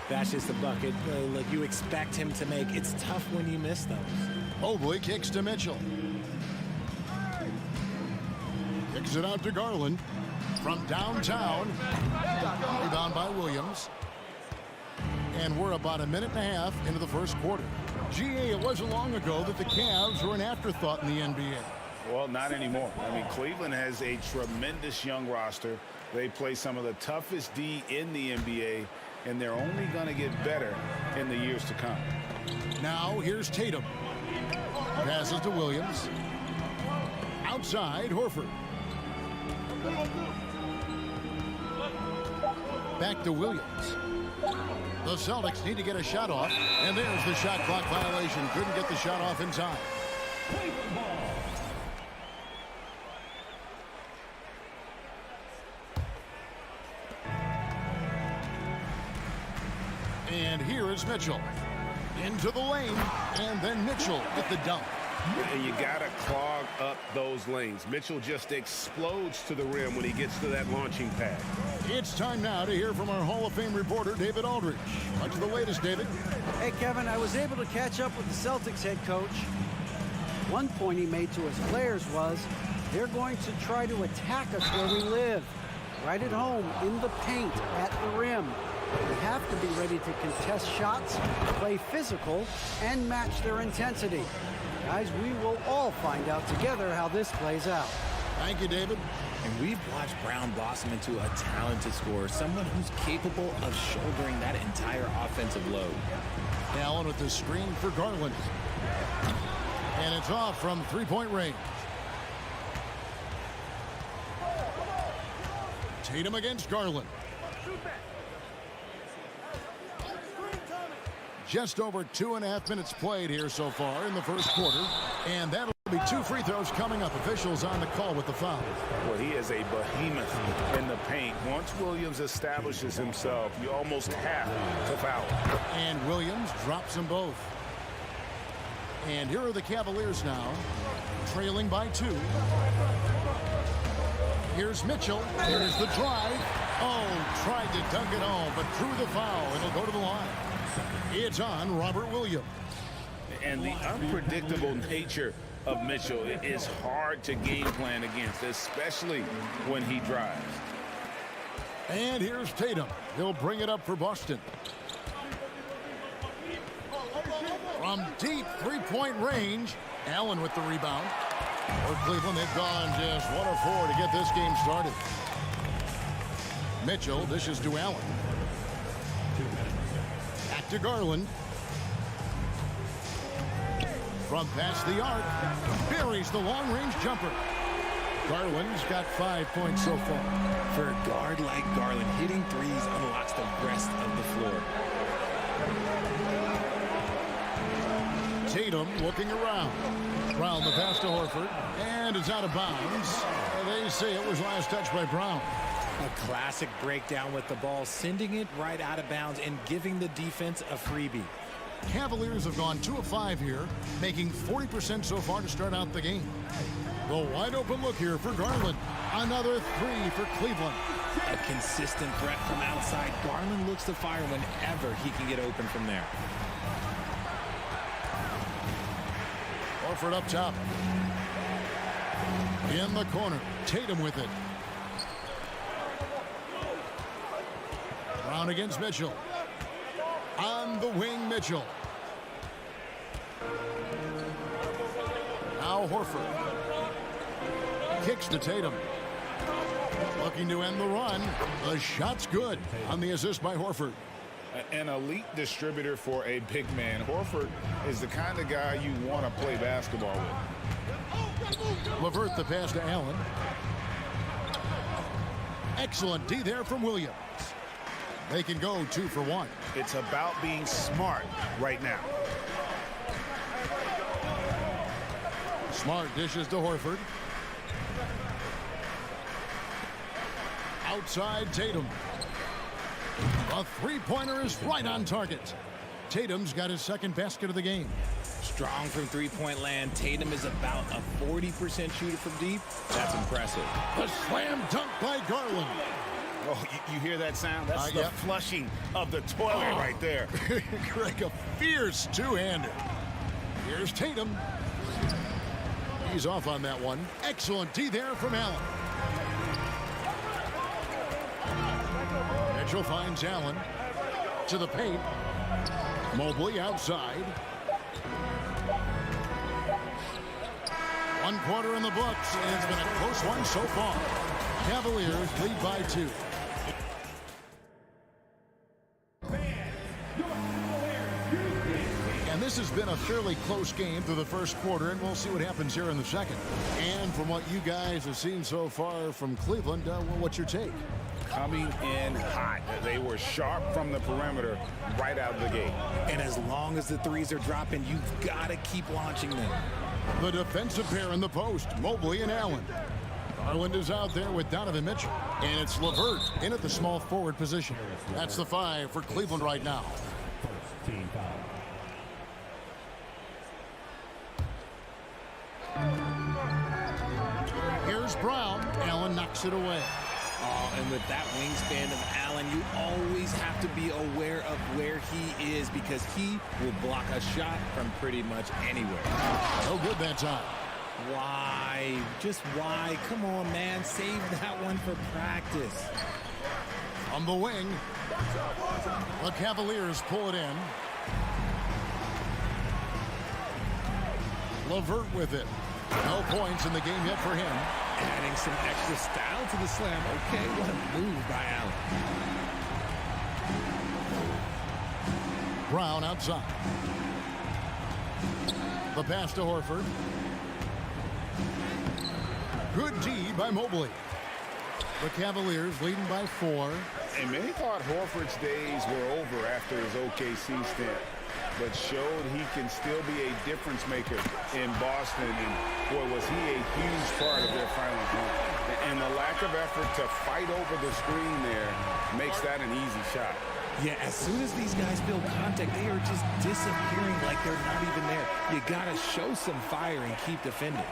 That's just a bucket like you expect him to make. It's tough when you miss those. Mobley kicks to Mitchell. Kicks it out to Garland. From downtown. Rebound by Williams. And we're about a minute and a half into the first quarter. GA, it wasn't long ago that the Cavs were an afterthought in the NBA. Well, not anymore. I mean, Cleveland has a tremendous young roster. They play some of the toughest D in the NBA, and they're only going to get better in the years to come. Now, here's Tatum. Passes to Williams. Outside, Horford. Back to Williams. The Celtics need to get a shot off, and there's the shot clock violation. Couldn't get the shot off in time. And here is Mitchell. Into the lane, and then Mitchell with the dunk. And you got to clog up those lanes. Mitchell just explodes to the rim when he gets to that launching pad. It's time now to hear from our Hall of Fame reporter, David Aldridge. What's the latest, David? Hey, Kevin, I was able to catch up with the Celtics head coach. One point he made to his players was, they're going to try to attack us where we live. Right at home, in the paint, at the rim. We have to be ready to contest shots, play physical, and match their intensity. Guys, we will all find out together how this plays out. Thank you, David. And we've watched Brown blossom into a talented scorer, someone who's capable of shouldering that entire offensive load. Allen with the screen for Garland. And it's off from three-point range. Tatum against Garland. Just over 2.5 minutes played here so far in the first quarter. And that'll be two free throws coming up. Officials on the call with the foul. Well, he is a behemoth in the paint. Once Williams establishes himself, you almost have to foul him. And Williams drops them both. And here are the Cavaliers now, trailing by 2. Here's Mitchell. Here's the drive. Oh, tried to dunk it home, but drew the foul. It'll go to the line. It's on Robert Williams. And the unpredictable nature of Mitchell is hard to game plan against, especially when he drives. And here's Tatum. He'll bring it up for Boston. From deep three-point range, Allen with the rebound. For Cleveland, they've gone just 1 of 4 to get this game started. Mitchell dishes to Allen. Back to Garland. From past the arc, buries the long-range jumper. Garland's got 5 points so far. For a guard like Garland, hitting threes unlocks the rest of the floor. Tatum looking around. Brown the pass to Horford, and it's out of bounds. They say it was last touched by Brown. A classic breakdown with the ball, sending it right out of bounds and giving the defense a freebie. Cavaliers have gone 2 of 5 here, making 40% so far to start out the game. The wide open look here for Garland. Another 3 for Cleveland. A consistent threat from outside. Garland looks to fire whenever he can get open from there. Horford up top. In the corner, Tatum with it. Brown against Mitchell. On the wing, Mitchell. Now Horford. Kicks to Tatum. Looking to end the run. The shot's good on the assist by Horford. An elite distributor for a big man. Horford is the kind of guy you want to play basketball with. LeVert the pass to Allen. Excellent D there from Williams. They can go 2 for 1. It's about being smart right now. Smart dishes to Horford. Outside Tatum. A three-pointer is right on target. Tatum's got his second basket of the game. Strong from three-point land. Tatum is about a 40% shooter from deep. That's impressive. The slam dunk by Garland. Oh, you hear that sound? That's the flushing of the toilet right there. Greg, a fierce two-hander. Here's Tatum. He's off on that one. Excellent D there from Allen. Mitchell finds Allen to the paint. Mobley outside. 1 quarter in the books, and it's been a close one so far. Cavaliers lead by 2. And this has been a fairly close game through the first quarter, and we'll see what happens here in the second. And from what you guys have seen so far from Cleveland, well, what's your take? Coming in hot. They were sharp from the perimeter right out of the gate. And as long as the threes are dropping, you've got to keep launching them. The defensive pair in the post, Mobley and Allen. Garland is out there with Donovan Mitchell. And it's LeVert in at the small forward position. That's the 5 for Cleveland right now. Team foul. Here's Brown. Allen knocks it away. Oh, and with that wingspan of Allen, you always have to be aware of where he is because he will block a shot from pretty much anywhere. No good that time. Why? Just why? Come on, man. Save that one for practice. On the wing, the Cavaliers pull it in. LeVert with it. No points in the game yet for him. Adding some extra style to the slam. Okay, what a move by Allen. Brown outside. The pass to Horford. Good D by Mobley. The Cavaliers leading by 4. And many thought Horford's days were over after his OKC stint, but showed he can still be a difference maker in Boston. And boy, was he a huge part of their final run. And the lack of effort to fight over the screen there makes that an easy shot. Yeah, as soon as these guys feel contact, they are just disappearing like they're not even there. You got to show some fire and keep defending.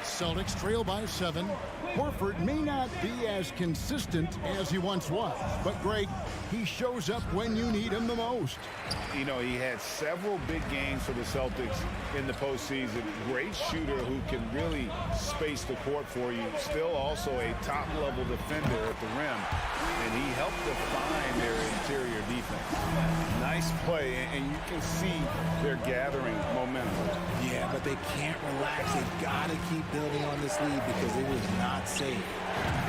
Celtics trail by 7. Horford may not be as consistent as he once was, but Greg, he shows up when you need him the most. You know, he had several big games for the Celtics in the postseason. Great shooter who can really space the court for you. Still also a top-level defender at the rim, and he helped define their interior defense. Nice play, and you can see they're gathering momentum. Yeah, but they can't relax. They've got to keep building on this lead because it was not safe.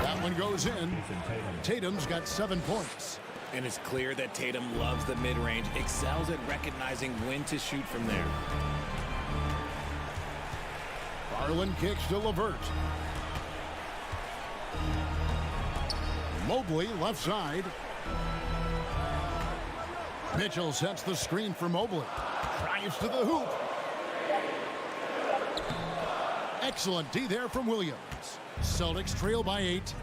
That one goes in. Tatum's got 7 points. And it's clear that Tatum loves the mid-range, excels at recognizing when to shoot from there. Garland kicks to LeVert. Mobley left side. Mitchell sets the screen for Mobley. Drives to the hoop. Excellent D there from Williams. Celtics trail by 8.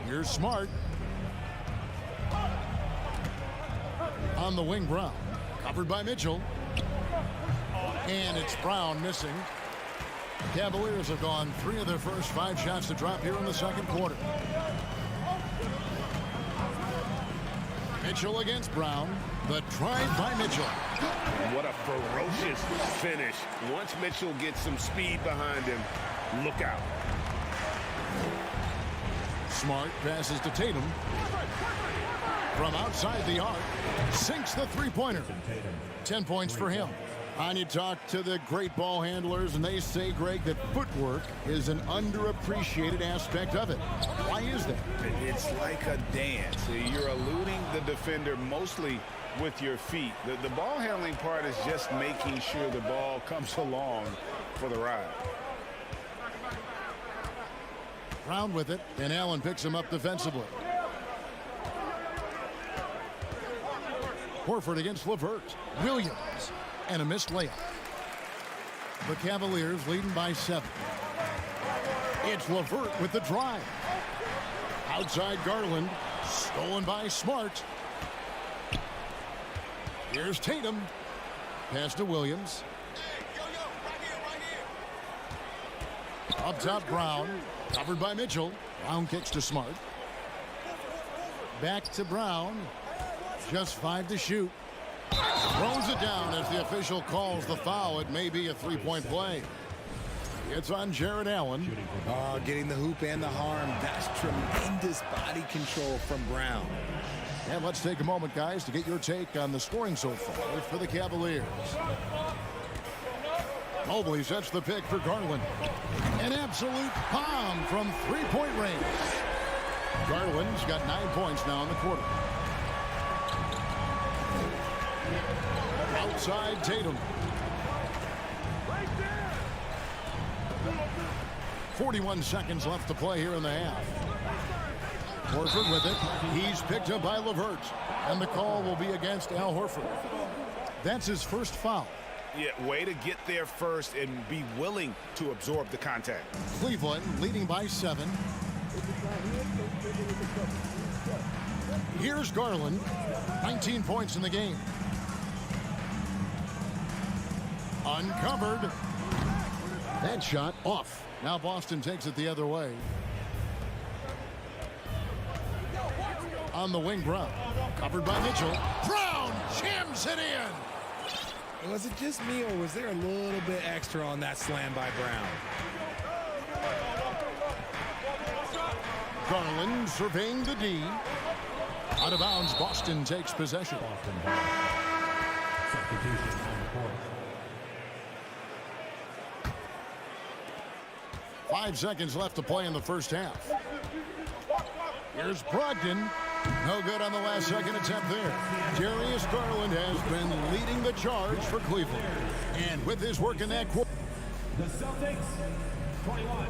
Here's Smart. On the wing, Brown. Covered by Mitchell. And it's Brown missing. Cavaliers have gone 3 of their first 5 shots to drop here in the second quarter. Mitchell against Brown. The drive by Mitchell. What a ferocious finish. Once Mitchell gets some speed behind him, look out. Smart passes to Tatum. From outside the arc, sinks the three-pointer. 10 points for him. And you talk to the great ball handlers, and they say, Greg, that footwork is an underappreciated aspect of it. Why is that? It's like a dance. You're eluding the defender mostly with your feet. The ball handling part is just making sure the ball comes along for the ride. Brown with it, and Allen picks him up defensively. Horford against LeVert. Williams. And a missed layup. The Cavaliers leading by 7. It's LeVert with the drive. Outside Garland. Stolen by Smart. Here's Tatum. Pass to Williams. Up top, Brown. Covered by Mitchell. Brown kicks to Smart. Back to Brown. Just 5 to shoot. Throws it down as the official calls the foul. It may be a three-point play. It's on Jared Allen. Getting the hoop and the harm. That's tremendous body control from Brown. And let's take a moment, guys, to get your take on the scoring so far for the Cavaliers. Mobley sets the pick for Garland. An absolute bomb from three-point range. Garland's got 9 points now in the quarter. Outside Tatum. 41 seconds left to play here in the half. Horford with it. He's picked up by LeVert. And the call will be against Al Horford. That's his first foul. Yeah, way to get there first and be willing to absorb the contact. Cleveland leading by 7. Here's Garland. 19 points in the game. Uncovered. That shot off. Now Boston takes it the other way. On the wing, Brown. Covered by Mitchell. Brown jams it in. Was it just me, or was there a little bit extra on that slam by Brown? Garland surveying the D. Out of bounds, Boston takes possession. Substitution on the court. 5 seconds left to play in the first half. Here's Brogdon. No good on the last second attempt there. Darius Garland has been leading the charge for Cleveland. And with his work in that quarter. The Celtics, 21.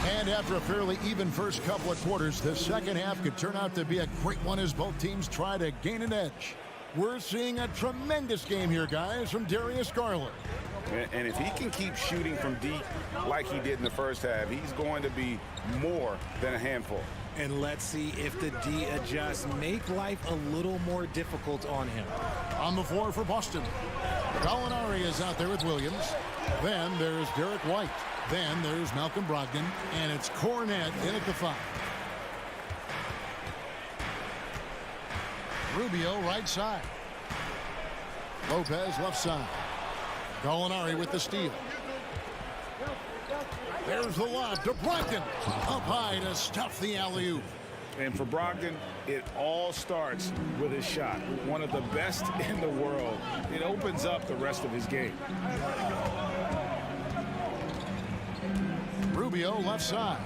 And after a fairly even first couple of quarters, the second half could turn out to be a great one as both teams try to gain an edge. We're seeing a tremendous game here, guys, from Darius Garland. And if he can keep shooting from deep like he did in the first half, he's going to be more than a handful. And let's see if the D adjusts, make life a little more difficult on him. On the floor for Boston. Gallinari is out there with Williams. Then there's Derek White. Then there's Malcolm Brogdon. And it's Cornette in at the 5. Rubio right side. Lopez left side. Gallinari with the steal. There's the lob to Brogdon. Up high to stuff the alley-oop. And for Brogdon, it all starts with his shot. One of the best in the world. It opens up the rest of his game. Rubio left side.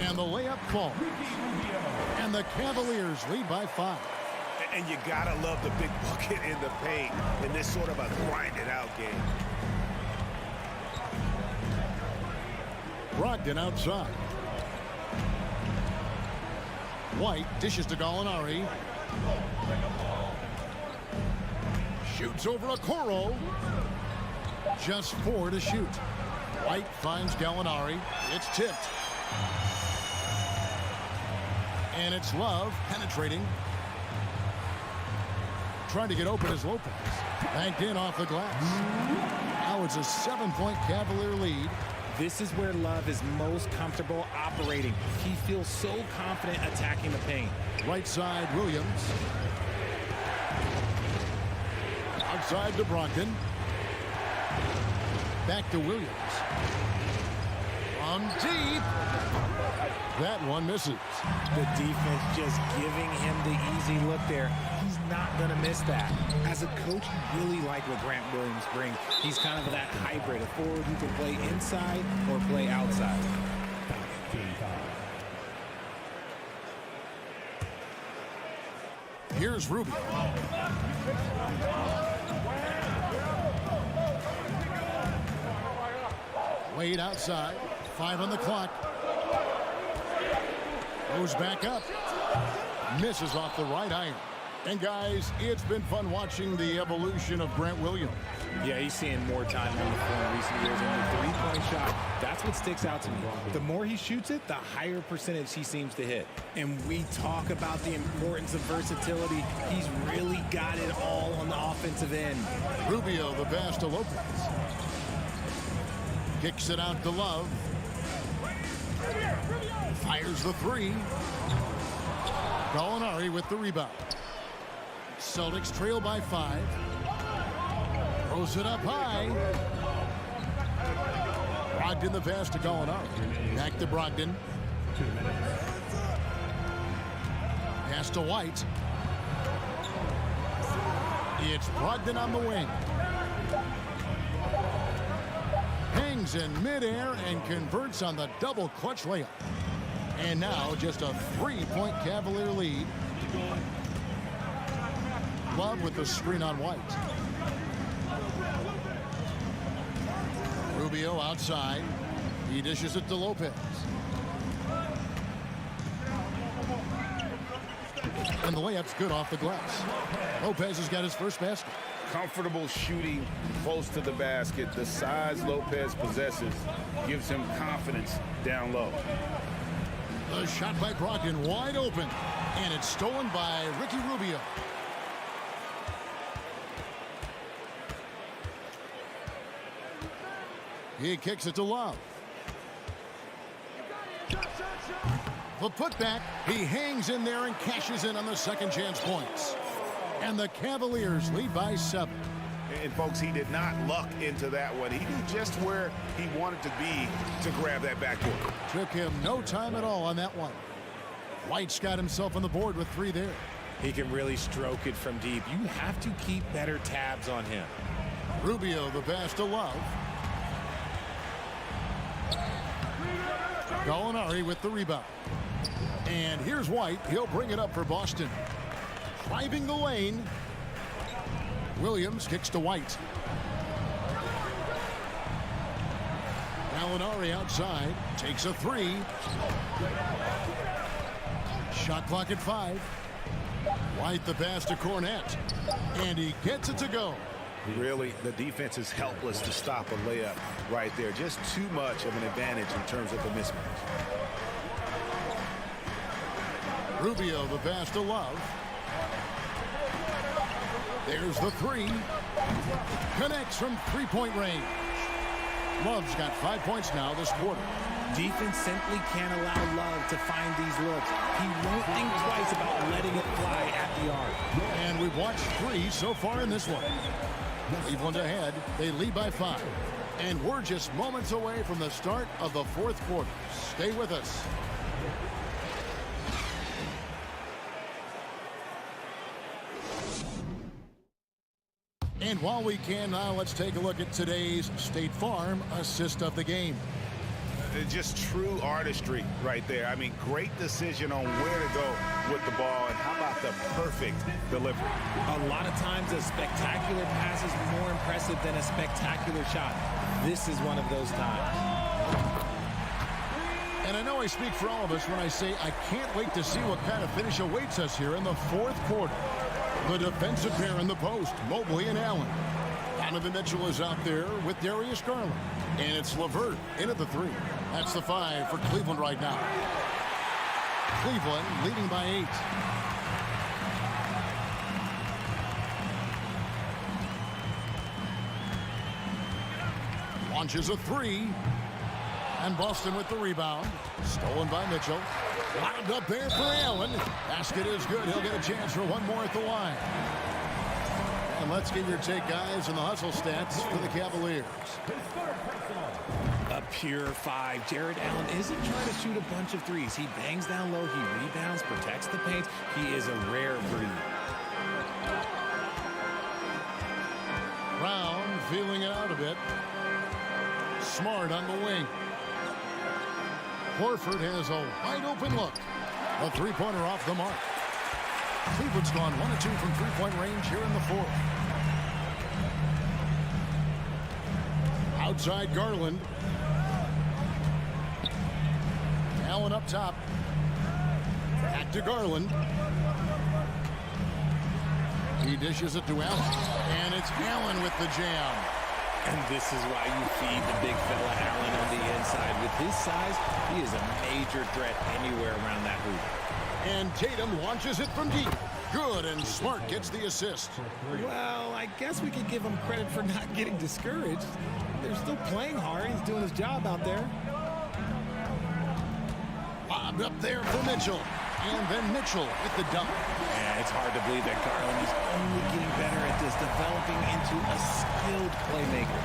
And the layup falls. And the Cavaliers lead by 5. And you gotta love the big bucket in the paint in this sort of a grinded-out game. Brogdon outside. White dishes to Gallinari. Shoots over Okoro. Just 4 to shoot. White finds Gallinari. It's tipped. And it's Love penetrating. Trying to get open as Lopez. Banked in off the glass. Now it's a 7-point Cavalier lead. This is where Love is most comfortable operating. He feels so confident attacking the paint. Right side, Williams. Outside to Brogdon. Back to Williams. From deep. That one misses. The defense just giving him the easy look there. He's not going to miss that. As a coach, you really like what Grant Williams brings. He's kind of that hybrid, a forward who can play inside or play outside. Here's Rubio. Wade outside. 5 on the clock. Goes back up. Misses off the right iron. And guys, it's been fun watching the evolution of Grant Williams. Yeah, he's seeing more time on the floor in recent years. And the three-point shot, that's what sticks out to me. The more he shoots it, the higher percentage he seems to hit. And we talk about the importance of versatility. He's really got it all on the offensive end. Rubio, the pass to Lopez. Kicks it out to Love. Fires the 3. Gallinari with the rebound. Celtics trail by 5. Throws it up high. Brogdon the pass to Gallinari. Back to Brogdon. Pass to White. It's Brogdon on the wing. Hangs in midair and converts on the double clutch layup. And now just a 3-point Cavalier lead. Love with the screen on White. Rubio outside. He dishes it to Lopez. And the layup's good off the glass. Lopez has got his first basket. Comfortable shooting close to the basket. The size Lopez possesses gives him confidence down low. The shot by Brogdon wide open. And it's stolen by Ricky Rubio. He kicks it to Love. The putback. He hangs in there and cashes in on the second chance points. And the Cavaliers lead by 7. And folks, he did not luck into that one. He knew just where he wanted to be to grab that backboard. Took him no time at all on that one. White's got himself on the board with 3 there. He can really stroke it from deep. You have to keep better tabs on him. Rubio the pass to Love. Gallinari with the rebound. And here's White. He'll bring it up for Boston. Driving the lane. Williams kicks to White. Gallinari outside. Takes a 3. Shot clock at 5. White the pass to Cornette. And he gets it to go. Really, the defense is helpless to stop a layup right there. Just too much of an advantage in terms of the mismatch. Rubio the pass to Love. There's the 3. Connects from 3-point range. Love's got 5 points now this quarter. Defense simply can't allow Love to find these looks. He won't think twice about letting it fly at the arc. And we've watched 3 so far in this one. Cleveland ahead. They lead by 5. And we're just moments away from the start of the 4th quarter. Stay with us. And while we can now, let's take a look at today's State Farm assist of the game. just true artistry right there. I mean, great decision on where to go with the ball, and how about the perfect delivery? A lot of times a spectacular pass is more impressive than a spectacular shot. This is one of those times. And I know I speak for all of us when I say I can't wait to see what kind of finish awaits us here in the fourth quarter. The defensive pair in the post, Mobley and Allen. Donovan Mitchell is out there with Darius Garland. And it's LeVert in at the 3. That's the 5 for Cleveland right now. Cleveland leading by 8. Launches a 3. And Boston with the rebound. Stolen by Mitchell. Wound up there for Allen. Basket is good. He'll get a chance for one more at the line. And let's get your take, guys, on the hustle stats for the Cavaliers. A pure 5. Jared Allen isn't trying to shoot a bunch of threes. He bangs down low. He rebounds, protects the paint. He is a rare breed. Brown feeling it out a bit. Smart on the wing. Horford has a wide-open look. A three-pointer off the mark. Cleveland's gone 1 of 2 from three-point range here in the fourth. Outside Garland. Allen up top. Back to Garland. He dishes it to Allen. And it's Allen with the jam. And this is why you feed the big fella Allen on the inside. With his size, he is a major threat anywhere around that hoop. And Tatum launches it from deep. Good, and Smart gets the assist. Well, I guess we could give him credit for not getting discouraged. They're still playing hard. He's doing his job out there. Lobbed up there for Mitchell. And then Mitchell with the dunk. Yeah, it's hard to believe that Garland is only getting better at this, developing into a skilled playmaker.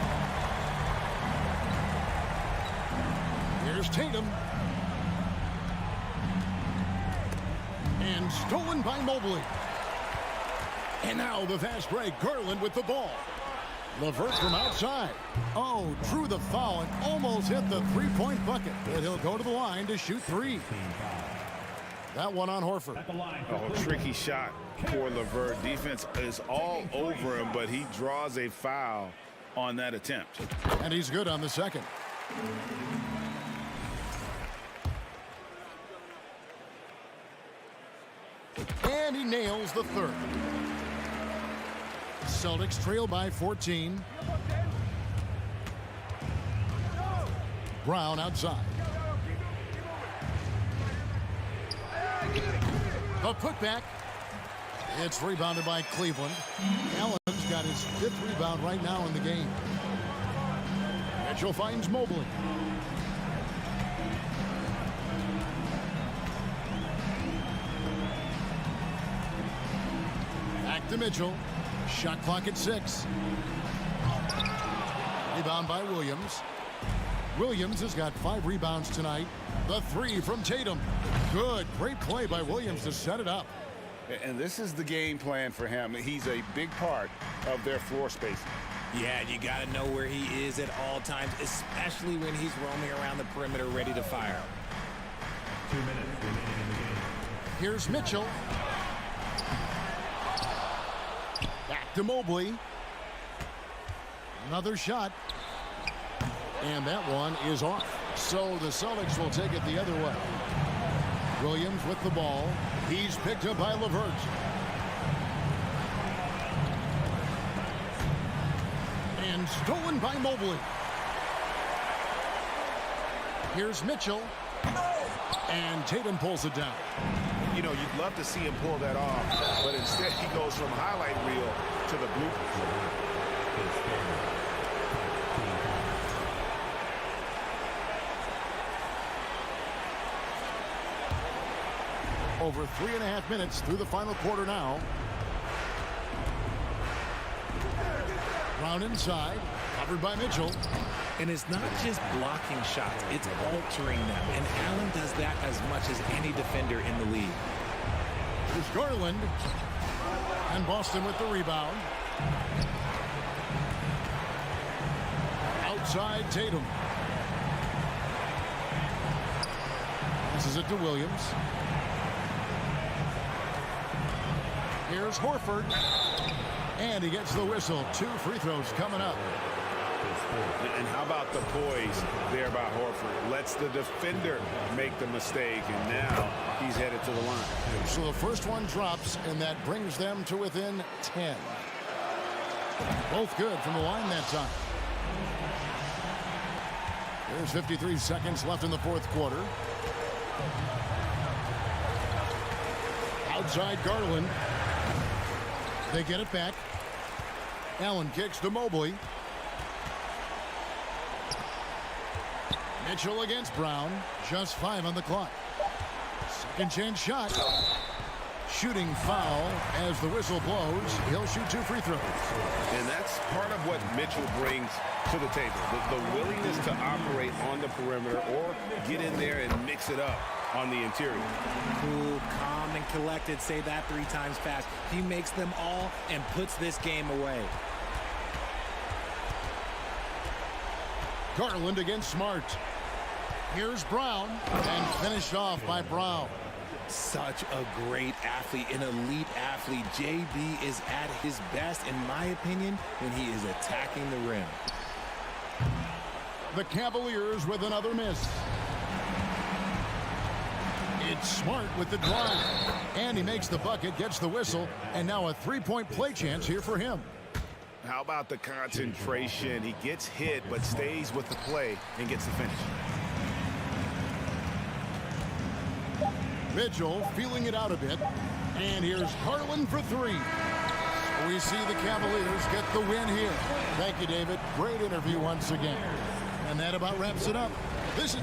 Here's Tatum. And stolen by Mobley. And now the fast break. Garland with the ball. LeVert from outside. Oh, drew the foul and almost hit the three-point bucket. But he'll go to the line to shoot 3. That one on Horford. Oh, tricky shot for LeVert. Defense is all over him, but he draws a foul on that attempt. And he's good on the second. And he nails the third. Celtics trail by 14. Brown outside. The putback. It's rebounded by Cleveland. Allen's got his 5th rebound right now in the game. Mitchell finds Mobley. Back to Mitchell. Shot clock at 6. Rebound by Williams. Williams has got 5 rebounds tonight. The 3 from Tatum. Good. Great play by Williams to set it up. And this is the game plan for him. He's a big part of their floor spacing. Yeah, you got to know where he is at all times, especially when he's roaming around the perimeter ready to fire. 2 minutes remaining in the game. Here's Mitchell. Back to Mobley. Another shot. And that one is off. So the Celtics will take it the other way. Williams with the ball. He's picked up by LeVert. And stolen by Mobley. Here's Mitchell. And Tatum pulls it down. You know, you'd love to see him pull that off, but instead he goes from highlight reel to the bloopers. Over 3.5 minutes through the final quarter now. Brown inside, covered by Mitchell. And it's not just blocking shots, it's altering them. And Allen does that as much as any defender in the league. Here's Garland. And Boston with the rebound. Outside Tatum. Passes it to Williams. Here's Horford. And he gets the whistle. 2 free throws coming up. And how about the poise there by Horford? Lets the defender make the mistake, and now he's headed to the line. So the first one drops, and that brings them to within 10. Both good from the line that time. There's 53 seconds left in the fourth quarter. Outside Garland. They get it back. Allen kicks to Mobley. Mitchell against Brown. Just 5 on the clock. Second chance shot. Shooting foul as the whistle blows. He'll shoot 2 free throws. And that's part of what Mitchell brings to the table. The willingness to operate on the perimeter or get in there and mix it up on the interior. Cool, calm, and collected. Say that 3 times fast. He makes them all and puts this game away. Garland against Smart. Here's Brown, and finished off by Brown. Such a great athlete, an elite athlete. JB is at his best, in my opinion, when he is attacking the rim. The Cavaliers with another miss. It's Smart with the drive. And he makes the bucket, gets the whistle, and now a 3-point play chance here for him. How about the concentration? He gets hit, but stays with the play and gets the finish. Mitchell feeling it out a bit. And here's Harlan for 3. So we see the Cavaliers get the win here. Thank you, David. Great interview once again. And that about wraps it up. This is...